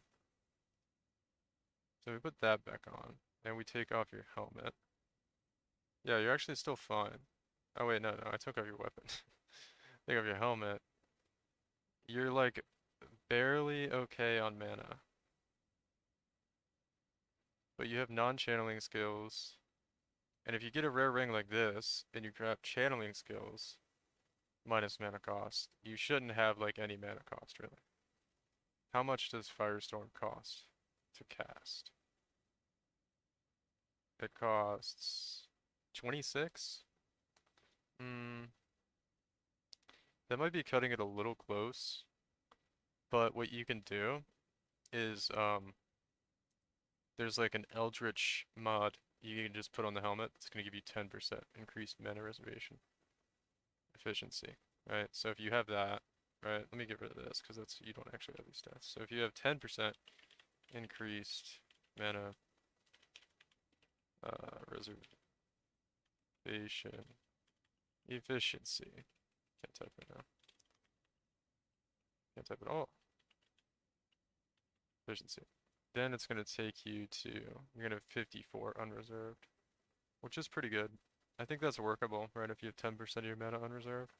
So we put that back on, and we take off your helmet. Yeah, you're actually still fine. Oh wait, no, I took off your weapon. Take off your helmet. You're like barely okay on mana. But you have non-channeling skills. And if you get a rare ring like this, and you grab channeling skills, minus mana cost, you shouldn't have like any mana cost really. How much does Firestorm cost to cast? It costs 26? That might be cutting it a little close, but what you can do is there's like an Eldritch mod you can just put on the helmet that's going to give you 10% increased mana reservation efficiency, right? So if you have that, right? Let me get rid of this because that's you don't actually have these stats. So if you have 10% increased mana reservation efficiency. Can't type right now. Can't type at all. Efficiency. Then it's gonna take you to you're gonna have 54 unreserved, which is pretty good. I think that's workable, right? If you have 10% of your mana unreserved.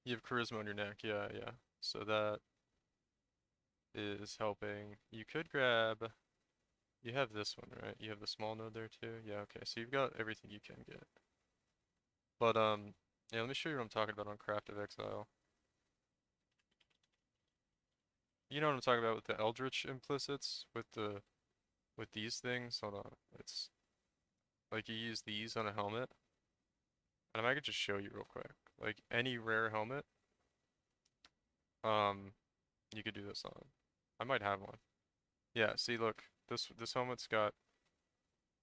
You have charisma on your neck, yeah, yeah. So that is helping. You could grab. You have this one, right? You have the small node there too. Yeah, okay. So you've got everything you can get. But yeah. Let me show you what I'm talking about on Craft of Exile. You know what I'm talking about with the Eldritch implicits, with these things. Hold on. It's like you use these on a helmet, and I could just show you real quick. Like any rare helmet, um, you could do this on. I might have one. Yeah. See, look. This helmet's got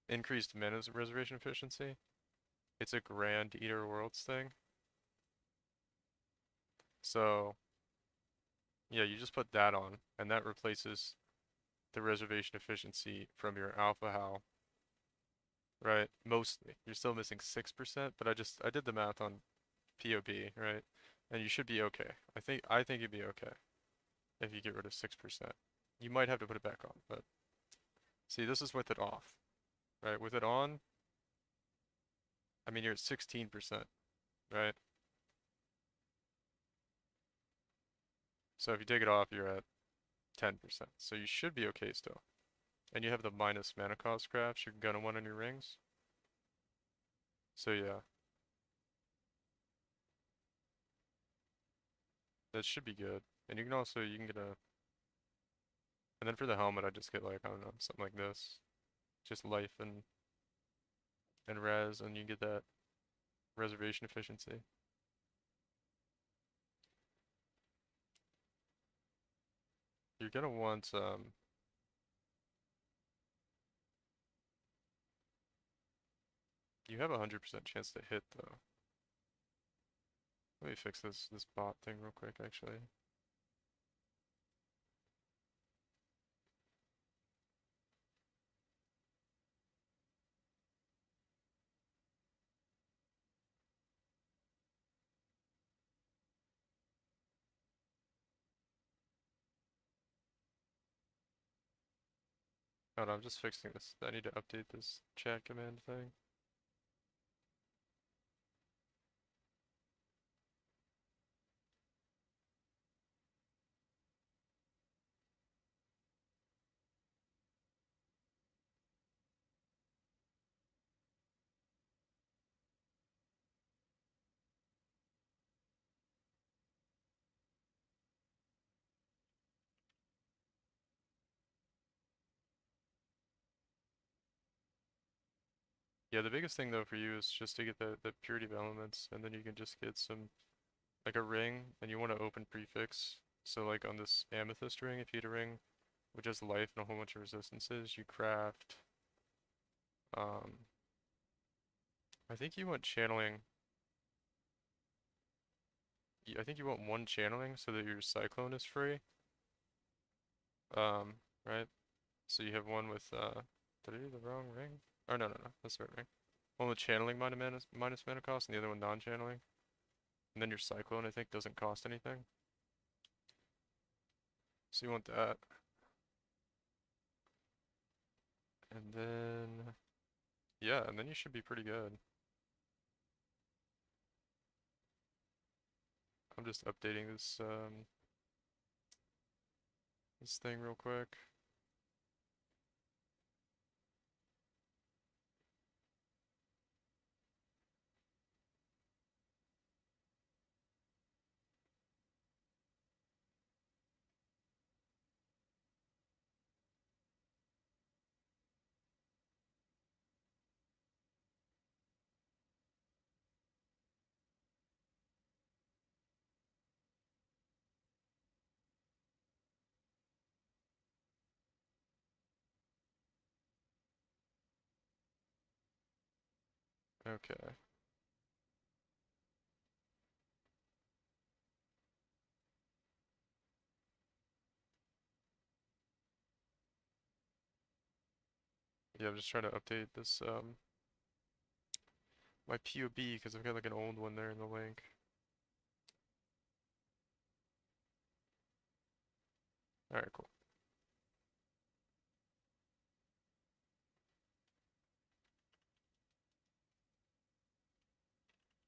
increased mana reservation efficiency. It's a Grand Eater Worlds thing. So, yeah, you just put that on, and that replaces the reservation efficiency from your Alpha Howl, right? Mostly. You're still missing 6%, but I did the math on POB, right? And you should be okay. I think you'd be okay if you get rid of 6%. You might have to put it back on, but see, this is with it off, right? With it on, I mean, you're at 16%, right? So if you take it off, you're at 10%. So you should be okay still. And you have the minus mana cost crafts you're gonna want on your rings. So yeah, that should be good. And you can also, you can get a, and then for the helmet, I just get like, I don't know, something like this. Just life and res, and you get that reservation efficiency. You're gonna want, you have a 100% chance to hit though. Let me fix this bot thing real quick, actually. Oh no, I'm just fixing this. I need to update this chat command thing. Yeah, the biggest thing though for you is just to get the purity of elements, and then you can just get some, like a ring, and you want to open prefix. So like on this amethyst ring, if you had a ring with just life and a whole bunch of resistances, you craft, um, I think you want channeling, I think you want one channeling so that your cyclone is free, right? So you have one with, did I do the wrong ring? Oh, no, no, no, that's the right ring. One with channeling minus mana cost, and the other one non-channeling. And then your cyclone, I think, doesn't cost anything. So you want that. And then, yeah, and then you should be pretty good. I'm just updating this thing real quick. Okay. Yeah, I'm just trying to update this, my POB, because I've got like an old one there in the link. Alright, cool.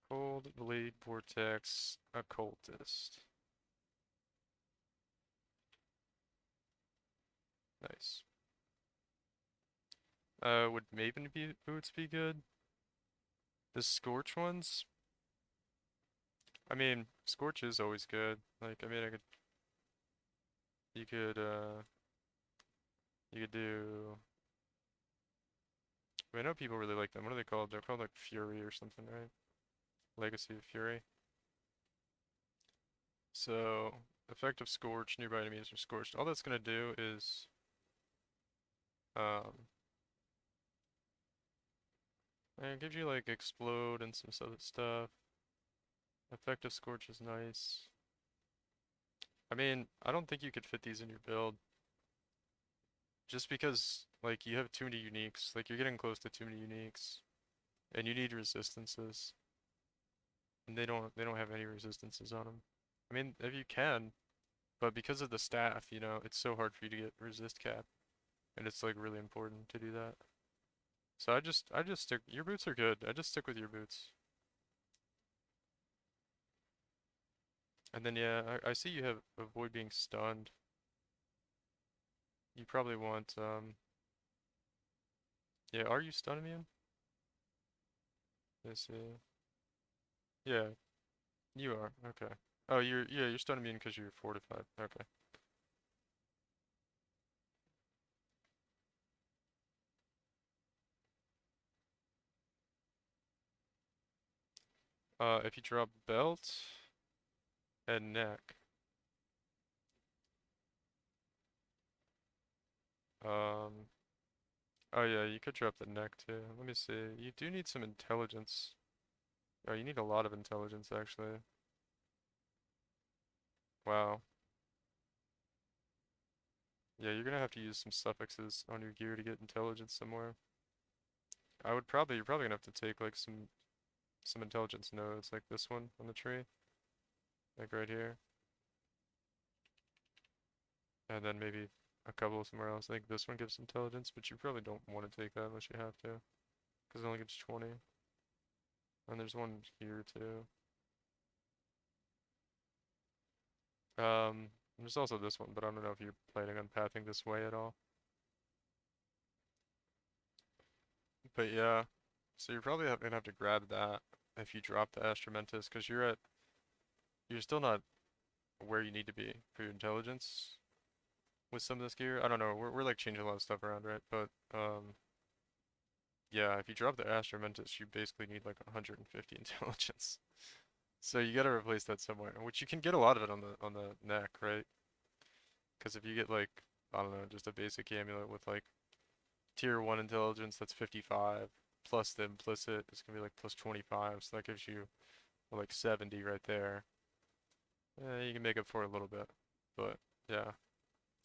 Cold Blade Vortex Occultist. Nice. Would Maven boots be good? The Scorch ones? I mean, Scorch is always good. Like, I mean, you could, you could do, I know people really like them. What are they called? They're called like Fury or something, right? Legacy of Fury. So, effective Scorch, nearby enemies are scorched. All that's gonna do is, um, it gives you like explode and some other stuff. Effective Scorch is nice. I mean, I don't think you could fit these in your build. Just because, like, you have too many uniques. Like, you're getting close to too many uniques. And you need resistances. And they don't have any resistances on them. I mean, if you can, but because of the staff, you know, it's so hard for you to get resist cap. And it's, like, really important to do that. So I just stick, your boots are good. I just stick with your boots. And then, yeah, I see you have avoid being stunned. You probably want, yeah, are you stun immune? Let's see. Yeah, you are. Okay. Oh, you're stun immune because you're fortified. Okay. If you drop belt and neck, um, oh yeah, you could drop the neck too. Let me see. You do need some intelligence. Oh, you need a lot of intelligence actually. Wow. Yeah, you're gonna have to use some suffixes on your gear to get intelligence somewhere. You're probably gonna have to take like some intelligence nodes like this one on the tree, like right here, and then maybe a couple somewhere else. I think this one gives intelligence, but you probably don't want to take that unless you have to, because it only gives 20. And there's one here too. There's also this one, but I don't know if you're planning on pathing this way at all. But yeah, so you're probably gonna have to grab that if you drop the Astramentus, because you're still not where you need to be for your intelligence with some of this gear. I don't know, we're like changing a lot of stuff around, right? But yeah, if you drop the Astramentus, you basically need like 150 intelligence. So you gotta replace that somewhere, which you can get a lot of it on the neck, right? Because if you get like, I don't know, just a basic amulet with like tier 1 intelligence, that's 55, plus the implicit, it's gonna be like plus 25, so that gives you like 70 right there. You can make up for it a little bit, but yeah,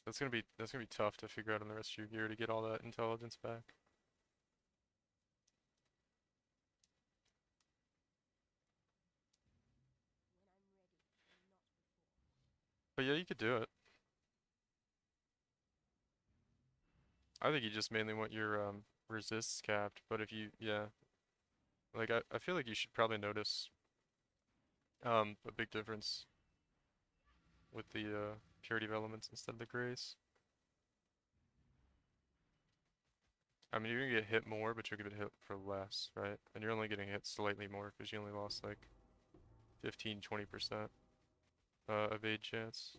that's gonna be tough to figure out on the rest of your gear to get all that intelligence back. But yeah, you could do it. I think you just mainly want your resists capped, but if you, yeah, like I feel like you should probably notice a big difference with the purity of elements instead of the grace. I mean, you're gonna get hit more, but you're gonna get hit for less, right? And you're only getting hit slightly more because you only lost like 15, 20% evade chance.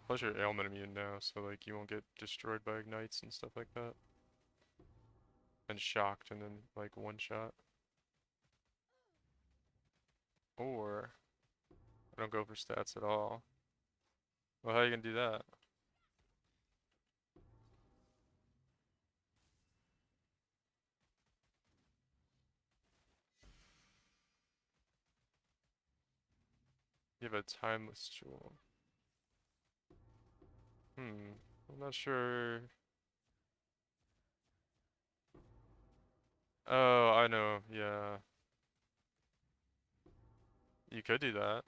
Plus you're ailment immune now, so like you won't get destroyed by ignites and stuff like that. And shocked and then like one shot. Or I don't go for stats at all. Well, how are you gonna do that? You have a timeless jewel. I'm not sure. Oh, I know. Yeah. You could do that.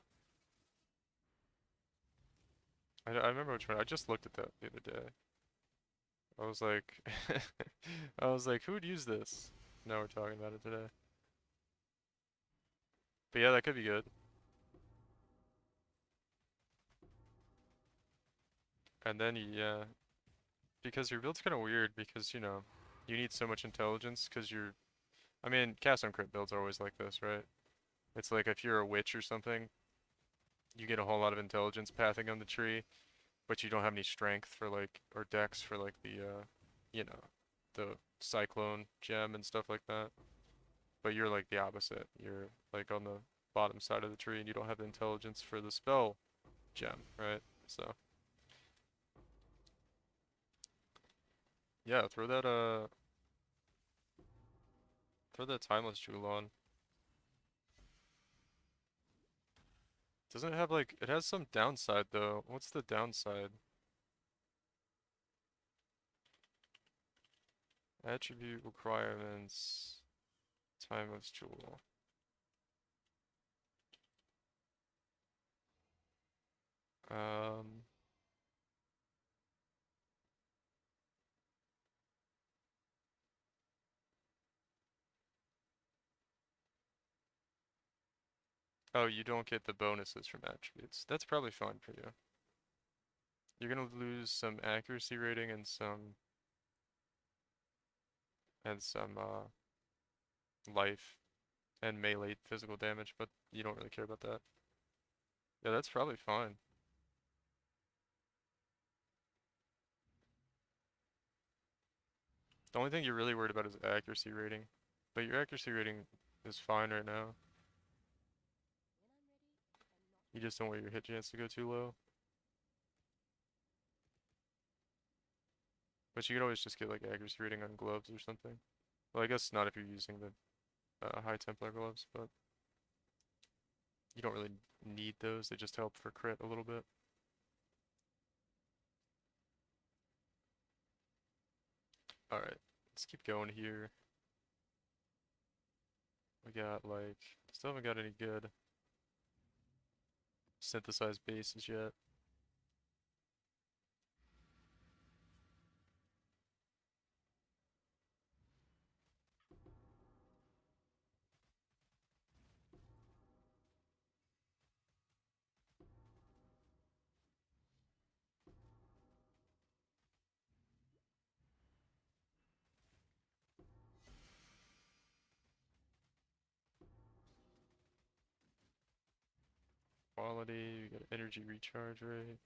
I remember which one. I just looked at that the other day. I was like, I was like, who would use this? Now we're talking about it today. But yeah, that could be good. And then, yeah, because your build's kind of weird because, you need so much intelligence because I mean, cast on crit builds are always like this, right? It's like if you're a witch or something, you get a whole lot of intelligence pathing on the tree, but you don't have any strength for like, or dex for like you know, the cyclone gem and stuff like that. But you're like the opposite. You're like on the bottom side of the tree and you don't have the intelligence for the spell gem, right? So, yeah, throw that timeless jewel on. Doesn't it have like, it has some downside though. What's the downside? Attribute requirements, timeless jewel. Um, oh, you don't get the bonuses from attributes. That's probably fine for you. You're gonna lose some accuracy rating and some life and melee physical damage, but you don't really care about that. Yeah, that's probably fine. The only thing you're really worried about is accuracy rating. But your accuracy rating is fine right now. You just don't want your hit chance to go too low. But you could always just get like accuracy rating on gloves or something. Well, I guess not if you're using the high Templar gloves, but you don't really need those. They just help for crit a little bit. Alright, let's keep going here. We got like, still haven't got any good synthesized bases yet. Quality, we got energy recharge rate.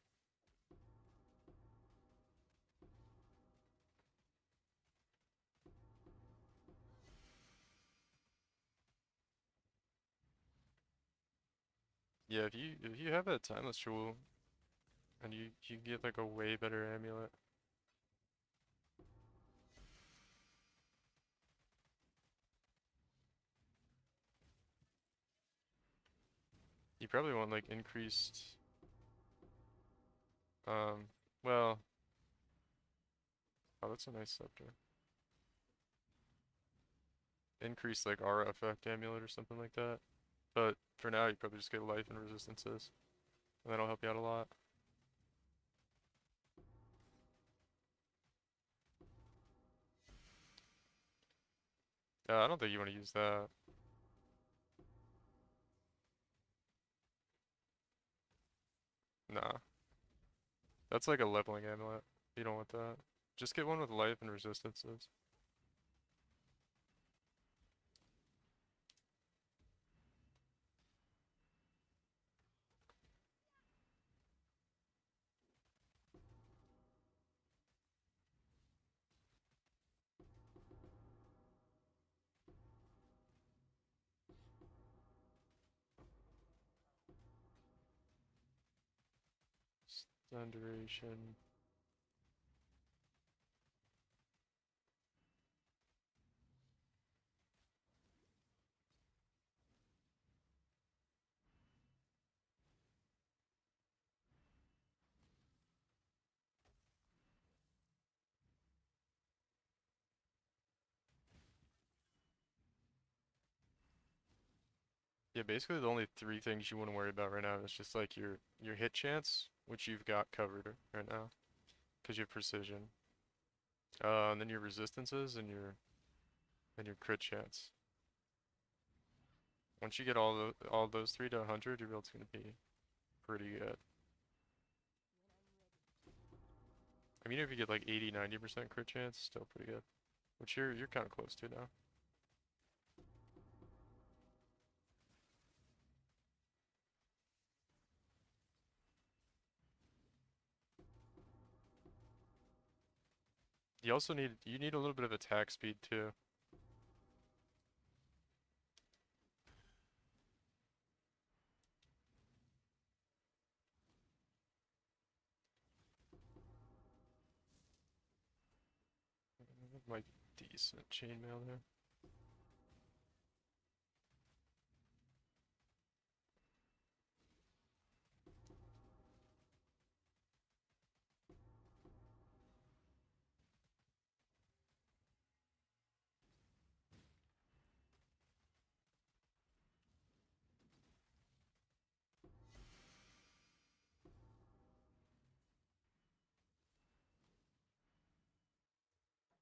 Yeah, if you have that timeless jewel and you get like a way better amulet. You probably want like increased um well, oh that's a nice scepter. Increased like aura effect amulet or something like that. But for now you probably just get life and resistances. And that'll help you out a lot. I don't think you want to use that. Nah. That's like a leveling amulet. You don't want that. Just get one with life and resistances. Stun duration. Yeah, basically the only three things you want to worry about right now is just like your hit chance, which you've got covered right now, because you have precision. And then your resistances and your crit chance. Once you get all those three to 100, your build's gonna be pretty good. I mean, if you get like 80, 90% crit chance, still pretty good. Which you're kind of close to now. You need a little bit of attack speed too. Might be decent chainmail there.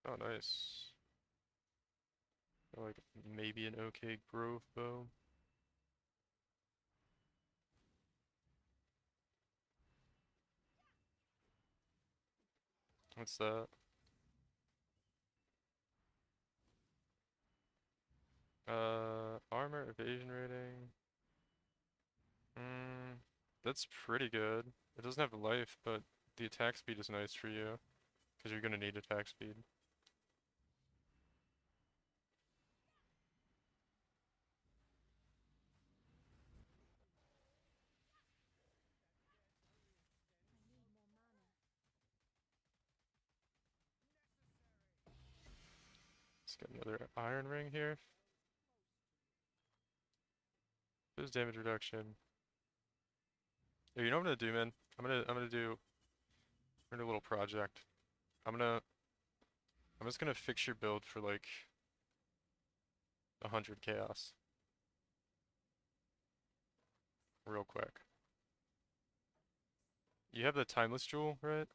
Oh, nice. Like maybe an okay grove bow. What's that? Armor, evasion rating. That's pretty good. It doesn't have life, but the attack speed is nice for you, because you're gonna need attack speed. Let's get another iron ring here. This damage reduction. Yeah, you know what I'm gonna do, man? I'm gonna do a little project. I'm gonna I'm just gonna fix your build for like 100 chaos real quick. You have the timeless jewel, right?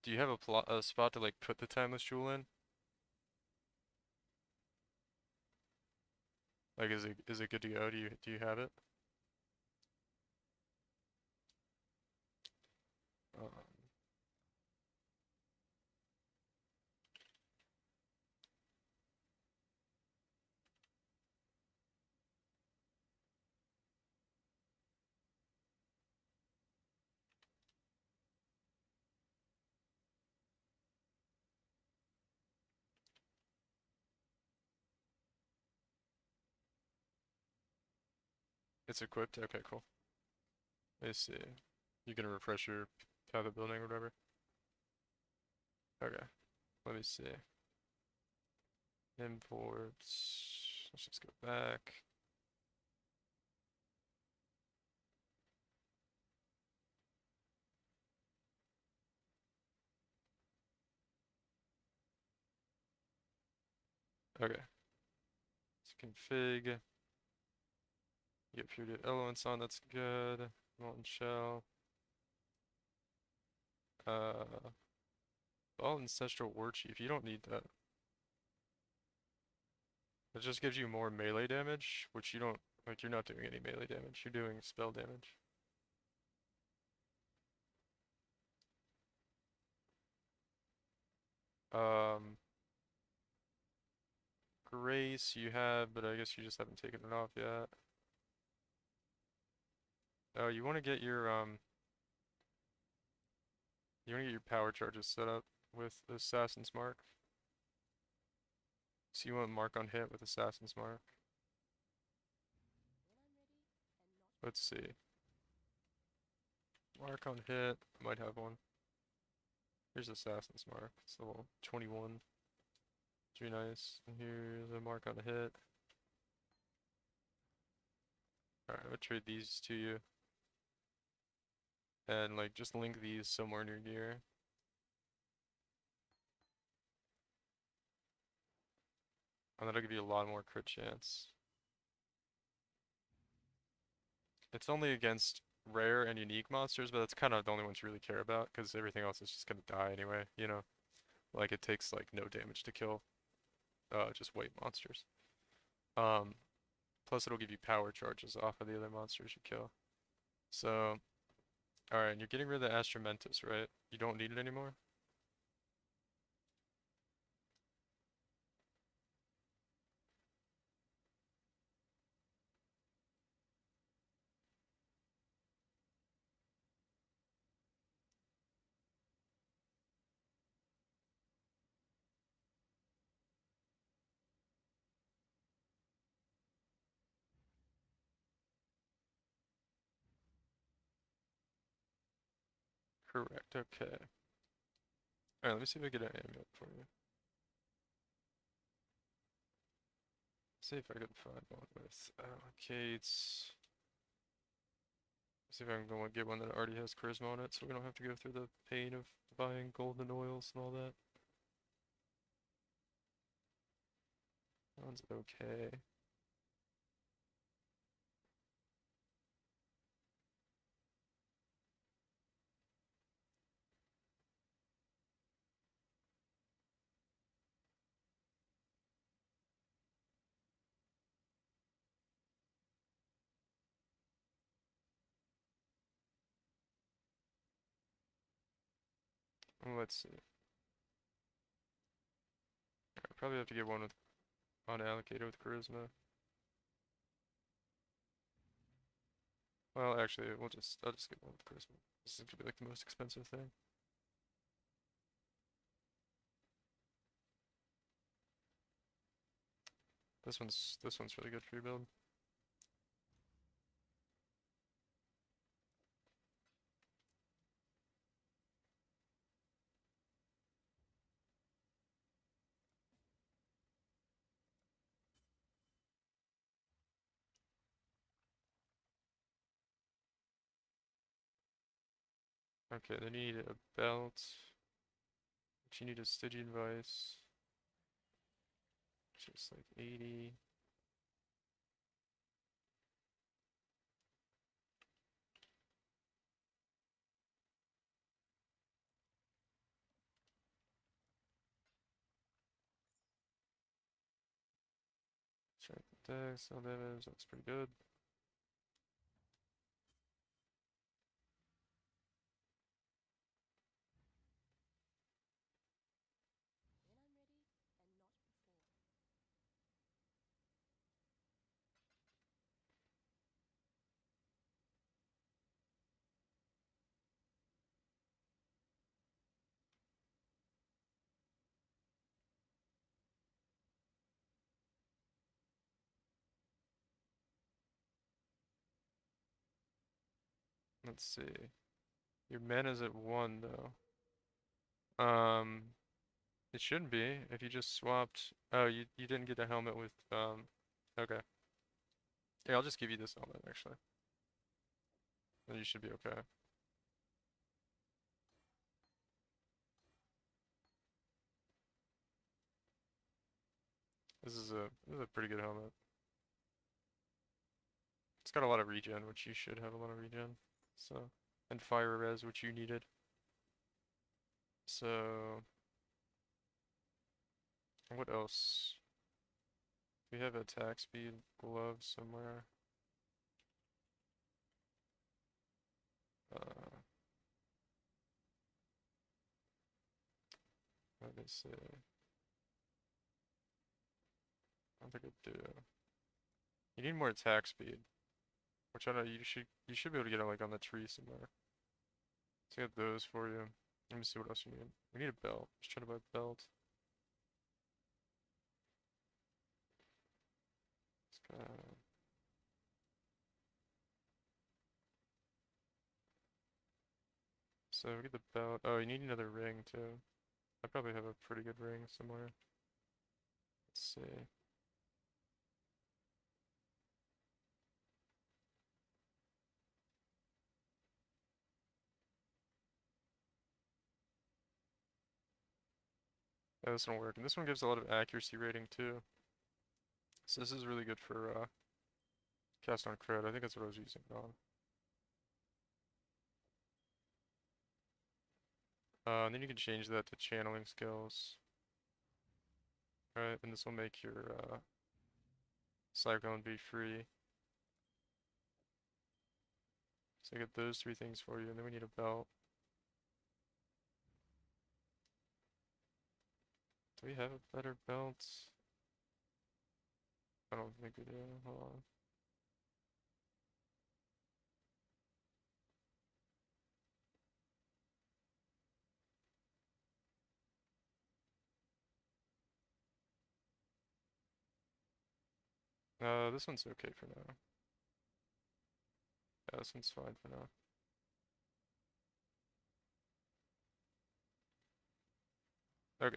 Do you have a spot to like put the timeless jewel in? Like, is it good to go? Do you have it? Um, it's equipped. Okay, cool. Let me see. You gonna refresh your path of building or whatever? Okay. Let me see. Imports. Let's just go back. Okay. Let's config. You get pure elements on. That's good. Molten shell. All ancestral war chief. You don't need that. It just gives you more melee damage, which you don't like. You're not doing any melee damage. You're doing spell damage. Um, Grace you have, but I guess you just haven't taken it off yet. Oh, you want to get your power charges set up with Assassin's Mark. So you want Mark on hit with Assassin's Mark. Let's see. Mark on hit. I might have one. Here's Assassin's Mark. It's level 21. Very nice. And here's a mark on a hit. Alright, I'm gonna trade these to you. And like just link these somewhere in your gear. And that'll give you a lot more crit chance. It's only against rare and unique monsters, but that's kind of the only ones you really care about, because everything else is just gonna die anyway, you know? Like, it takes, like, no damage to kill, just white monsters. Um, Plus it'll give you power charges off of the other monsters you kill. So, alright, and you're getting rid of the Astramentus, right? You don't need it anymore? Correct, okay. Alright, let me see if I get an amulet for you. See if I can find one with Kate's. See if I can go and get one that already has charisma on it, so we don't have to go through the pain of buying golden oils and all that. That one's okay. Let's see. I probably have to get one with unallocated with charisma. Well, actually, I'll just get one with charisma. This is gonna be like the most expensive thing. This one's really good for your build. Okay, then you need a belt. Which you need a Stygian Vice. Just like 80. Strength attack, cell damage, that's pretty good. Let's see. Your mana's at 1 though. It shouldn't be if you just swapped. Oh, you didn't get a helmet with okay. Yeah, I'll just give you this helmet actually. Then you should be okay. This is a pretty good helmet. It's got a lot of regen, which you should have a lot of regen. So, and fire res, which you needed. So, what else? We have attack speed gloves somewhere. Uh, what did they say? I don't think I do. You need more attack speed, which I know you should be able to get it like on the tree somewhere. Let's get those for you. Let me see what else you need. We need a belt. Just trying to buy a belt. It's got So we get the belt. Oh, you need another ring too. I probably have a pretty good ring somewhere. Let's see. Yeah, this one will work. And this one gives a lot of accuracy rating too. So this is really good for cast on crit. I think that's what I was using it on. And then you can change that to channeling skills. Alright, and this will make your Cyclone be free. So I get those three things for you, and then we need a belt. Do we have a better belt? I don't think we do. Hold on. This one's okay for now. Yeah, this one's fine for now. Okay.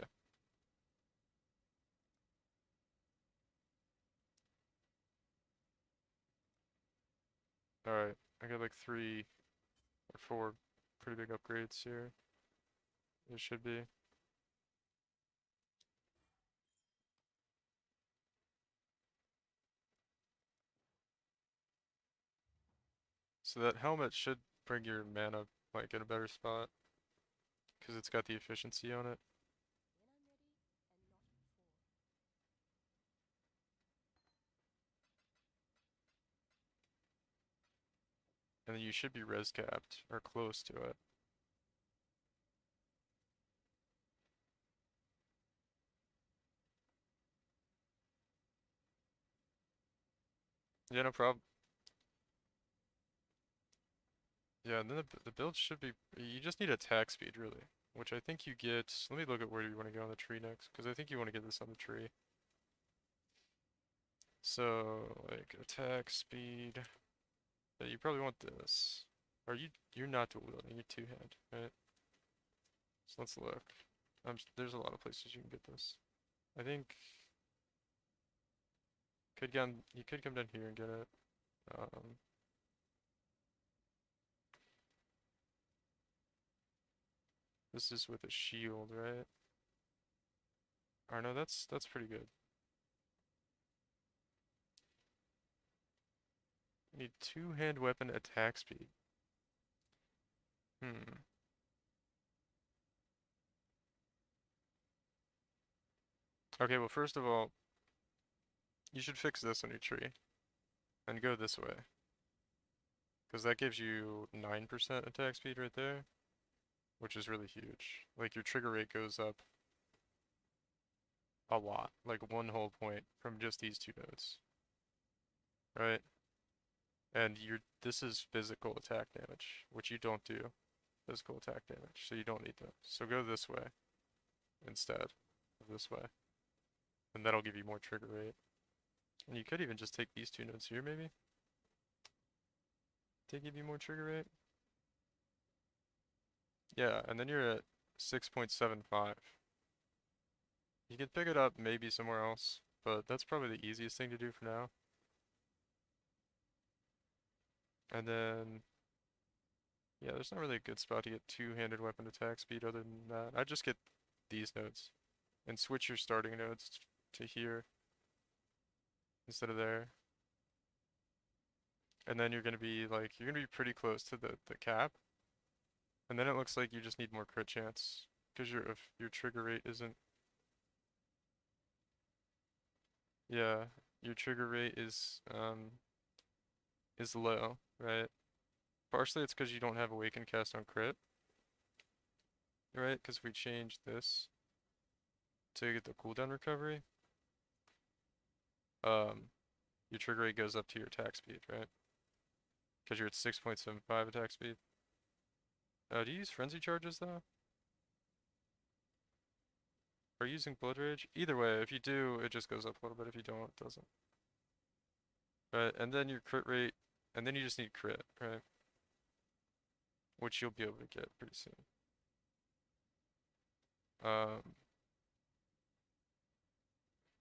Alright. I got like 3 or 4 pretty big upgrades here. It should be. So that helmet should bring your mana like in a better spot. Because it's got the efficiency on it. And then you should be res capped, or close to it. Yeah, no problem. Yeah, and then the build should be, you just need attack speed, really. Which I think you get, let me look at where you want to go on the tree next, because I think you want to get this on the tree. So, like, attack speed, yeah, you probably want this. Or you're not dual wielding, you're two-hand, right? So let's look. There's a lot of places you can get this. I think, you could come down here and get it. Um, this is with a shield, right? Or no, that's pretty good. You need two-hand weapon attack speed. Hmm. Okay, well first of all, you should fix this on your tree. And go this way. Because that gives you 9% attack speed right there. Which is really huge. Like your trigger rate goes up a lot. Like 1 whole point from just these 2 nodes. Right? And this is physical attack damage, which you don't do. Physical attack damage, so you don't need that. So go this way instead of this way. And that'll give you more trigger rate. And you could even just take these 2 nodes here, maybe? To give you more trigger rate? Yeah, and then you're at 6.75. You could pick it up maybe somewhere else, but that's probably the easiest thing to do for now. And then, yeah, there's not really a good spot to get two-handed weapon attack speed other than that. I just get these nodes and switch your starting nodes to here instead of there. And then you're gonna be pretty close to the cap. And then it looks like you just need more crit chance because your trigger rate isn't. Yeah, your trigger rate is low, right? Partially it's because you don't have awaken cast on crit, right? Because we changed this to get the cooldown recovery. Your trigger rate goes up to your attack speed, right? Because you're at 6.75 attack speed. Do you use frenzy charges though? Are you using blood rage? Either way, if you do, it just goes up a little bit. If you don't, it doesn't. Right, and then your crit rate, and then you just need crit, right? Which you'll be able to get pretty soon.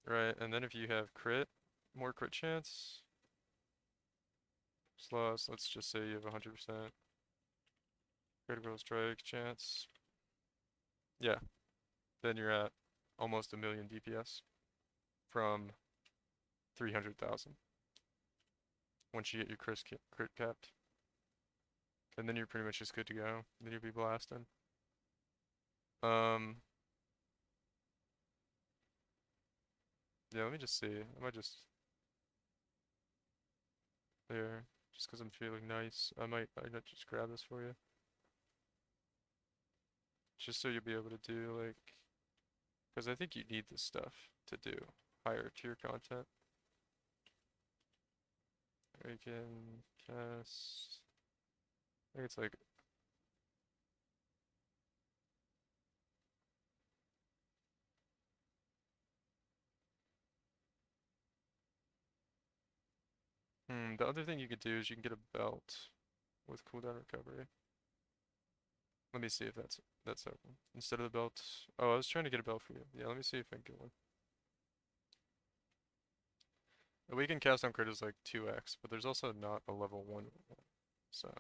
Right, and then if you have crit, more crit chance, sloss, let's just say you have 100% critical strike chance. Yeah, then you're at almost a million DPS from 300,000 once you get your crit capped. And then you're pretty much just good to go. Then you'll be blasting. Um, yeah, let me just see. I might just there, just because I'm feeling nice. I might just grab this for you, just so you'll be able to do like, because I think you need this stuff to do higher tier content. We can cast. I think it's like. The other thing you could do is you can get a belt with cooldown recovery. Let me see if that's open. Instead of the belt. Oh, I was trying to get a belt for you. Yeah, let me see if I can get one. A weakened cast on crit is like 2x, but there's also not a level 1 one. So,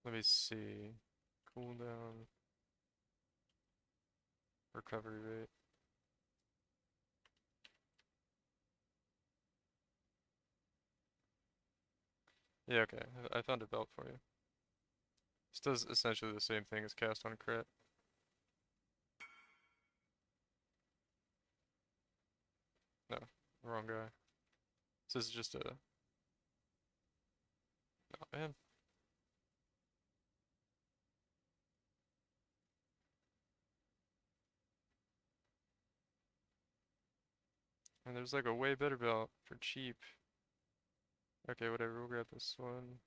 let me see. Cooldown. Recovery rate. Yeah, okay. I found a belt for you. This does essentially the same thing as cast on crit. No, wrong guy. This is just a... Oh, man. And there's like a way better belt for cheap. Okay, whatever, we'll grab this one.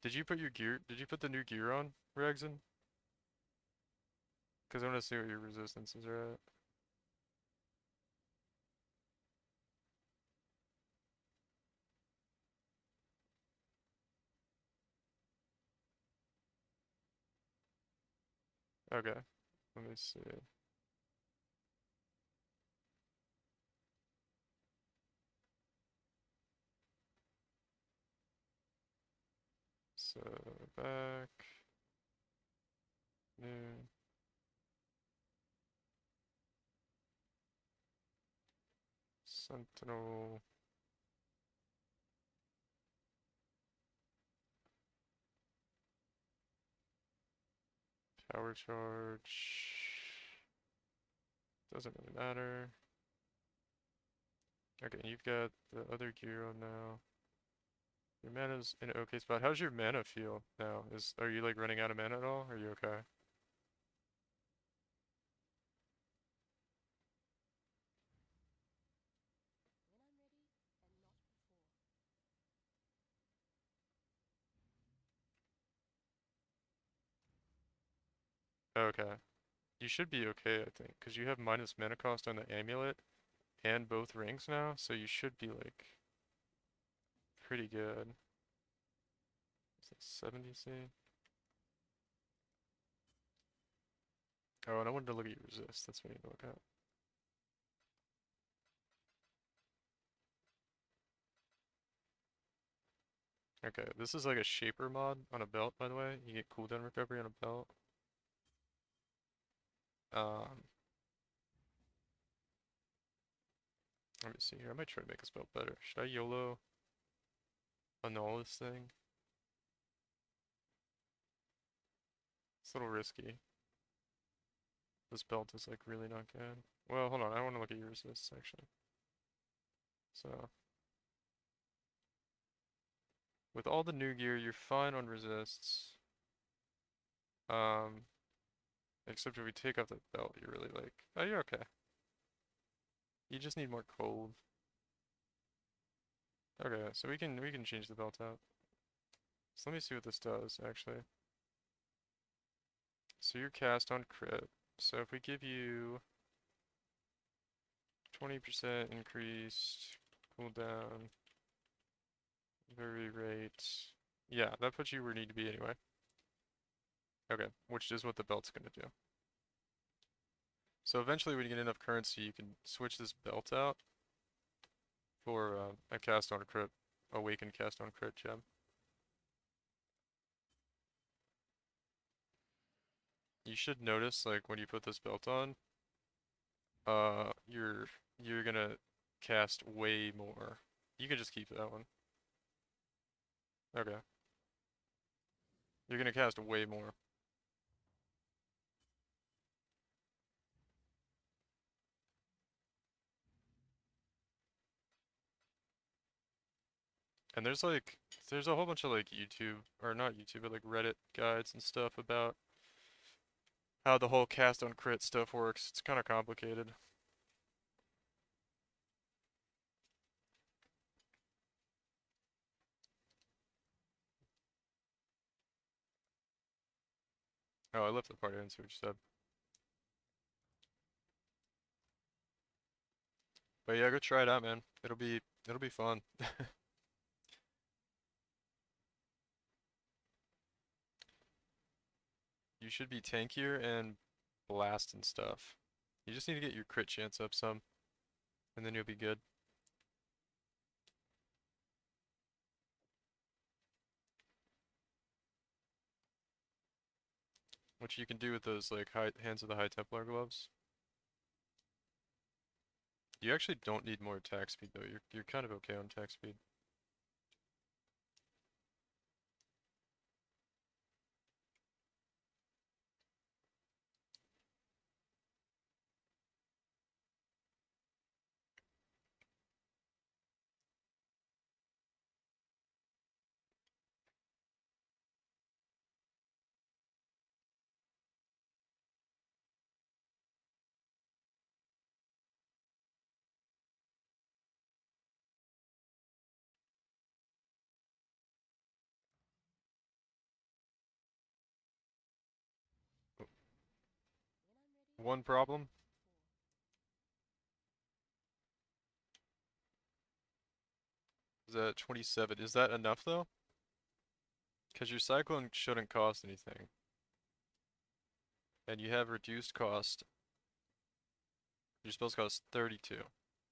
Did you put your gear? Did you put the new gear on, Ragzin? Because I want to see what your resistances are at. Okay, let me see. So, back. New. Sentinel. Power charge. Doesn't really matter. Okay, you've got the other gear on now. Your mana's in an okay spot. How's your mana feel now? Are you like running out of mana at all? Are you okay? Okay. You should be okay, I think, because you have minus mana cost on the amulet and both rings now, so you should be like pretty good. Is that 70 C? Oh, and I wanted to look at your resist. That's what I need to look at. Okay, this is like a shaper mod on a belt, by the way. You get cooldown recovery on a belt. Um, Let me see here. I might try to make this belt better. Should I YOLO annul this thing? It's a little risky. This belt is like really not good. Well, hold on. I want to look at your resists actually. So, with all the new gear, you're fine on resists. Um, Except if we take off the belt, you're really like, oh, you're okay. You just need more cold. Okay, so we can change the belt out. So let me see what this does actually. So you're cast on crit. So if we give you 20% increased cooldown, very rate. Yeah, that puts you where you need to be anyway. Okay, which is what the belt's gonna do. So eventually when you get enough currency, you can switch this belt out for a cast on crit, awakened cast on crit gem. You should notice, like, when you put this belt on, your you're gonna cast way more. You can just keep that one. Okay. You're gonna cast way more. And there's a whole bunch of like YouTube, or not YouTube, but like Reddit guides and stuff about how the whole cast on crit stuff works. It's kind of complicated. Oh, I left the part. I didn't see what you said. But yeah, go try it out, man. It'll be fun. You should be tankier and blast and stuff. You just need to get your crit chance up some, and then you'll be good. Which you can do with those like high hands of the High Templar gloves. You actually don't need more attack speed though. You're kind of okay on attack speed. One problem is that 27. Is that enough though? Because your cyclone shouldn't cost anything. And you have reduced cost. Your spells cost 32.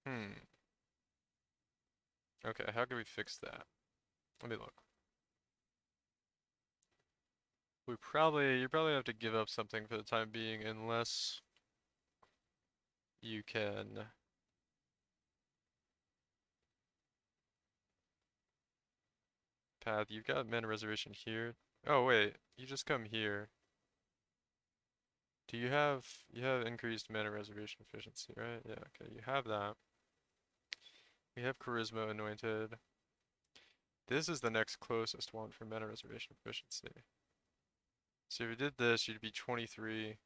Hmm. Okay, how can we fix that? Let me look. You probably have to give up something for the time being unless you can path. You've got mana reservation here. Oh wait, you just come here. You have increased mana reservation efficiency, right? Yeah, okay, you have that. We have charisma anointed. This is the next closest one for mana reservation efficiency. So if you did this, you'd be 23.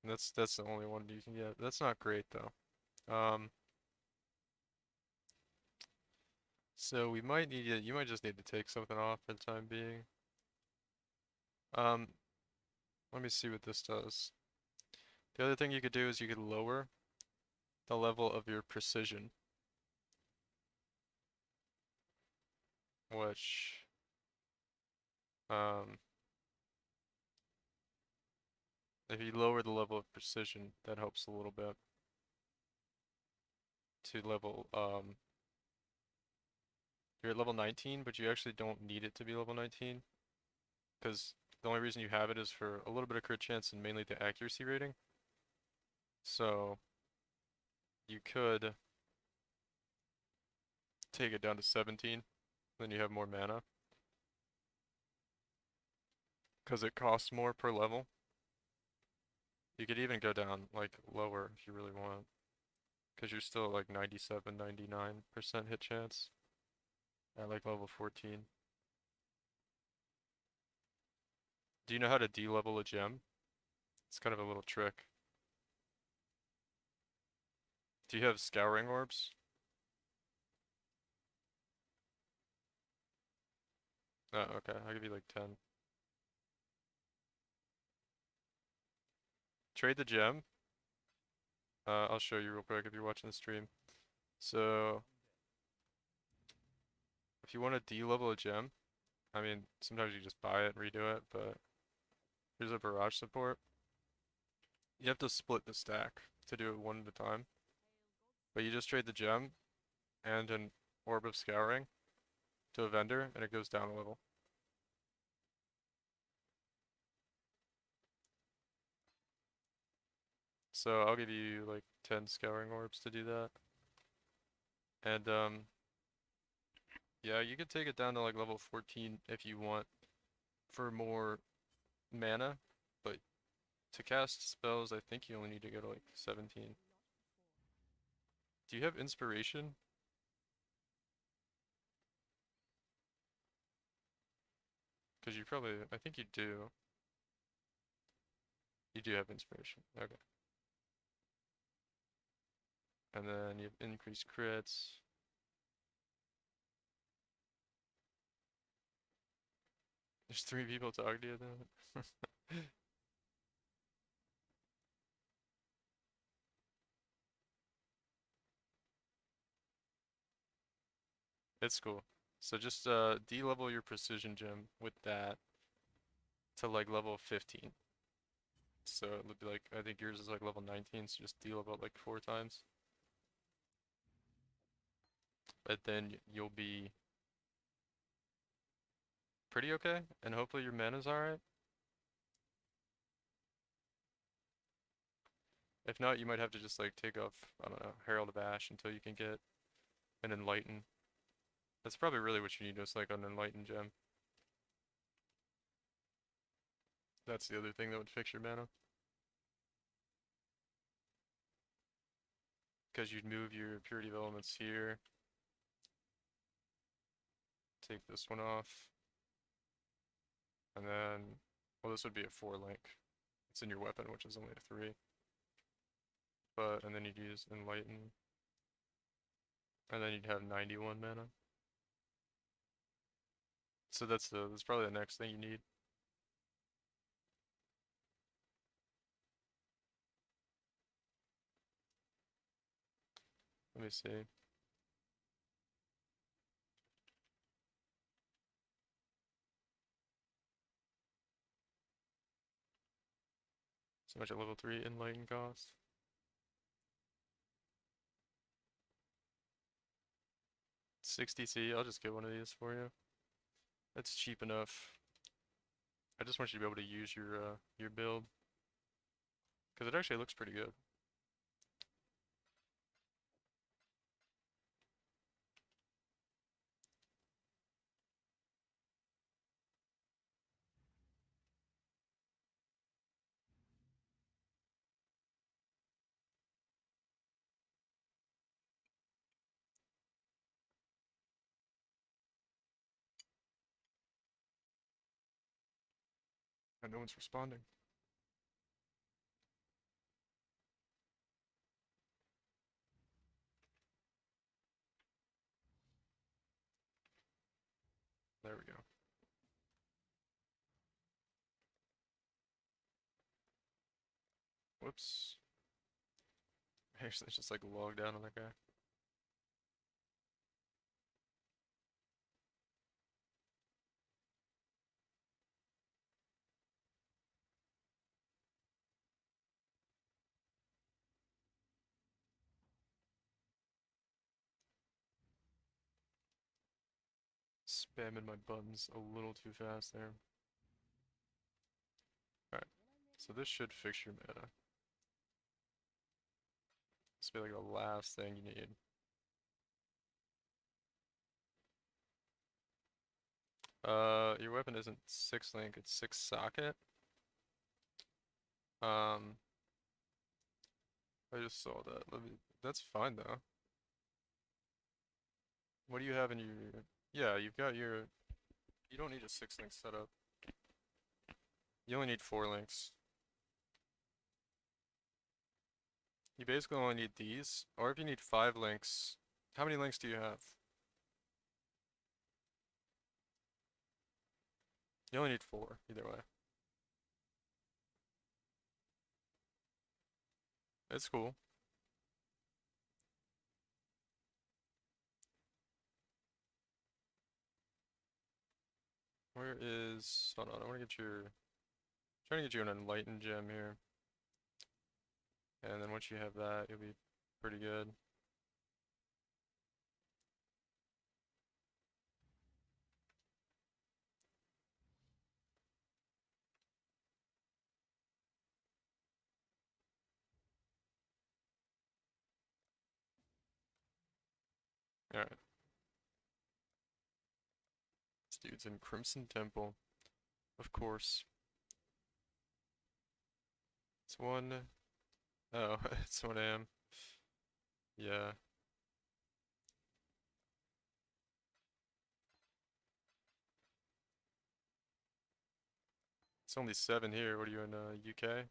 And that's the only one you can get. That's not great though. So you might just need to take something off for the time being. Um, Let me see what this does. The other thing you could do is you could lower the level of your precision, which, um, if you lower the level of precision, that helps a little bit to you're at level 19, but you actually don't need it to be level 19, because the only reason you have it is for a little bit of crit chance and mainly the accuracy rating. So, you could take it down to 17, then you have more mana, because it costs more per level. You could even go down, like, lower if you really want, because you're still at, like, 97, 99% hit chance at, like, level 14. Do you know how to de-level a gem? It's kind of a little trick. Do you have scouring orbs? Oh, okay, I'll give you, like, 10. Trade the gem. I'll show you real quick if you're watching the stream. So, if you want to de-level a gem, I mean, sometimes you just buy it and redo it, but here's a barrage support. You have to split the stack to do it one at a time. But you just trade the gem and an orb of scouring to a vendor, and it goes down a level. So I'll give you like 10 scouring orbs to do that. And yeah, you could take it down to like level 14 if you want for more mana, but to cast spells, I think you only need to go to like 17. Do you have inspiration? Because you probably, I think you do. You do have inspiration. Okay. And then you have increased crits. There's 3 people talking to you then. It's cool. So just de-level your precision gem with that to like level 15. So it would be like, I think yours is like level 19, so just de-level it like 4 times. But then you'll be pretty okay, and hopefully your mana's alright. If not, you might have to just like take off, I don't know, Herald of Ash until you can get an Enlighten. That's probably really what you need, just like an Enlighten gem. That's the other thing that would fix your mana. Because you'd move your Purity of Elements here. Take this one off. And then, well, this would be a 4 link. It's in your weapon, which is only a 3. But, and then you'd use Enlighten. And then you'd have 91 mana. So that's probably the next thing you need. Let me see. So much at level 3 Enlighten cost. 60C, I'll just get one of these for you. That's cheap enough. I just want you to be able to use your build. Because it actually looks pretty good. And no one's responding. There we go. Whoops. Actually, it's just like log down on that guy. Spamming my buttons a little too fast there. Alright, so this should fix your mana. This will be like the last thing you need. Your weapon isn't 6 link, it's 6 socket. I just saw that. That's fine though. What do you have in your, yeah, you've got your, you don't need a 6 link setup. You only need 4 links. You basically only need these, or if you need 5 links, how many links do you have? You only need 4, either way. It's cool. Where is, hold on, I wanna get your, trying to get you an Enlightened gem here. And then once you have that, you'll be pretty good. Alright. This dude's in Crimson Temple. Of course. It's 1. Oh, it's 1 a.m. Yeah. It's only 7 here. What are you in, UK?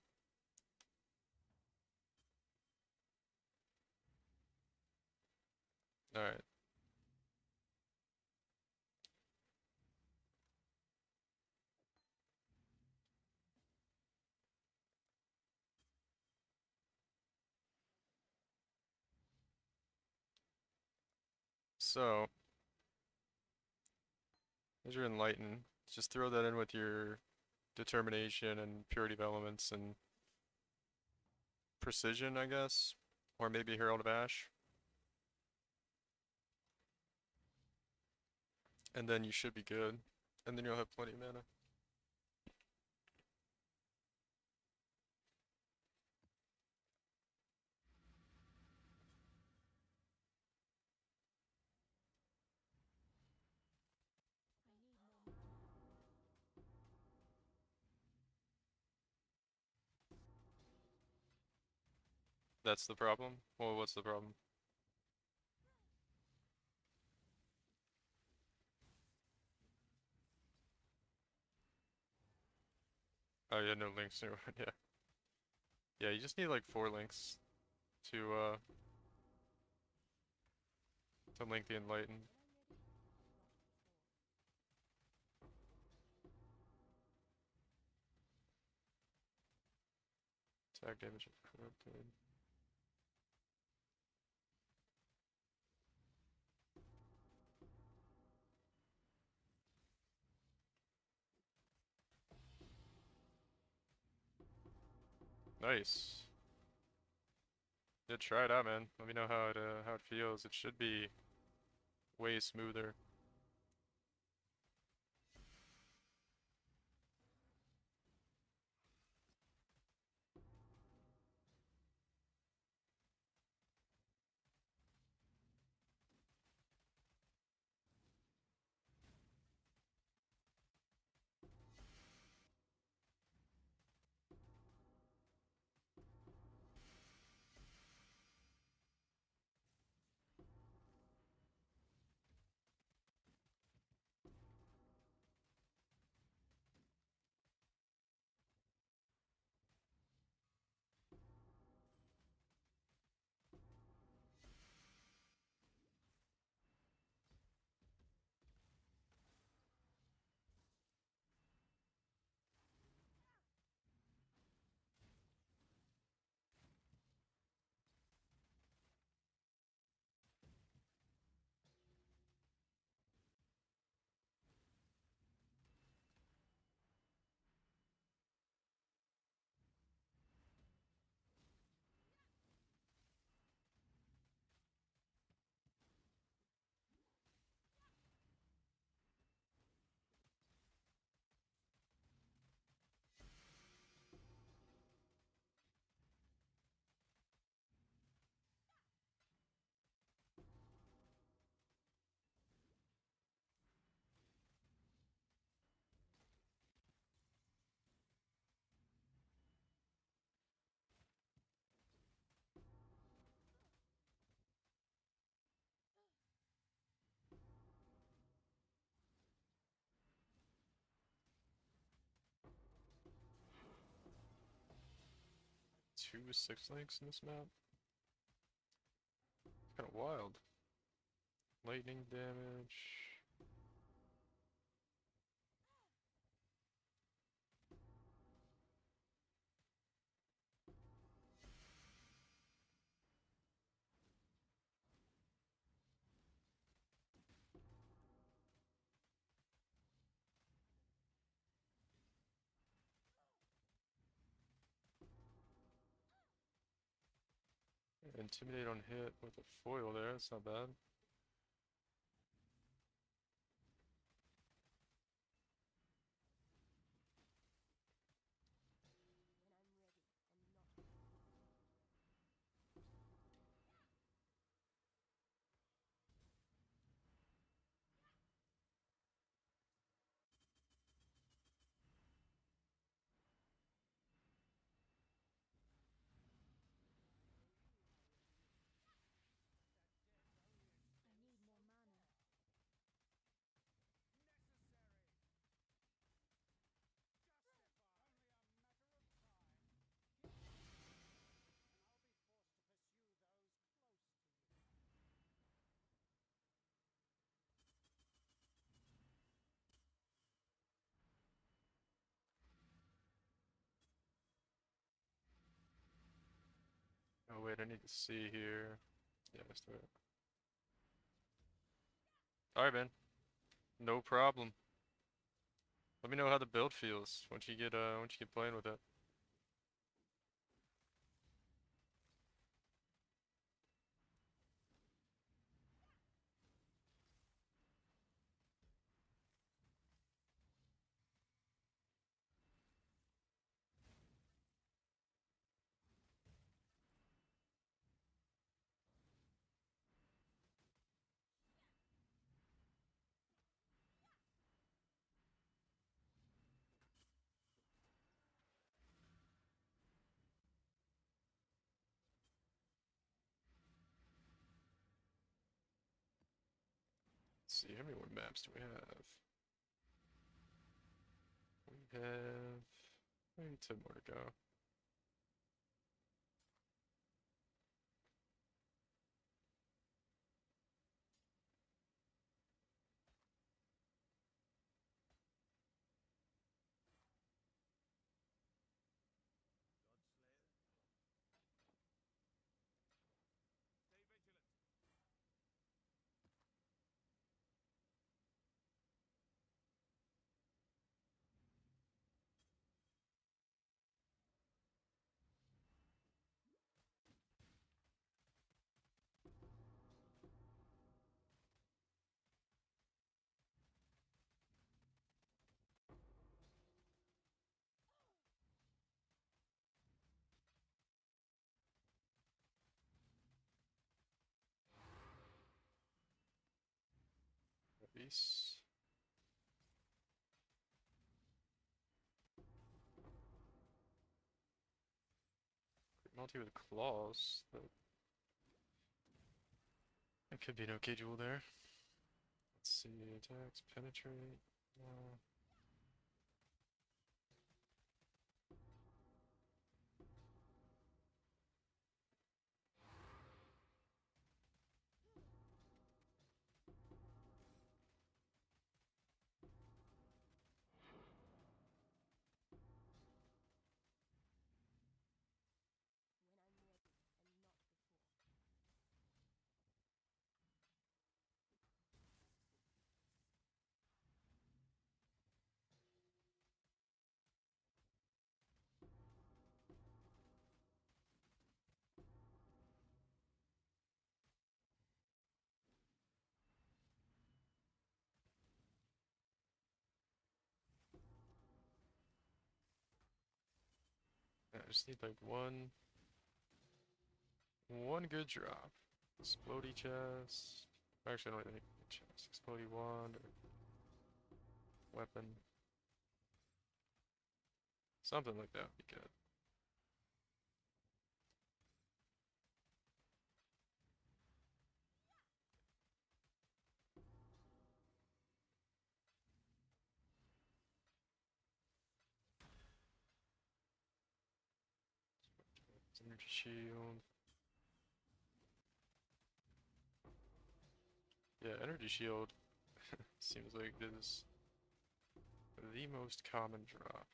Alright. So, as you're enlightened, just throw that in with your determination and purity of elements and precision, I guess. Or maybe Herald of Ash. And then you should be good. And then you'll have plenty of mana. That's the problem? Well, what's the problem? Oh yeah, no links. Yeah. Yeah, you just need like 4 links to link the Enlightened. Attack damage of corrupted. Nice. Yeah, try it out, man. Let me know how it feels. It should be way smoother. Two 6 links in this map? It's kinda wild. Lightning damage. Intimidate on hit with a foil there, that's not bad. wait, I need to see here. Yeah, let's do it. Alright, man. No problem. Let me know how the build feels once you get playing with it. Let's see, how many more maps do we have? We have maybe 10 more to go. Peace. Multi with claws. That could be an okay duel there. Let's see, attacks, penetrate. I just need like one good drop. Explodey chest. Actually, I don't really need a chest. Explodey wand or weapon. Something like that would be good. Energy shield. Yeah, energy shield seems like it is the most common drop.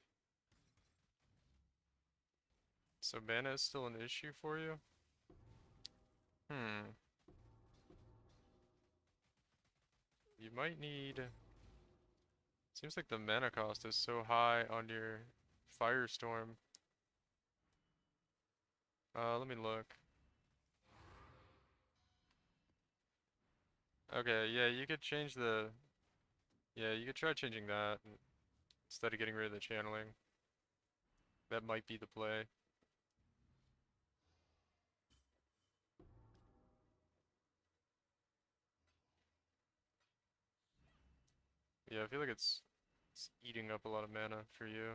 So mana is still an issue for you? Hmm. You might need... Seems like the mana cost is so high on your Firestorm. Let me look. Okay, yeah, you could change the... Yeah, you could try changing that instead of getting rid of the channeling. That might be the play. Yeah, I feel like it's eating up a lot of mana for you.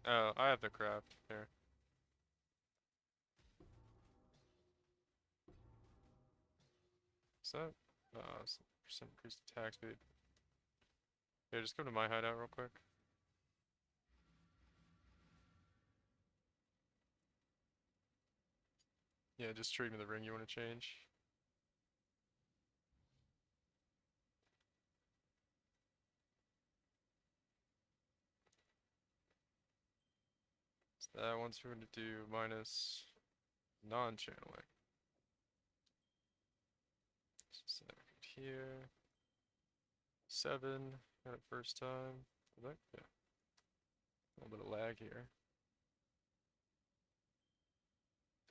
Oh, I have the craft here. Is that? It's percent increased attack speed. Yeah, just go to my hideout real quick. Yeah, just trade me the ring you want to change. That one's going to do minus non-channeling. So set it here. 7. Got it first time. Yeah. A little bit of lag here.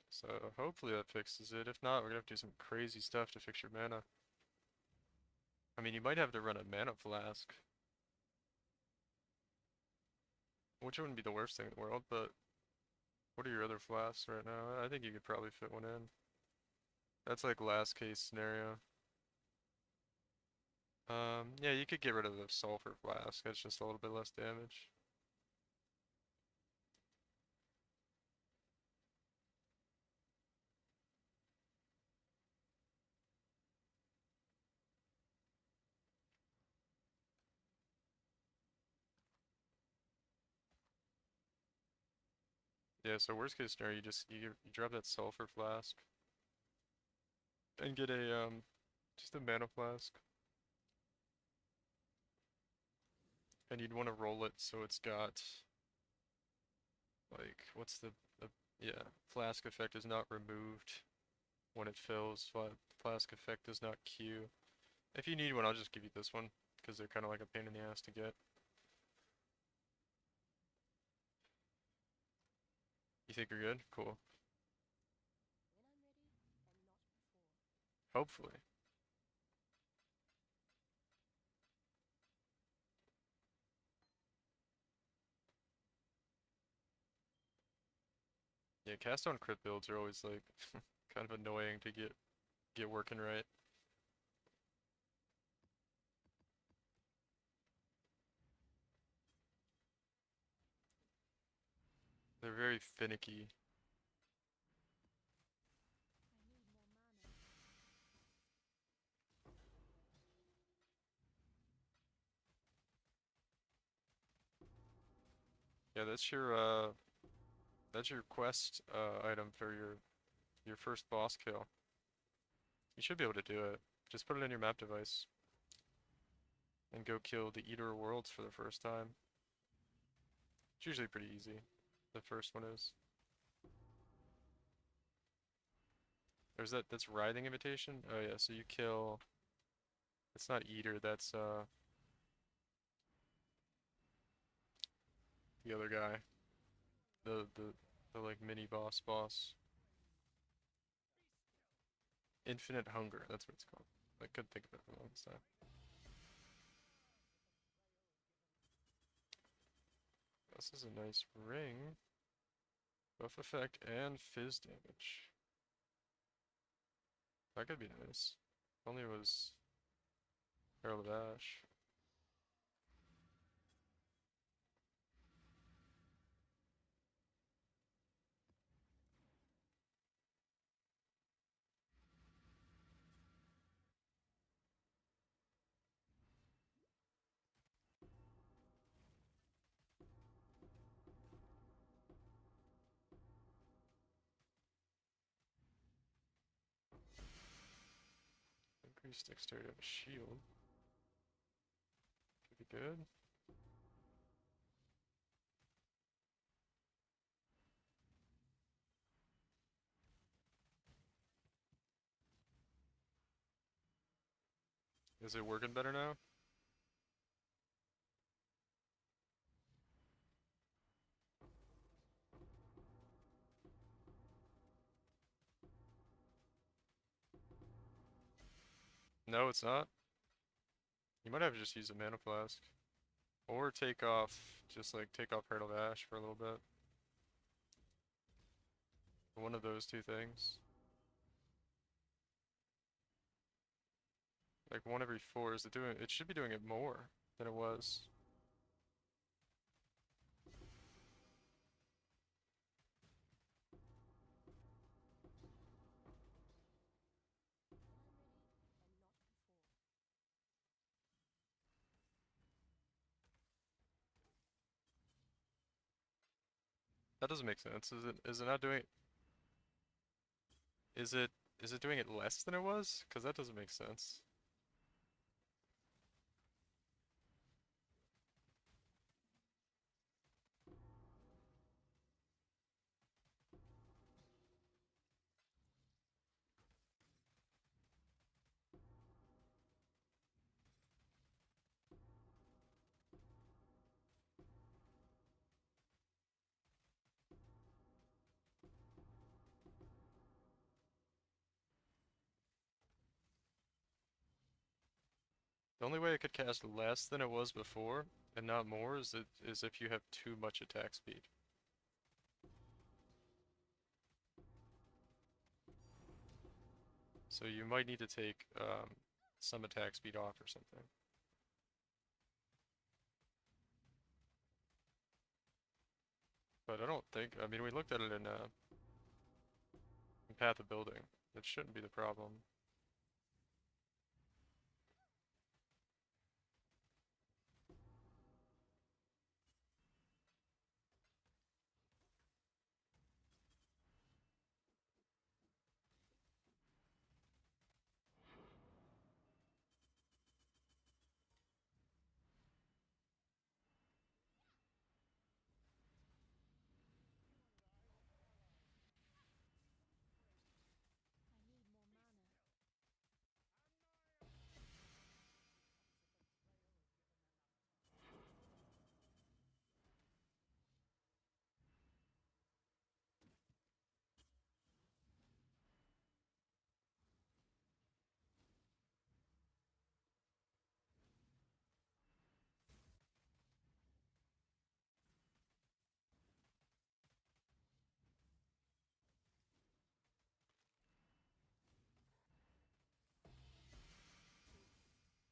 So hopefully that fixes it. If not, we're gonna have to do some crazy stuff to fix your mana. I mean, you might have to run a mana flask. Which wouldn't be the worst thing in the world, but what are your other flasks right now? I think you could probably fit one in. That's like last case scenario. Yeah, you could get rid of the sulfur flask. That's just a little bit less damage. Yeah, so worst case scenario, you drop that sulfur flask and get a just a mana flask. And you'd want to roll it so it's got like what's the yeah, flask effect is not removed when it fills. Flask effect does not queue. If you need one, I'll just give you this one because they're kind of like a pain in the ass to get. You think you're good? Cool. Hopefully. Yeah, cast on crit builds are always like kind of annoying to get working right. They're very finicky. Yeah, that's your quest item for your first boss kill. You should be able to do it. Just put it in your map device and go kill the Eater of Worlds for the first time. It's usually pretty easy. The first one is. There's that's Writhing Invitation? Oh yeah, so you kill it's not Eater, that's the other guy. The like mini boss. Infinite Hunger, that's what it's called. I couldn't think of it for the longest time. This is a nice ring. Buff effect and fizz damage. That could be nice. If only it was Herald of Ash. Increased dexterity of a shield. Could be good. Is it working better now? No, it's not. You might have to just use a mana flask. Or take off Herald of Ash for a little bit. One of those two things. Like one every 4, is it doing, it should be doing it more than it was. That doesn't make sense. Is it not doing, is it, is it doing it less than it was? Because that doesn't make sense. The only way it could cast less than it was before, and not more, is if you have too much attack speed. So you might need to take some attack speed off or something. But I don't think, I mean, we looked at it in Path of Building. That shouldn't be the problem.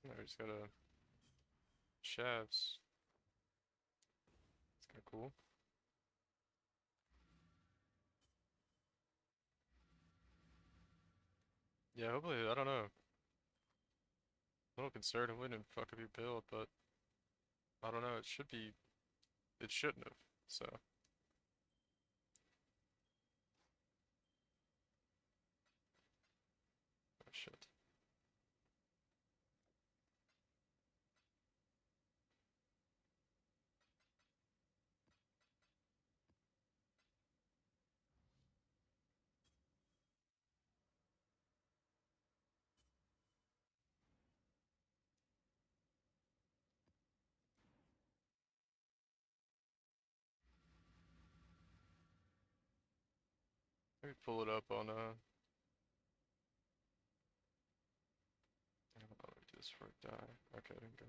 No, we just gotta shavs. It's kinda cool. Yeah, hopefully, I don't know. A little concerned it wouldn't fuck up your build, but I don't know, it shouldn't have, so. Oh shit. Let me pull it up on, I don't know, we do this for a die. Okay, I didn't go.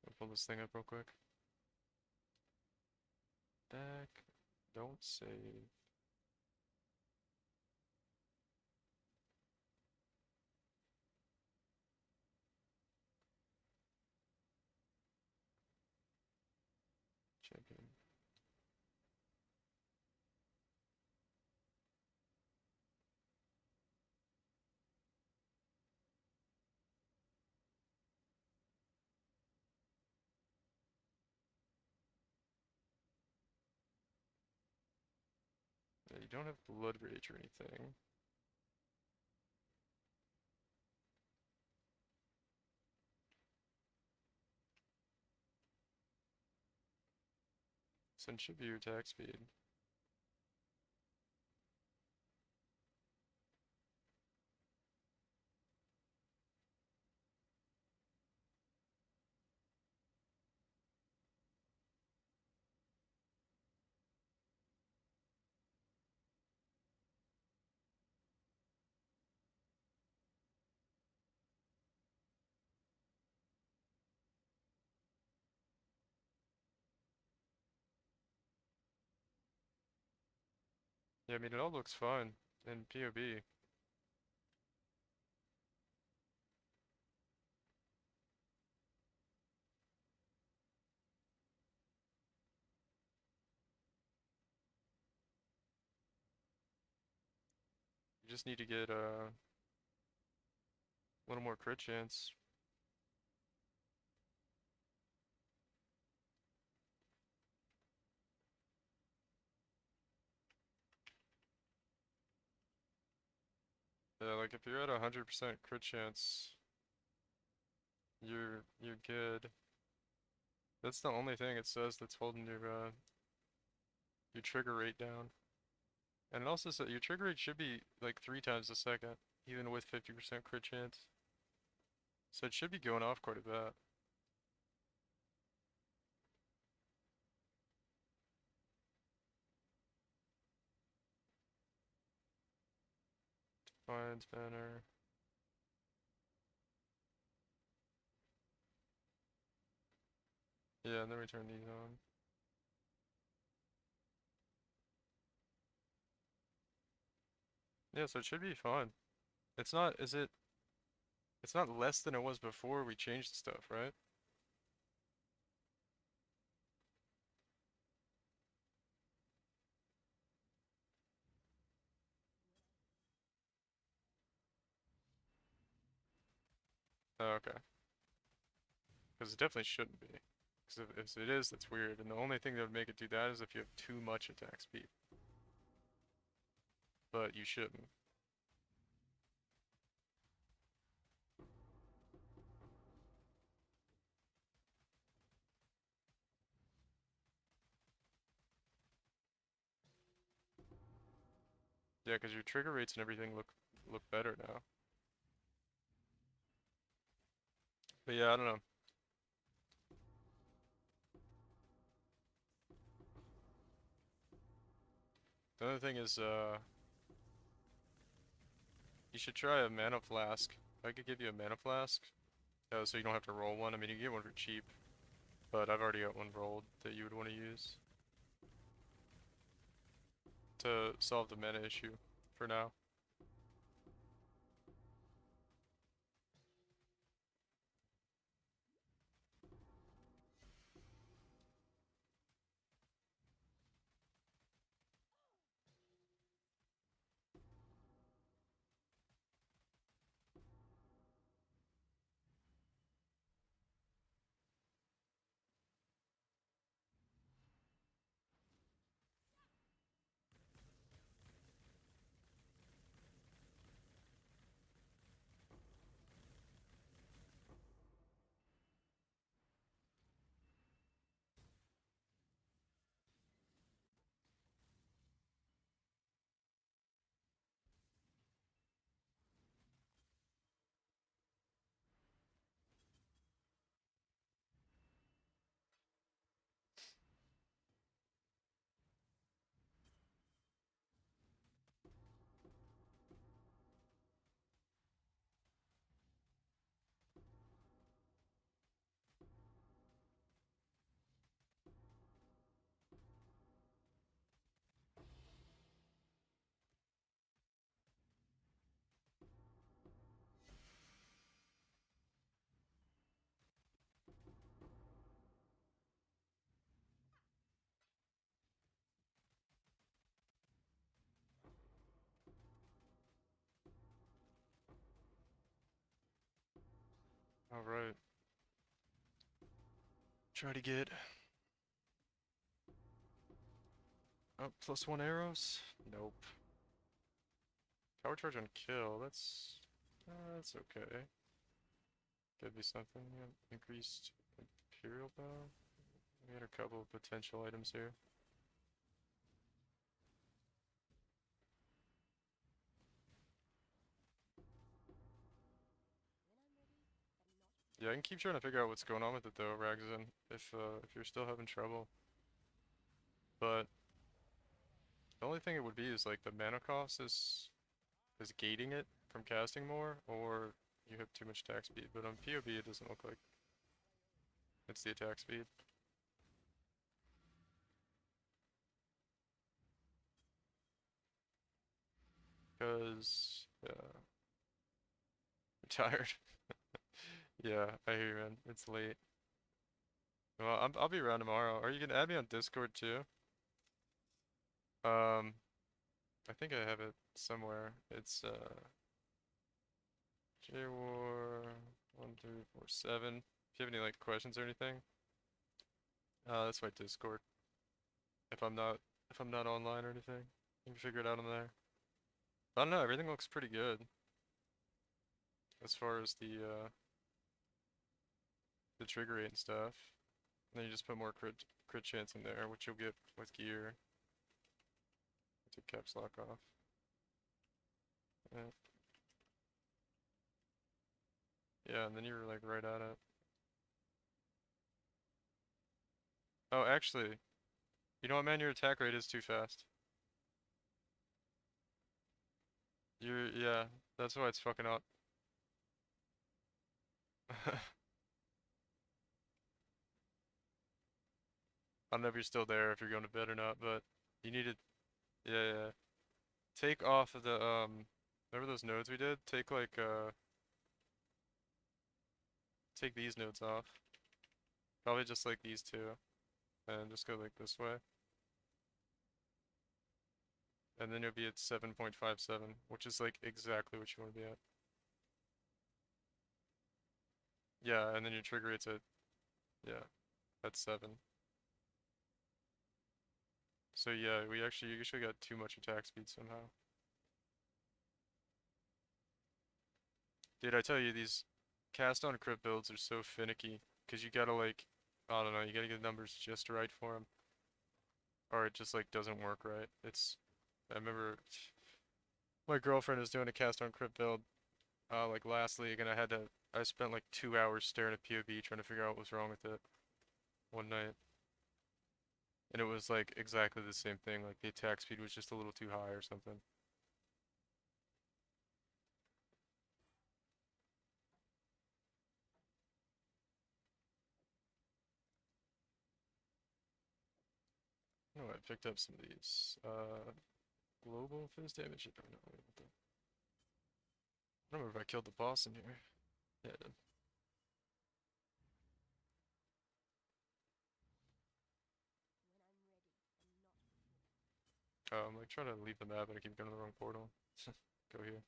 I'll pull this thing up real quick. Back. Don't save. Champion. Yeah, you don't have Blood Rage or anything. So it should be your attack speed. Yeah, I mean, it all looks fine in POB. You just need to get a little more crit chance. Yeah, like if you're at 100% crit chance, you're good. That's the only thing it says that's holding your trigger rate down. And it also says your trigger rate should be like 3 times a second, even with 50% crit chance. So it should be going off quite a bit. Defiance banner. Yeah, and then we turn these on. Yeah, so it should be fun. It's not, is it? It's not less than it was before we changed stuff, right? Oh, okay. Because it definitely shouldn't be. Because if it is, that's weird. And the only thing that would make it do that is if you have too much attack speed. But you shouldn't. Yeah, because your trigger rates and everything look better now. But yeah, I don't know. The other thing is, you should try a mana flask. I could give you a mana flask, so you don't have to roll one. I mean, you can get one for cheap, but I've already got one rolled that you would want to use to solve the mana issue for now. All right. Try to get oh, +1 arrows. Nope. Power charge on kill. That's okay. Could be something. Yeah. Increased Imperial bow. We had a couple of potential items here. Yeah, I can keep trying to figure out what's going on with it though, Ragzin, if you're still having trouble. But the only thing it would be is like the mana cost is gating it from casting more, or you have too much attack speed. But on PoB, it doesn't look like it's the attack speed. Cause yeah, I'm tired. Yeah, I hear you, man. It's late. Well, I'll be around tomorrow. Are you gonna add me on Discord too? Um, I think I have it somewhere. It's JWar1347. If you have any like questions or anything, that's my Discord. If I'm not if I'm not online or anything, you can figure it out on there. I don't know. Everything looks pretty good as far as the trigger rate and stuff. And then you just put more crit chance in there, which you'll get with gear. Take caps lock off. Yeah. Yeah, and then you're like right at it. Oh, actually, you know what, man? Your attack rate is too fast. Yeah, that's why it's fucking up. don't know if you're still there, if you're going to bed or not, but you need to, yeah, yeah. Take off of the, remember those nodes we did? Take like, take these nodes off. Probably just like these two. And just go like this way. And then you'll be at 7.57, which is like exactly what you want to be at. Yeah, and then your trigger rate's at, yeah, at 7. So yeah, you actually got too much attack speed somehow. Dude, I tell you, these cast on crit builds are so finicky, because you gotta like, I don't know, you gotta get the numbers just right for them, or it just like doesn't work right. I remember my girlfriend was doing a cast on crit build, like last league, and I spent like 2 hours staring at POB trying to figure out what was wrong with it one night. And it was like exactly the same thing, like the attack speed was just a little too high or something. Oh, I picked up some of these. Global fizz damage? I don't know. I don't remember if I killed the boss in here. Yeah, I did. Oh, I'm like trying to leave the map, but I keep going to the wrong portal. Go here.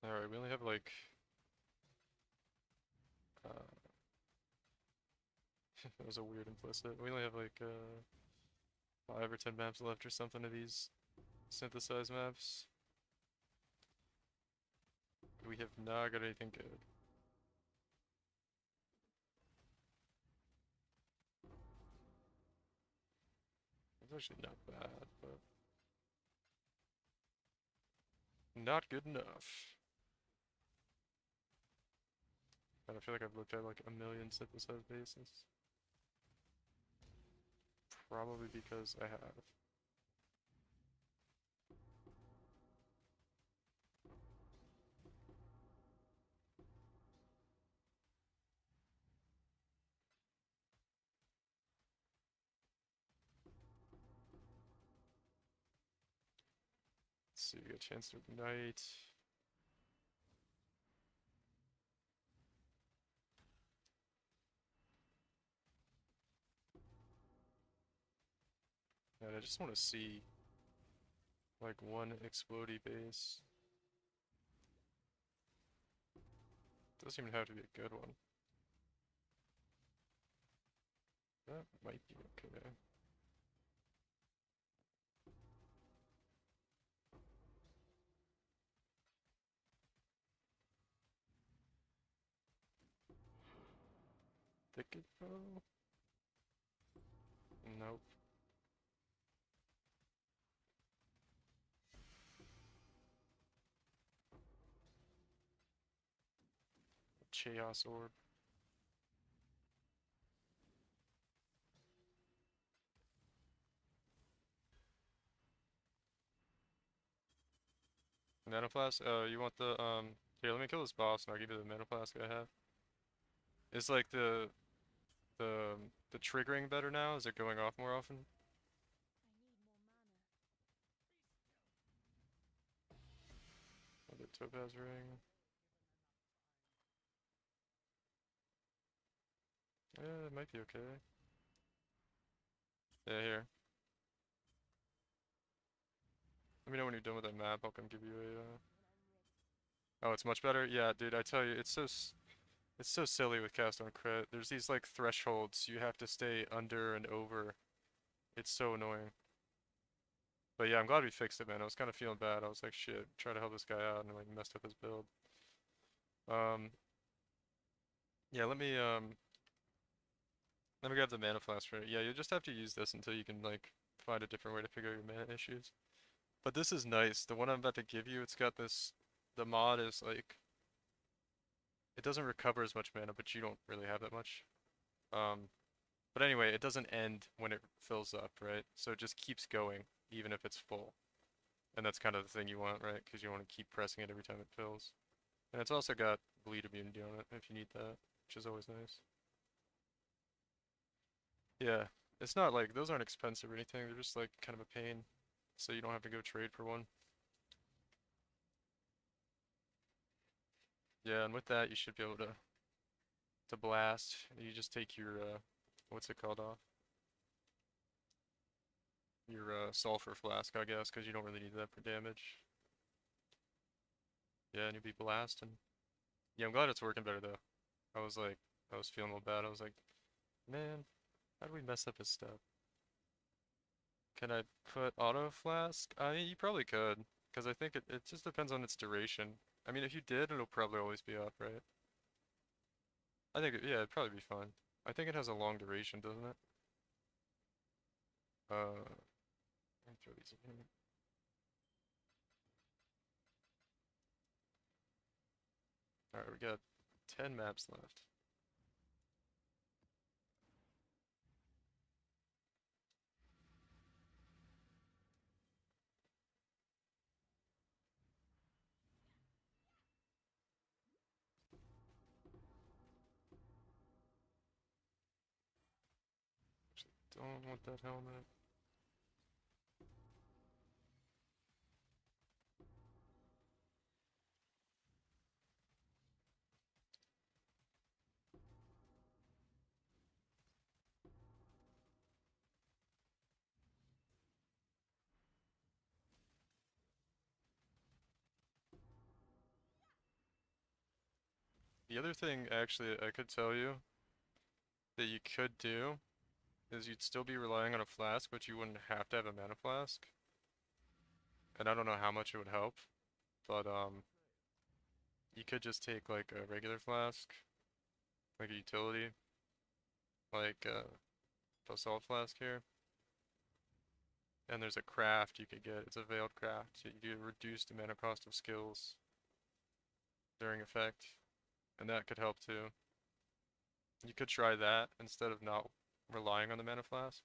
Alright, we only have like, uh, that was a weird implicit. We only have like, 5 or 10 maps left or something of these synthesized maps. We have not got anything good. It's actually not bad, but not good enough. And I feel like I've looked at like a million synthesized bases. Probably because I have. Let's see, we got a chance to ignite. And I just want to see like one explodey base. Doesn't even have to be a good one. That might be okay. Thicket bow? Nope. Chaos orb. Manoplast? Oh, you want the, here, let me kill this boss and I'll give you the Manoplast I have. Is like the, the triggering better now? Is it going off more often? The Topaz ring. Yeah, it might be okay. Yeah, here. Let me know when you're done with that map. I'll come give you a, Oh, it's much better? Yeah, dude, I tell you, it's so silly with cast on crit. There's these like thresholds you have to stay under and over. It's so annoying. But yeah, I'm glad we fixed it, man. I was kind of feeling bad. I was like, shit, try to help this guy out and like messed up his build. Um, yeah, let me grab the mana flask for it. Yeah, you'll just have to use this until you can like find a different way to figure out your mana issues. But this is nice. The one I'm about to give you, it's got this, the mod is like, it doesn't recover as much mana, but you don't really have that much. But anyway, it doesn't end when it fills up, right? So it just keeps going, even if it's full. And that's kind of the thing you want, right? Because you want to keep pressing it every time it fills. And it's also got bleed immunity on it if you need that, which is always nice. Yeah, it's not like, those aren't expensive or anything, they're just like kind of a pain, so you don't have to go trade for one. Yeah, and with that you should be able to blast. You just take your, what's it called off? Your sulfur flask, I guess, because you don't really need that for damage. Yeah, and you'll be blasting. Yeah, I'm glad it's working better though. I was like, I was feeling a little bad. I was like, man, how do we mess up his stuff? Can I put auto flask? I mean, you probably could, because I think it just depends on its duration. I mean, if you did, it'll probably always be up, right? I think, yeah, it'd probably be fine. I think it has a long duration, doesn't it? Let me throw these in here. Alright, we got 10 maps left. Actually, don't want that helmet. The other thing, actually, I could tell you that you could do is you'd still be relying on a flask, but you wouldn't have to have a mana flask. And I don't know how much it would help, but you could just take like a regular flask, like a utility, like basalt flask here. And there's a craft you could get. It's a veiled craft. You do reduce the mana cost of skills during effect, and that could help too. You could try that instead of not relying on the mana flask.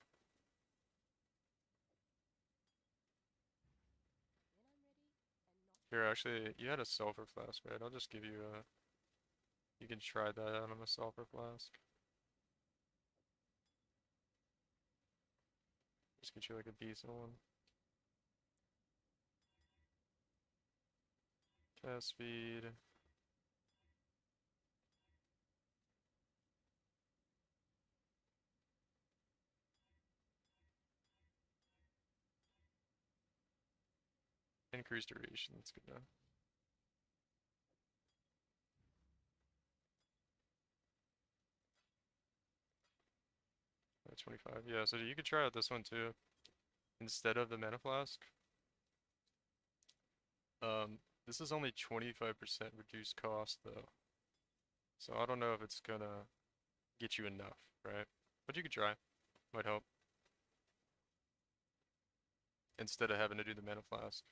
Here, actually, you had a sulfur flask, right? I'll just give you a. You can try that out on a sulfur flask. Just get you like a decent one. Cast speed. Increased duration, that's good enough. 25, yeah, so you could try out this one too. Instead of the mana flask. This is only 25% reduced cost though. So I don't know if it's gonna get you enough, right? But you could try. Might help. Instead of having to do the mana flask.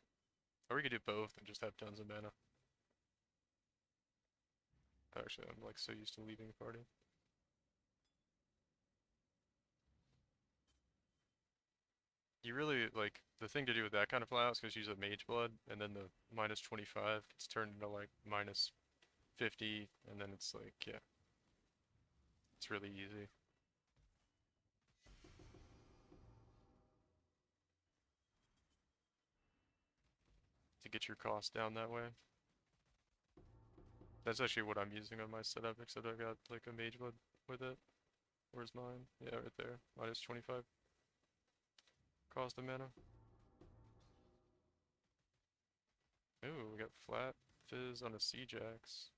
Or we could do both and just have tons of mana. Actually, I'm like so used to leaving the party. You really, like, the thing to do with that kind of flask is use a mage blood, and then the minus 25 gets turned into like minus 50, and then it's like, yeah. It's really easy. To get your cost down that way. That's actually what I'm using on my setup, except I got like a mage blood with it. Where's mine? Yeah, right there. Minus 25 cost of mana. Ooh, we got flat fizz on a Seajax.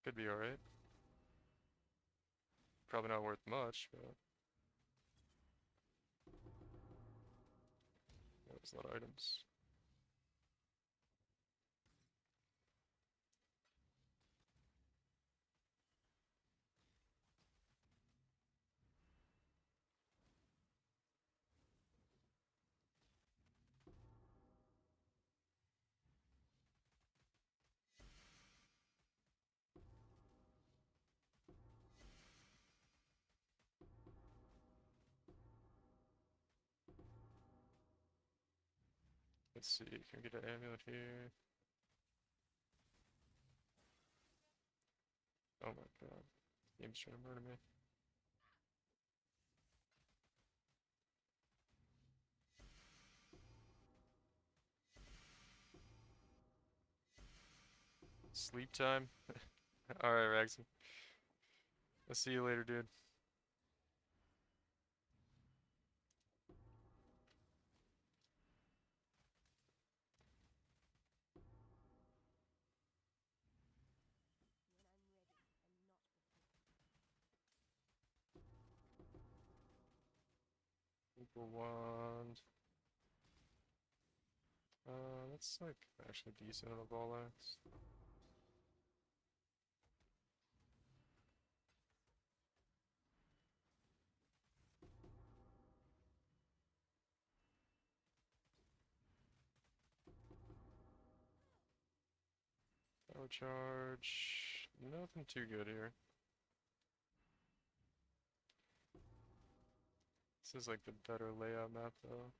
Could be alright. Probably not worth much, but there's a lot of items. Let's see, can we get an amulet here? Oh my god. Game's trying to murder me. Sleep time? Alright, Ragsy. I'll see you later, dude. Equal wand. That's like actually decent on a ball axe. Power charge. Nothing too good here. This is like the better layout map though.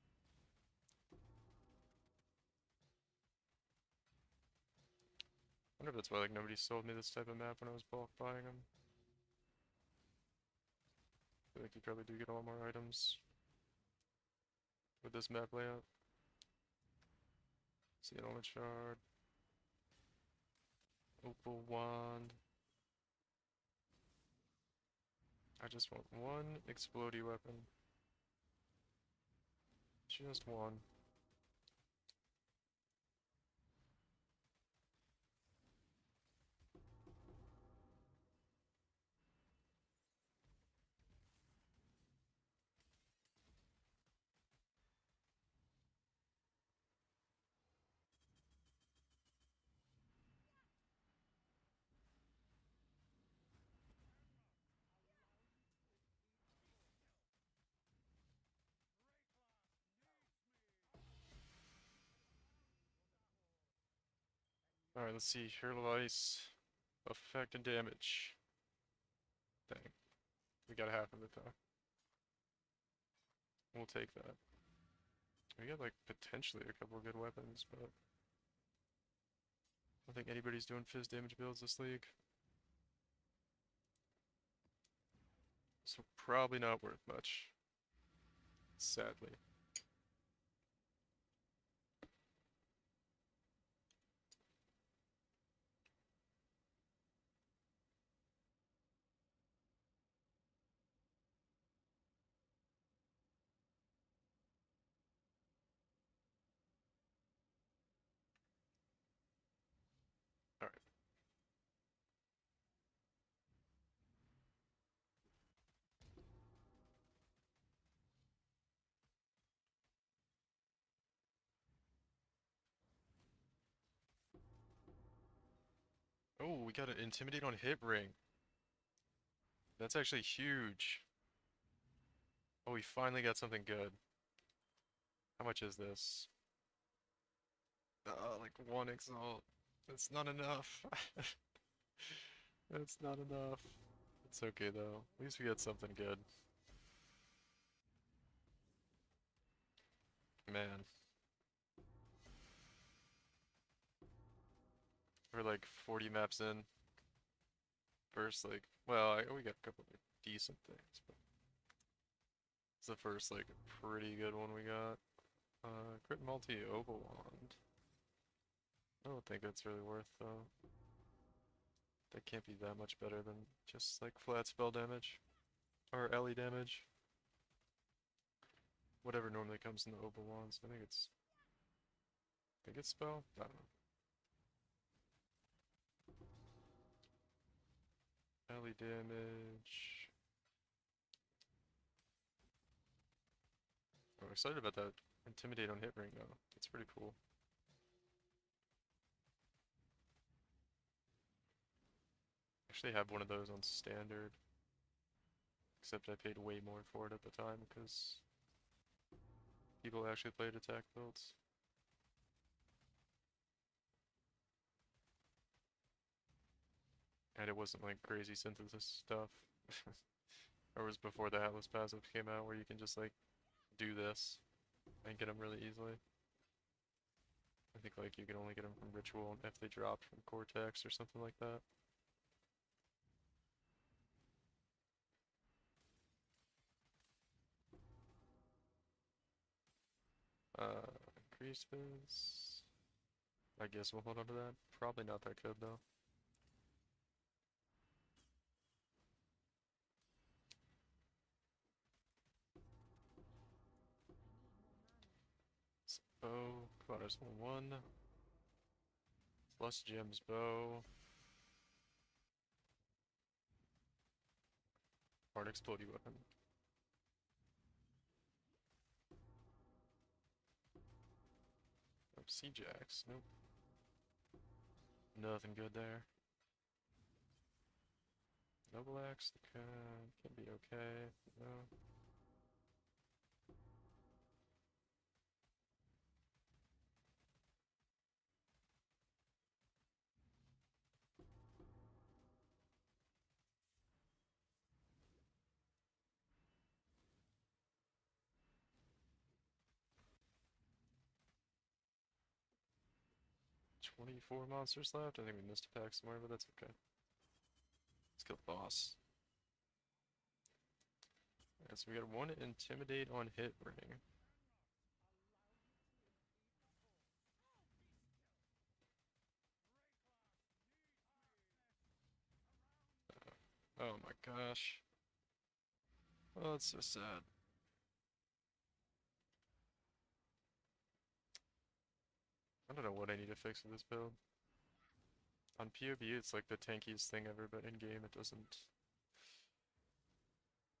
I wonder if that's why like nobody sold me this type of map when I was bulk buying them. I feel like you probably do get a lot more items with this map layout. See an element shard. Opal wand. I just want one explodey weapon. Just one. Alright, let's see. Hurl ice. Effect and damage. Dang. We got half of it though. We'll take that. We got like potentially a couple of good weapons, but I don't think anybody's doing fizz damage builds this league. So probably not worth much. Sadly. Alright. Oh, we got an intimidate on hit ring. That's actually huge. Oh, we finally got something good. How much is this? Like one exalt. That's not enough. That's not enough. It's okay though. At least we got something good. Man. We're like 40 maps in. First, like, well, we got a couple of decent things, but it's the first, like, pretty good one we got. Crit multi opal wand. I don't think that's really worth, though. That can't be that much better than just, like, flat spell damage. Or alley damage. Whatever normally comes in the opal wands. I think it's spell? I don't know. Alley damage. I'm excited about that intimidate on hit ring though. That's pretty cool. Actually have one of those on standard. Except I paid way more for it at the time because people actually played attack builds. And it wasn't like crazy synthesis stuff. Or it was before the Atlas passive came out where you can just like do this and get them really easily. I think like you can only get them from Ritual if they dropped from Cortex or something like that. Increase this. I guess we'll hold on to that. Probably not that good though. Bow. Come on, there's one. Plus gems bow. Hard explodey weapon. Oh, Sea-Jax. Nope. Nothing good there. Noble Axe. Can be okay. No. $24 monsters left. I think we missed a pack somewhere, but that's okay. Let's kill the boss. Alright, so we got one Intimidate on hit ring. Oh my gosh. Oh, that's so sad. I don't know what I need to fix with this build. On PoB, it's like the tankiest thing ever, but in game, it doesn't.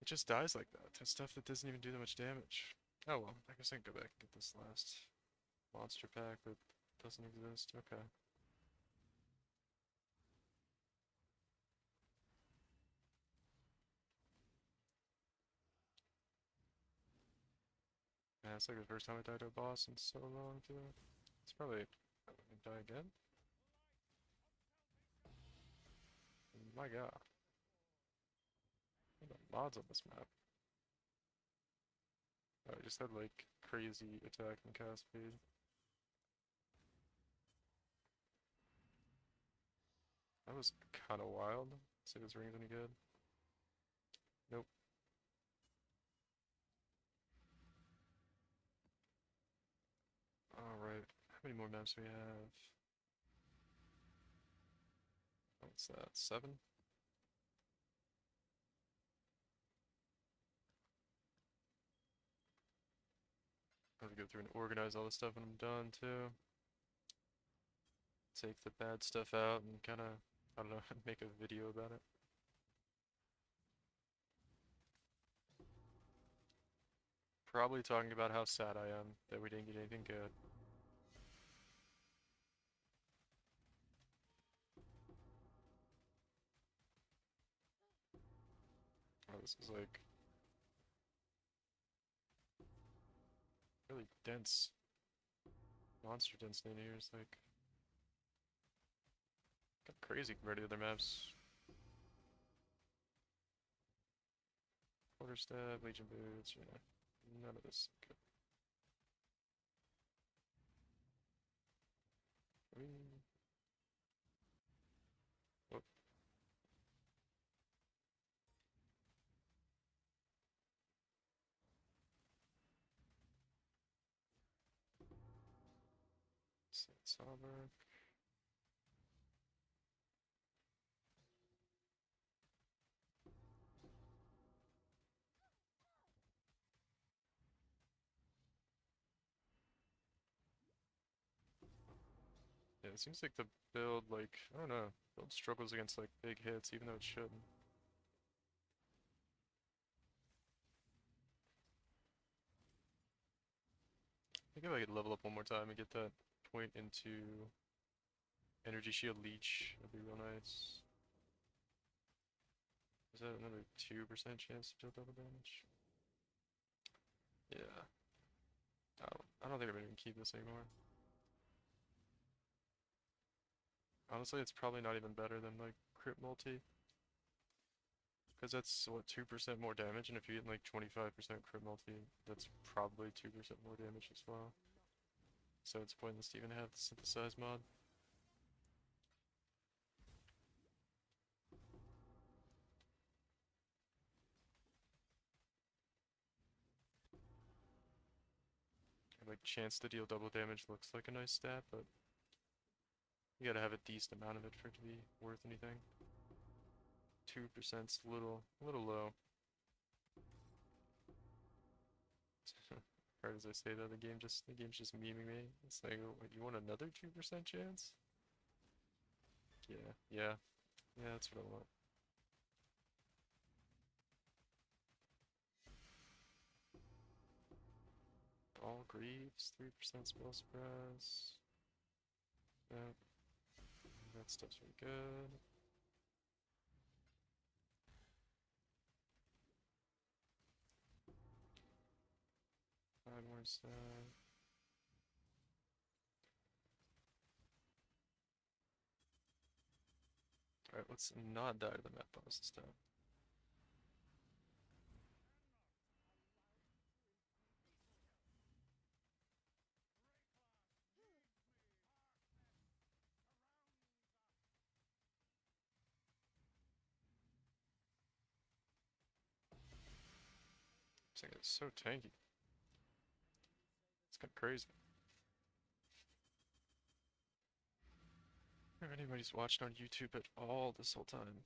It just dies like that. That's stuff that doesn't even do that much damage. Oh well, I guess I can go back and get this last monster pack that doesn't exist. Okay. Yeah, it's like the first time I died to a boss in so long, too. It's probably. I'm gonna die again? My god. What are the mods on this map? Oh, I just had like crazy attack and cast speed. That was kinda wild. See if this ring's any good. Nope. Alright. How many more maps do we have? What's that? 7? I have to go through and organize all this stuff when I'm done too. Take the bad stuff out and kinda, I don't know, make a video about it. Probably talking about how sad I am that we didn't get anything good. Oh, this is like really dense, monster density in here. It's like got crazy compared to other maps. Quarter stab, Legion boots, yeah. None of this good. Whoop. Salver. Yeah, it seems like the build, like, I don't know, build struggles against like big hits, even though it shouldn't. I think if I could level up one more time and get that point into Energy Shield Leech, that'd be real nice. Is that another 2% chance to deal double damage? Yeah. I don't think I'm gonna even keep this anymore. Honestly, it's probably not even better than like crit multi. Because that's what, 2% more damage, and if you get like 25% crit multi, that's probably 2% more damage as well. so it's pointless to even have the synthesize mod. Like, chance to deal double damage looks like a nice stat, but you gotta have a decent amount of it for it to be worth anything. 2%'s a little low. Hard as I say that, the game's just memeing me. It's like, what, you want another 2% chance? Yeah, that's what I want. All Greaves, 3% spell suppress. Yeah, that stuff's really good. Five more set. Alright, let's not die to the map boss this time. This thing is so tanky. It's kind of crazy. If anybody's watched on YouTube at all this whole time.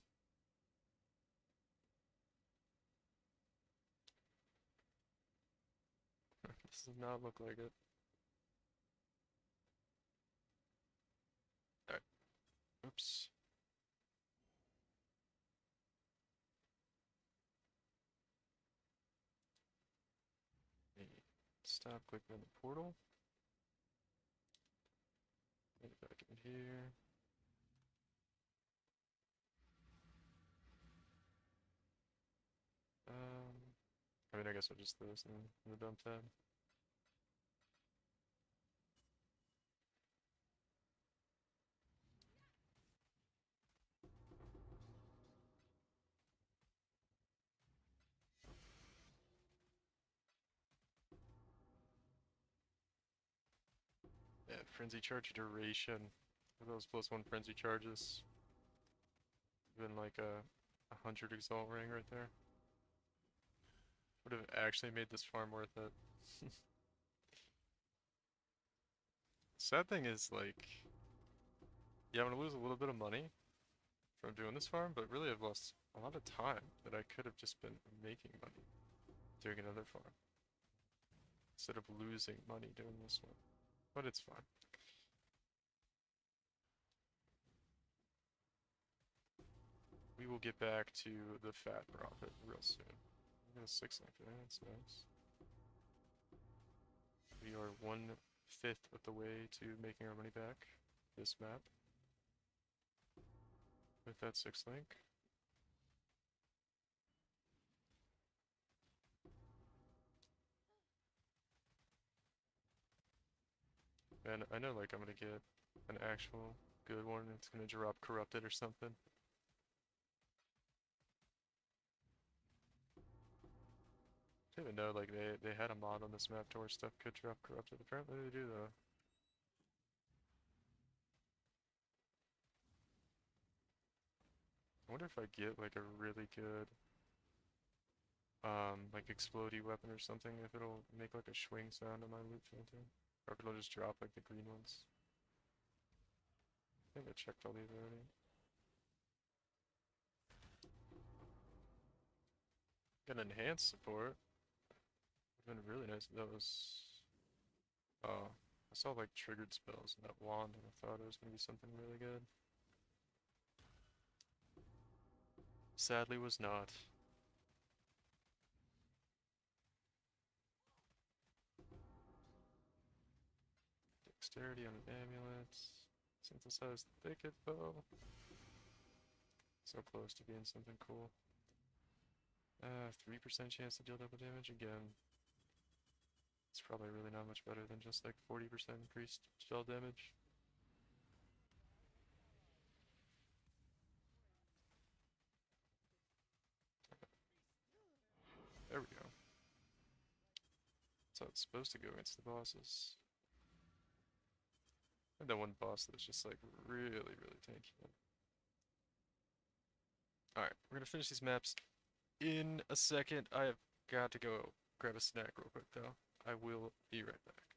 This does not look like it. Alright. Oops. Stop clicking on the portal. Get it back in here. I mean, I guess I'll just throw this in the dump tab. Yeah, frenzy charge duration. Those +1 frenzy charges. Even like a 100 exalt ring right there. Would have actually made this farm worth it. Sad thing is, like, yeah, I'm gonna lose a little bit of money from doing this farm, but really I've lost a lot of time that I could have just been making money doing another farm. Instead of losing money doing this one. But it's fine. We will get back to the fat profit real soon. I got a 6 link there, that's nice. We are 1/5 of the way to making our money back this map. With that 6 link. And I know like I'm gonna get an actual good one. It's gonna drop corrupted or something. I didn't even know like they had a mod on this map to where stuff could drop corrupted. Apparently they do though. I wonder if I get like a really good like explodey weapon or something, if it'll make like a swing sound on my loot filter. Or if it'll just drop like the green ones. I think I checked all these already. Got enhanced support. Would've been really nice if that was... Oh, I saw like triggered spells in that wand and I thought it was gonna be something really good. Sadly was not. Dexterity on an amulet. Synthesized thicket bow. So close to being something cool. 3% chance to deal double damage again. It's probably really not much better than just like 40% increased spell damage. There we go. That's how it's supposed to go against the bosses. And then one boss that's just like really, really tanky. Alright, we're gonna finish these maps in a second. I have got to go grab a snack real quick though. I will be right back.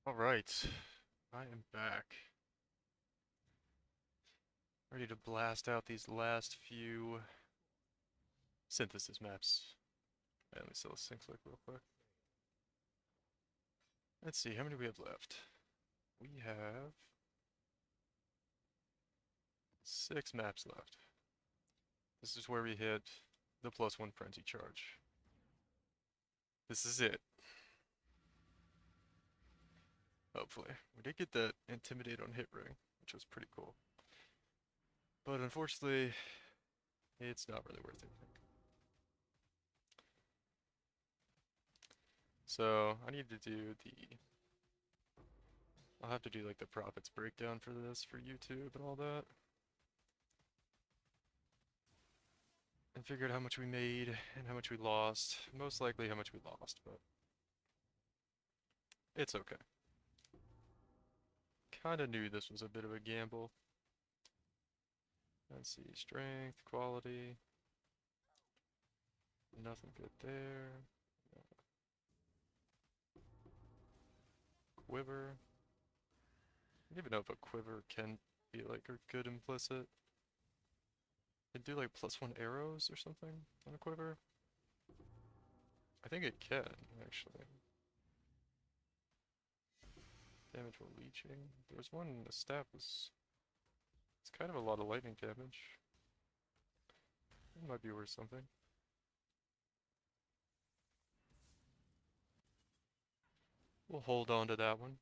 Alright, I am back. Ready to blast out these last few synthesis maps. And let me sell a sync click real quick. Let's see, how many do we have left? We have 6 maps left. This is where we hit the +1 frenzy charge. This is it. Hopefully. We did get that intimidate on hit ring, which was pretty cool. But unfortunately, it's not really worth anything. So I need to do I'll have to do like the profits breakdown for this for YouTube and all that. And figured how much we made and how much we lost. Most likely how much we lost, but it's okay. Kinda knew this was a bit of a gamble. Let's see, strength, quality. Nothing good there. Quiver. I don't even know if a quiver can be like a good implicit. It do like +1 arrows or something on a quiver. I think it can, actually. Damage while leeching. There was one, the staff was... It's kind of a lot of lightning damage. It might be worth something. We'll hold on to that one.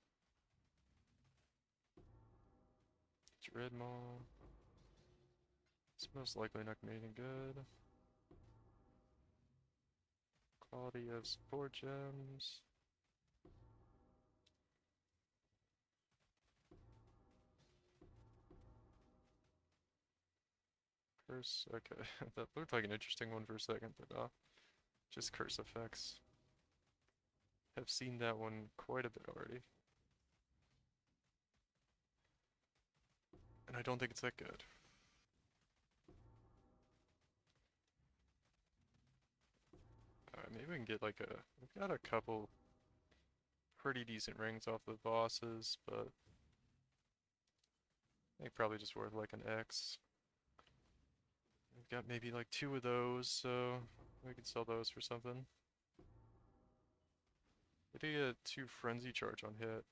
Dread Maw. It's most likely not gonna be anything good. Quality of support gems. Curse, okay. That looked like an interesting one for a second, but just curse effects. Have seen that one quite a bit already. And I don't think it's that good. Alright, maybe we can get like a... We've got a couple pretty decent rings off the bosses, but I think probably just worth like an X. We've got maybe like 2 of those, so we could sell those for something. We did get 2 frenzy charge on hit.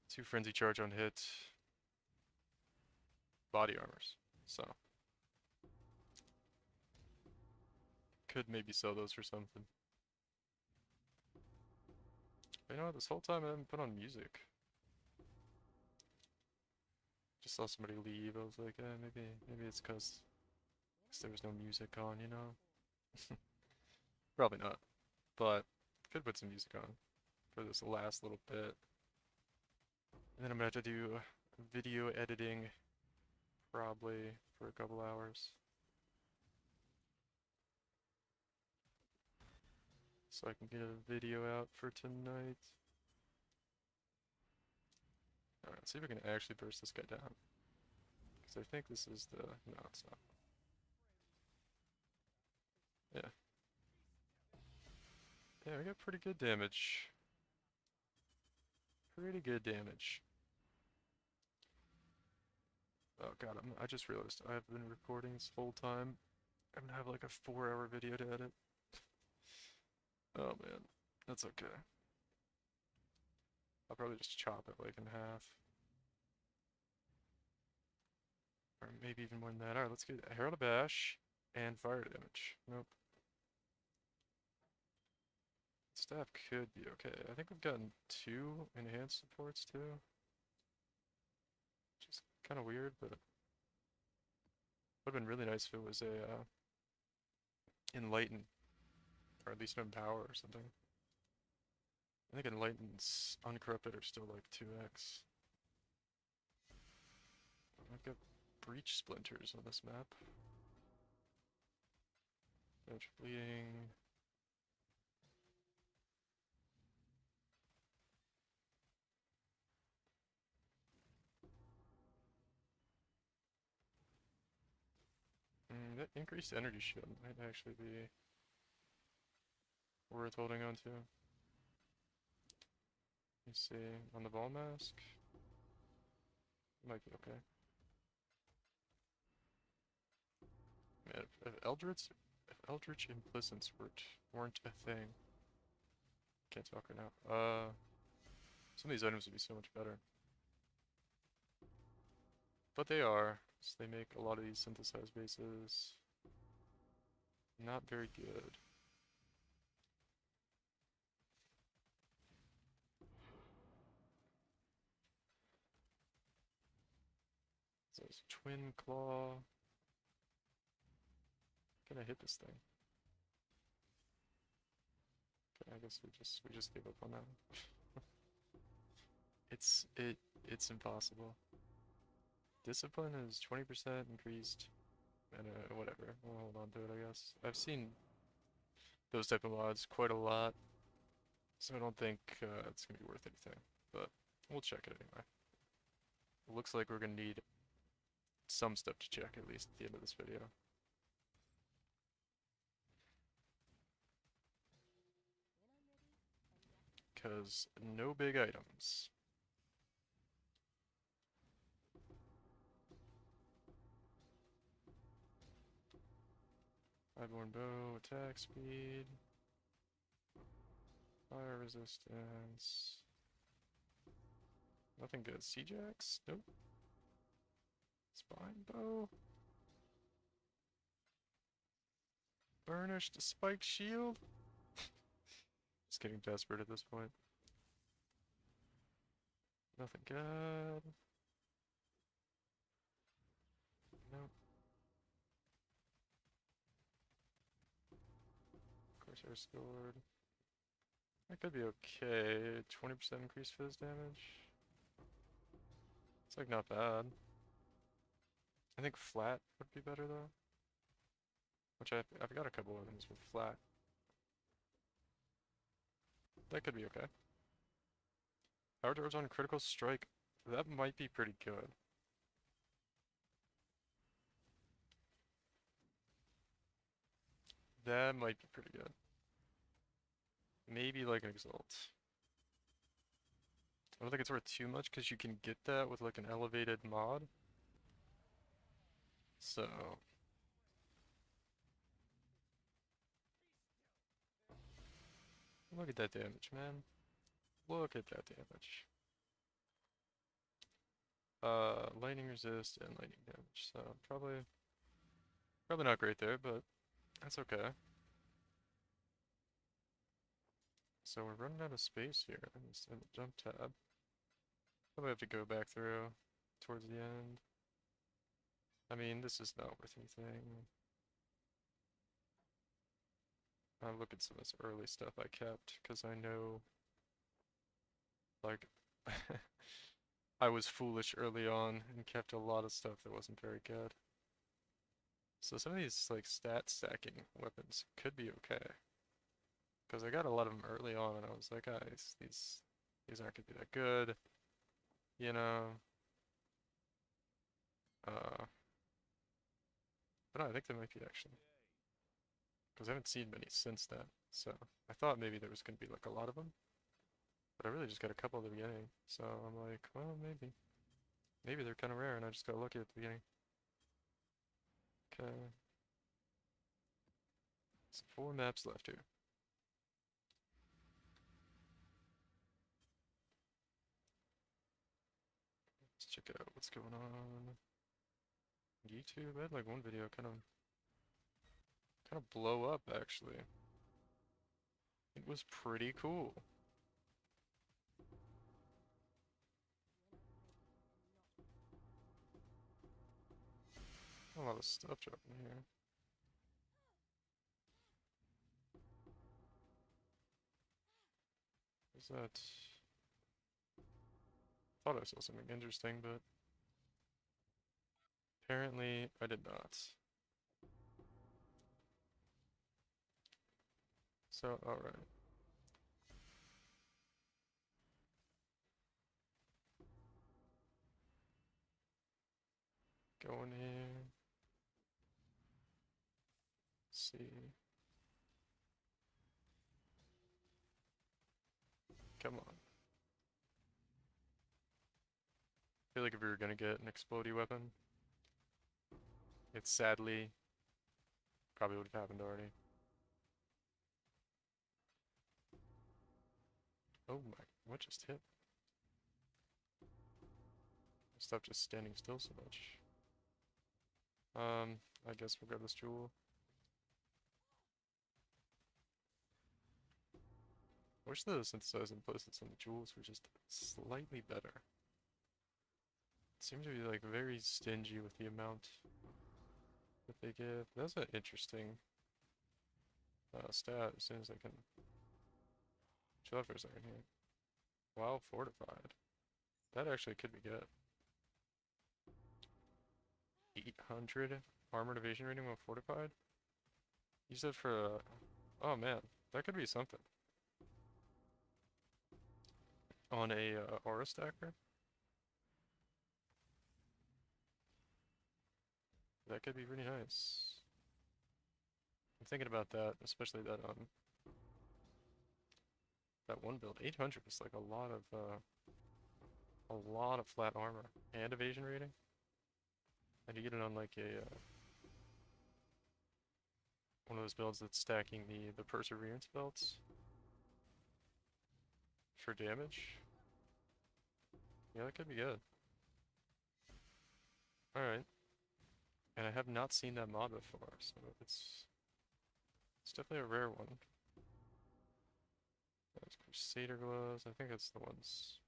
2 frenzy charge on hit. Body armors. So could maybe sell those for something. But you know what, this whole time I haven't put on music. Just saw somebody leave, I was like, maybe it's cause there was no music on, you know? Probably not. But could put some music on for this last little bit. And then I'm gonna have to do video editing probably for a couple hours. So I can get a video out for tonight. Alright, let's see if we can actually burst this guy down. Because I think this is the... No, it's not. Yeah. Yeah, we got pretty good damage. Pretty good damage. Oh god, I just realized I've been recording this whole time. I'm gonna have like a 4-hour video to edit. Oh man, that's okay. I'll probably just chop it like in half. Or maybe even more than that. Alright, let's get Herald of Bash and fire damage. Nope. Staff could be okay. I think we've gotten 2 enhanced supports too. Which is kind of weird, but would have been really nice if it was a Enlighten, or at least Empower or something. I think Enlighten's Uncorrupted are still like 2x. I've got Breach Splinters on this map. Damage bleeding. That increased energy shield might actually be... worth holding on to. You see, on the ball mask, might be okay. Man, if Eldritch Implicits weren't a thing, can't talk right now. Some of these items would be so much better. But they are, so they make a lot of these synthesized bases not very good. So it's Twin Claw. Can I hit this thing? Okay, I guess we just gave up on that. It's impossible. Discipline is 20% increased, and whatever. We'll hold on to it, I guess. I've seen those type of mods quite a lot, so I don't think it's gonna be worth anything. But we'll check it anyway. It looks like we're gonna need some stuff to check at least at the end of this video. Because no big items. Highborn bow, attack speed, fire resistance. Nothing good. Sea-Jax? Nope. Spine bow. Burnished spike shield? Just getting desperate at this point. Nothing good. Nope. Corsair Sword. That could be okay. 20% increased fizz damage. It's like not bad. I think flat would be better though. Which I've got a couple of things with flat. That could be okay. Power charge on critical strike. That might be pretty good. That might be pretty good. Maybe like an Exalt. I don't think it's worth too much because you can get that with like an elevated mod. So look at that damage, man. Look at that damage. Lightning resist and lightning damage. So probably not great there, but that's okay. So we're running out of space here in the jump tab. Probably have to go back through towards the end. I mean, this is not worth anything. I'll look at some of this early stuff I kept, because I know, like, I was foolish early on and kept a lot of stuff that wasn't very good. So some of these, like, stat stacking weapons could be okay. Because I got a lot of them early on, and I was like, guys, these aren't gonna be that good, you know? But no, I think they might be actually. Because I haven't seen many since then, so I thought maybe there was gonna be like a lot of them. But I really just got a couple at the beginning, so I'm like, well, maybe. Maybe they're kind of rare and I just got lucky at the beginning. Okay. So 4 maps left here. Let's check it out. What's going on? YouTube? I had like one video kind of blow up actually. It was pretty cool. A lot of stuff dropping here. Is that? Thought I saw something interesting, but apparently I did not. So, alright. Go in here. See. Come on. I feel like if we were gonna get an explodey weapon, it sadly probably would have happened already. Oh my, what just hit? Stuff just standing still so much. I guess we'll grab this jewel. I wish the synthesized implicits on the jewels were just slightly better. Seem to be like very stingy with the amount that they give. That's an interesting stat as soon as I can chill out for a second here. Wow, fortified. That actually could be good. 800 armored evasion rating while fortified? Use that for oh man, that could be something. On a aura stacker? That could be really nice. I'm thinking about that, especially that one build. 800 is like a lot of flat armor and evasion rating. And you get it on like a one of those builds that's stacking the perseverance belts for damage. Yeah, that could be good. Alright. And I have not seen that mod before, so it's definitely a rare one. That's Crusader gloves. I think it's the ones.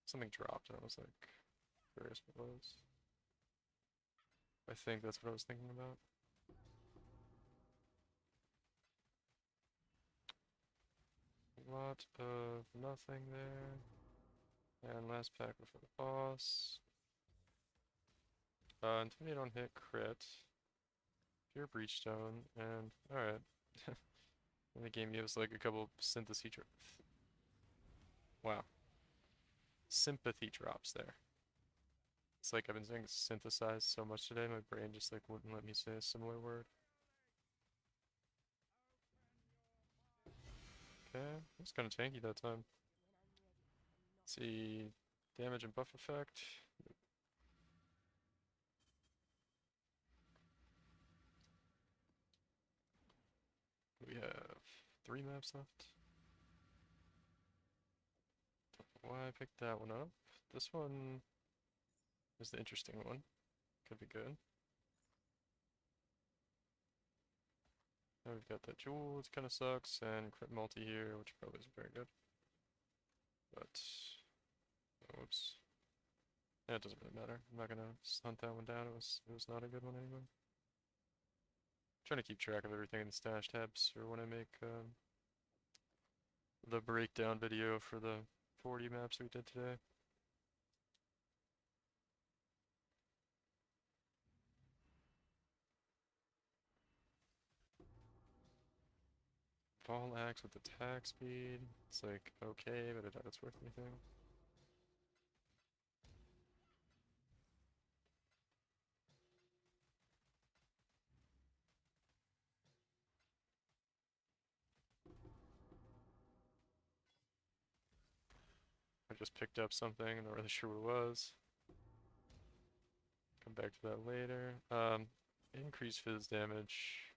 Something dropped and I was like curious what it was. I think that's what I was thinking about. A lot of nothing there. And last pack before the boss. Intimidate on hit, crit. Pure Breachstone, and alright. And the game gives like a couple sympathy drops. Wow. Sympathy drops there. It's like I've been saying synthesized so much today, my brain just like wouldn't let me say a similar word. Okay, it was kind of tanky that time. Let's see, damage and buff effect. We have 3 maps left. Don't know why I picked that one up. This one is the interesting one. Could be good. Now we've got that jewel, which kind of sucks, and crit multi here, which probably isn't very good. But, whoops. Yeah, it doesn't really matter. I'm not gonna hunt that one down. It was not a good one anyway. Trying to keep track of everything in the stash tabs for when I make the breakdown video for the 40 maps we did today. Ball axe with attack speed. It's like okay, but I doubt it's worth anything. I just picked up something, I'm not really sure what it was. Come back to that later. Increase fizz damage.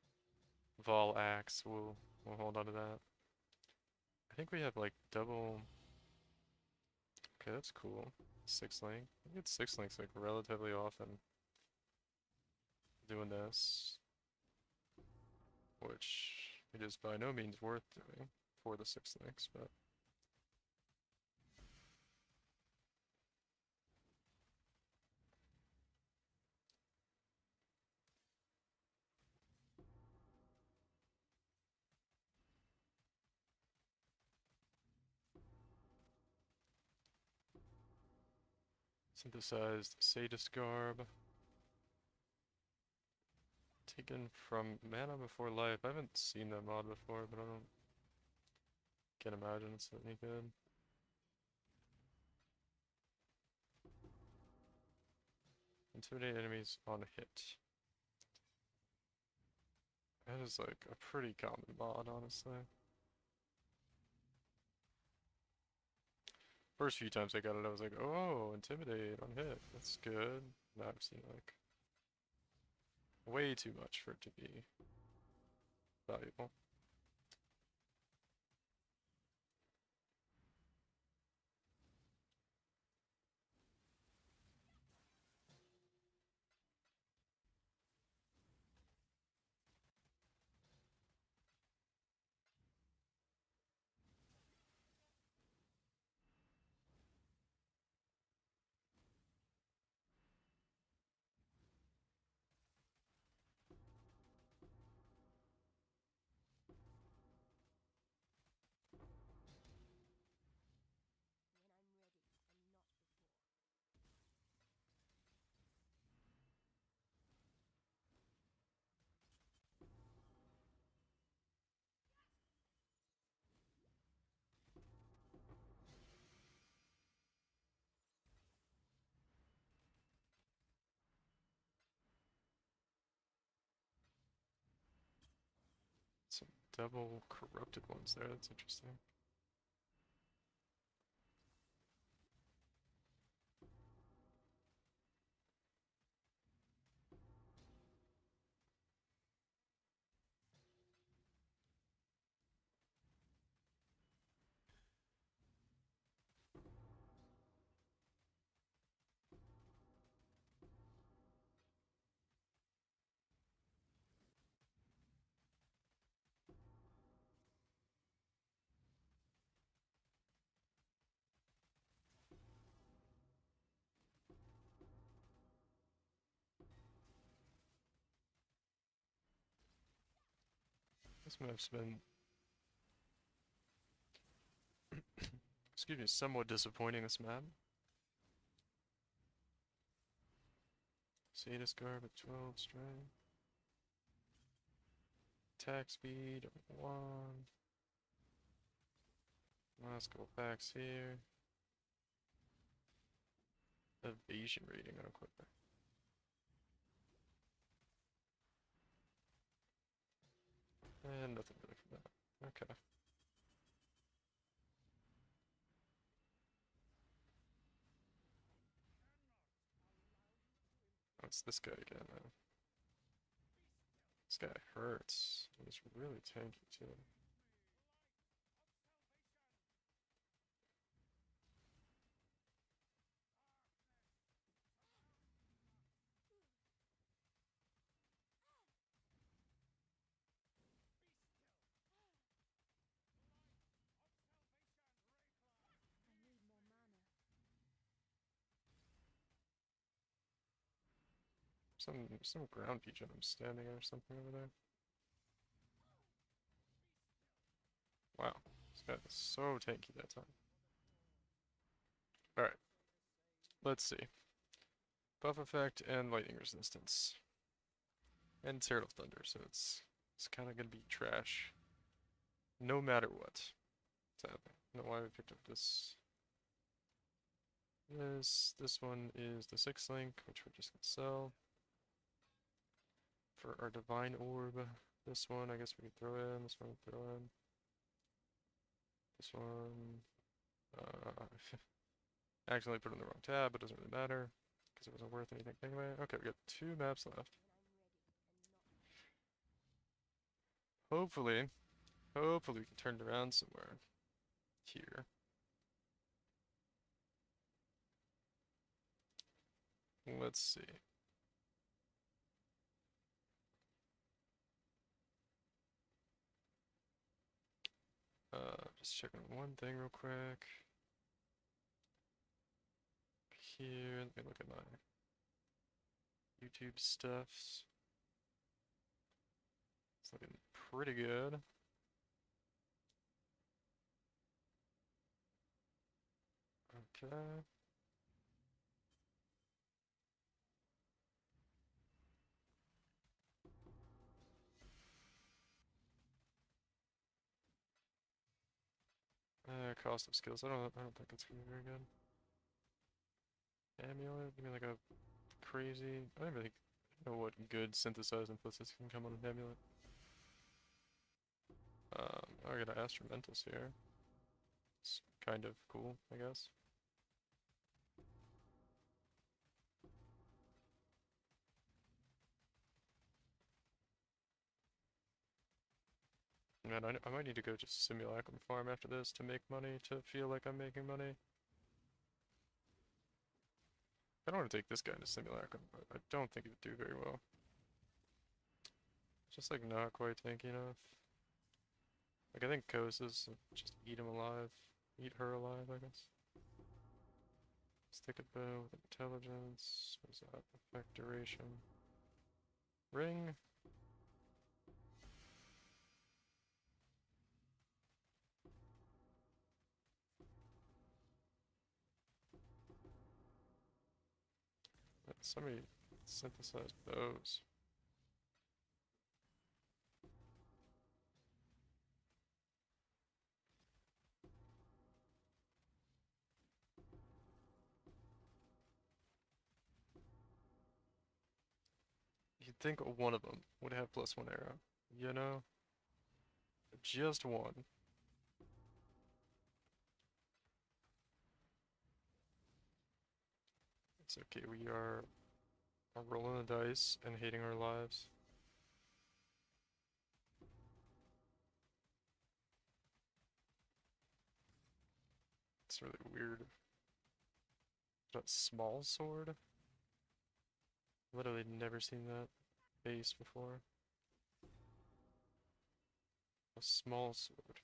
Vol axe, we'll hold on to that. I think we have like double. Okay, that's cool. 6 link. I get 6 links like relatively often doing this, which it is by no means worth doing for the 6 links, but synthesized sadist garb. Taken from Mana Before Life. I haven't seen that mod before, but I can't imagine it's any good. Intimidate enemies on hit. That is like a pretty common mod, honestly. First few times I got it, I was like, oh, intimidate on hit. That's good. Now I've seen like way too much for it to be valuable. Some double corrupted ones there, that's interesting. This map's been, excuse me, somewhat disappointing, this map. Sadist Garb at 12 strength. Attack speed, 1. Let's go backs here. Evasion rating on equipment. And nothing really from that. Okay. Oh, it's this guy again, man. This guy hurts. He's really tanky too. Some ground pigeon I'm standing or something over there. Wow. This guy is so tanky that time. Alright. Let's see. Buff effect and lightning resistance. And Turtle Thunder, so it's kinda gonna be trash. No matter what. Sadly. I don't know why we picked up this. This one is the 6th link, which we're just gonna sell. For our Divine Orb, this one I guess we could throw in, this one we throw in. This one, accidentally put it in the wrong tab, but it doesn't really matter, because it wasn't worth anything anyway. Okay, we got 2 maps left. Hopefully we can turn it around somewhere. Here. Let's see. Just checking one thing real quick. Here, let me look at my YouTube stuffs. It's looking pretty good. Okay. Cost of skills. I don't think it's gonna be very good. Amulet, give me like a crazy. I don't really know what good synthesized implicits can come on an amulet. I got an Astramentus here. It's kind of cool, I guess. Man, I might need to go just simulacrum farm after this to make money, to feel like I'm making money. I don't want to take this guy into simulacrum, but I don't think he would do very well. Just like not quite tanky enough. Like I think Kos is just eat him alive. Eat her alive, I guess. Stick a bow with intelligence. What is that? Effect duration. Ring. Somebody synthesize bows. You'd think one of them would have +1 arrow. You know? Just one. It's okay, we are rolling the dice and hating our lives. It's really weird. That small sword? Literally never seen that base before. A small sword.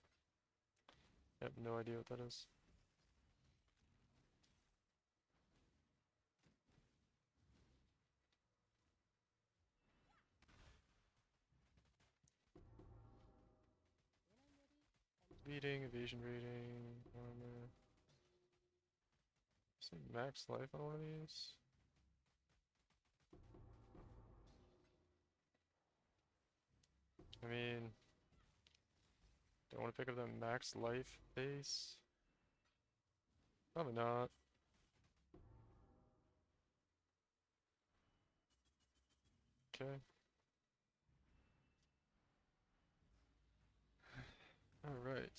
I have no idea what that is. Beating, evasion rating, armor. Say max life on one of these. I mean, don't want to pick up that max life base. Probably not. Okay. Alright.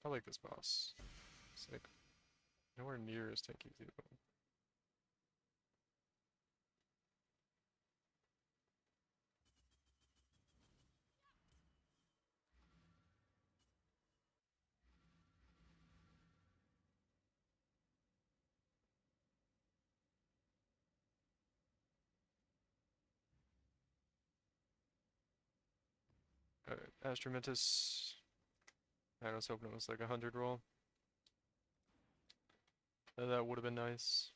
I like this boss. It's like nowhere near as tanky as the other one. Alright, Astromentus. I was hoping it was like 100 roll. That would have been nice.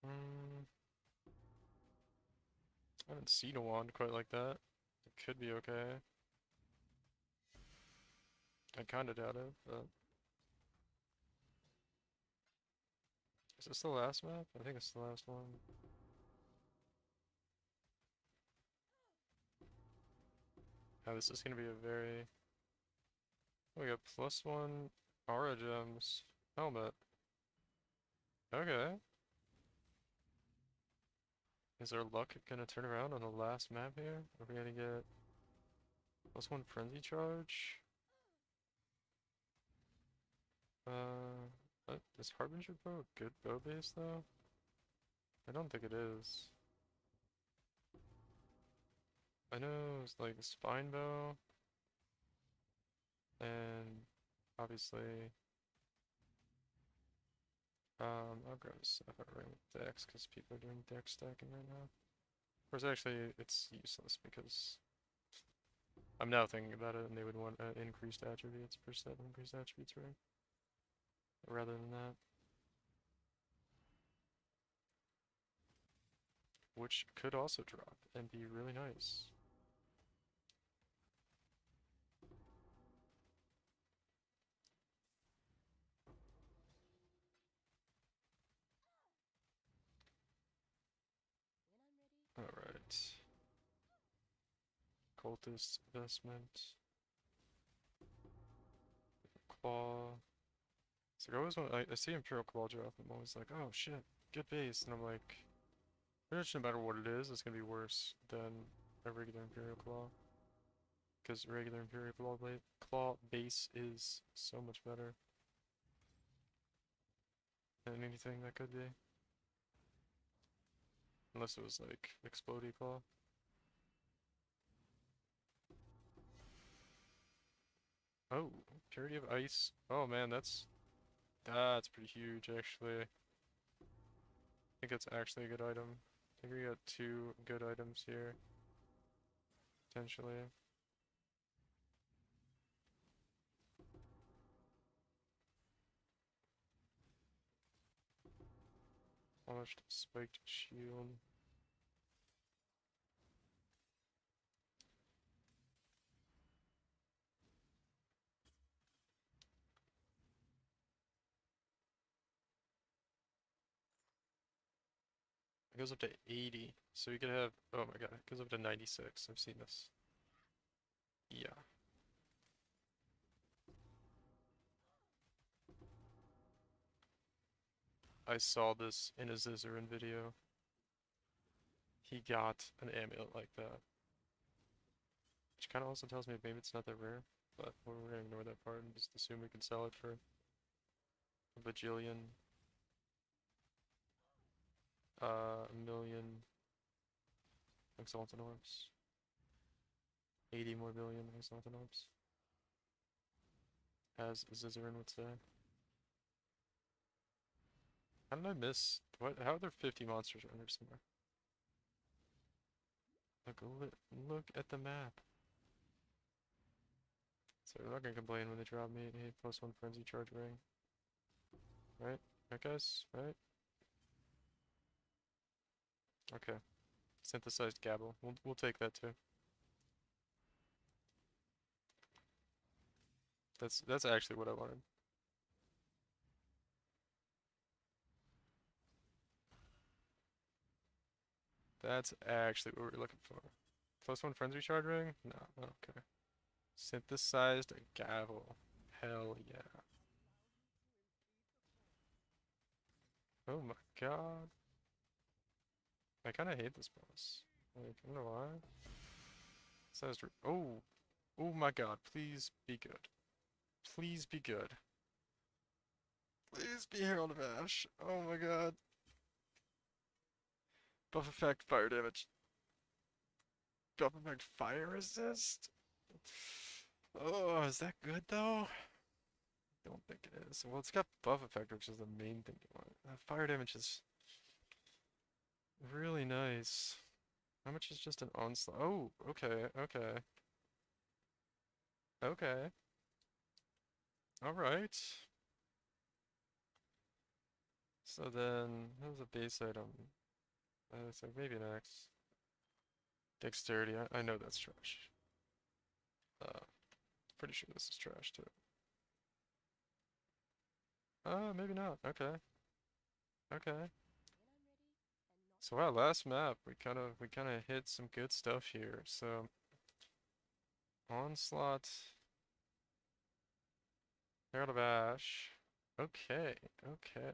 Mm, I haven't seen a wand quite like that. It could be okay. I kinda doubt it, but... Is this the last map? I think it's the last one. Oh, this is gonna be a very... Oh, we got +1 aura gems. Helmet. Okay. Is our luck gonna turn around on the last map here? Are we gonna get +1 frenzy charge? Is Harbinger bow a good bow base though? I don't think it is. I know it's like a spine bow, and obviously, I'll grab a Sapphire Ring with Dex because people are doing Dex stacking right now. Of course, actually, it's useless because I'm now thinking about it, and they would want increased attributes per set, increased attributes ring, rather than that. Which could also drop and be really nice. Alright. Cultist investment. Claw. It's like I always want, I see Imperial Claw drop, I'm always like, oh shit, good base, and I'm like, pretty much no matter what it is, it's gonna be worse than a regular Imperial Claw. Because regular Imperial Claw base is so much better than anything that could be. Unless it was like Explodey Claw. Oh, Purity of Ice. Oh man, that's pretty huge actually. I think that's actually a good item. I think we got two good items here, potentially. Almost spiked shield. It goes up to 80, so you could have, oh my god, it goes up to 96. I've seen this. Yeah. I saw this in a Zizaran video. He got an amulet like that. Which kind of also tells me maybe it's not that rare, but we're gonna ignore that part and just assume we can sell it for a bajillion, a million exalted orbs. 80 more billion exalted orbs. As Zizaran would say. How did I miss? What? How are there 50 monsters under somewhere? Look at the map. So they're not gonna complain when they drop me. Hey, +1 frenzy charge ring. Right? Right, guys? Right? Okay. Synthesized gabble. We'll take that too. That's actually what I wanted. That's actually what we were looking for. +1 frenzy charge ring? No, okay. Synthesized gavel. Hell yeah. Oh my god. I kinda hate this boss. Like, I don't know why. Oh! Oh my god, please be good. Please be good. Please be Herald of Ash. Oh my god. Buff effect, fire damage. Buff effect, fire resist? Oh, is that good though? Don't think it is. Well, it's got buff effect, which is the main thing you want. Fire damage is really nice. How much is just an onslaught? Oh, okay, okay. Okay. Alright. So then, that was a base item. So maybe next. Dexterity, I know that's trash. Pretty sure this is trash too. Maybe not. Okay. Okay. So our last map, we kind of hit some good stuff here. So onslaught, Herald of Ash. Okay, okay.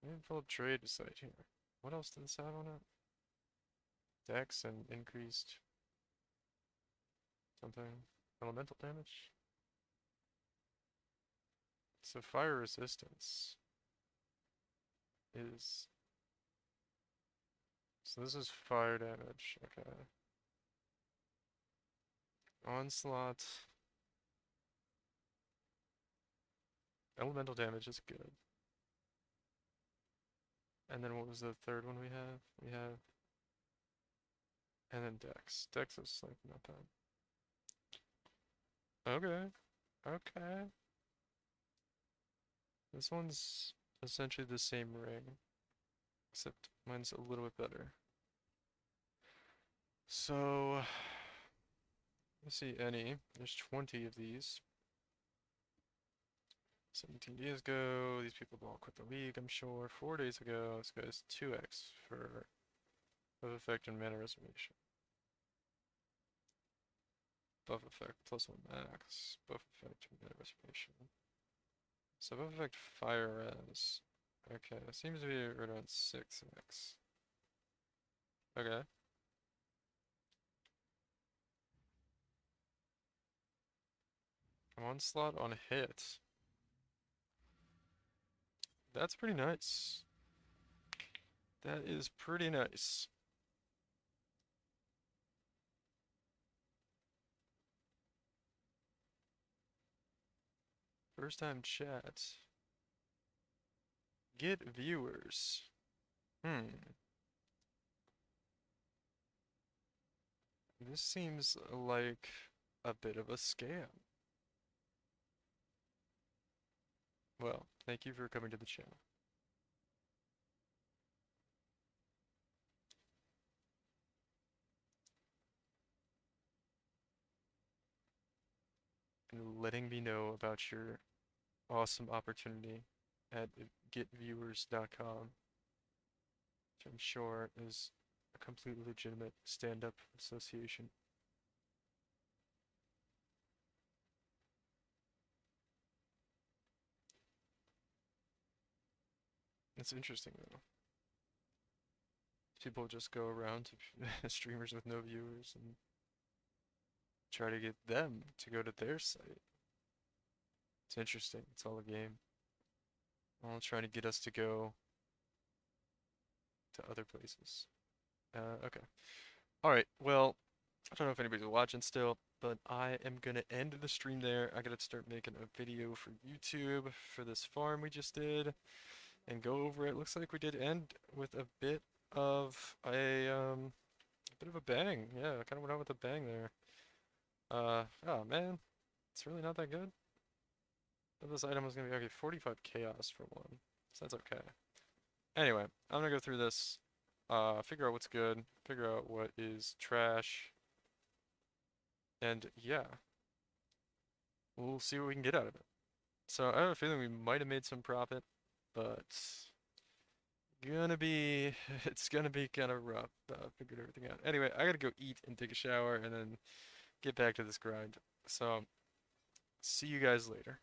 Info trade site here. What else did this have on it? Dex and increased something. Elemental damage. So fire resistance is. So this is fire damage. Okay. Onslaught. Elemental damage is good. And then what was the third one we have? We have. And then Dex. Dex is like not bad. Okay. Okay. This one's essentially the same ring, except mine's a little bit better. So, let's see, any. There's 20 of these. 17 days ago, these people all quit the league, I'm sure. 4 days ago, this guy's 2x for buff effect and mana reservation. Buff effect +1 max, buff effect and mana reservation. So buff effect fire res. Okay, it seems to be right around 6x. Okay. Onslaught on hit. That's pretty nice. That is pretty nice. First time chat. Get viewers. This seems like a bit of a scam. Well, thank you for coming to the channel. And letting me know about your awesome opportunity at getviewers.com, which I'm sure is a completely legitimate stand-up association. It's interesting though. People just go around to streamers with no viewers and try to get them to go to their site. It's interesting. It's all a game. All trying to get us to go to other places. Okay. Alright, well, I don't know if anybody's watching still, but I am gonna end the stream there. I gotta start making a video for YouTube for this farm we just did and go over it. Looks like we did end with a bit of a bang. Yeah, I kinda went out with a bang there. Oh man, it's really not that good. But this item was gonna be okay, 45 chaos for one. So that's okay. Anyway, I'm gonna go through this, figure out what's good, figure out what is trash, and yeah, we'll see what we can get out of it. So I have a feeling we might have made some profit, but it's gonna be kind of rough. Figured everything out. Anyway, I gotta go eat and take a shower and then get back to this grind. So see you guys later.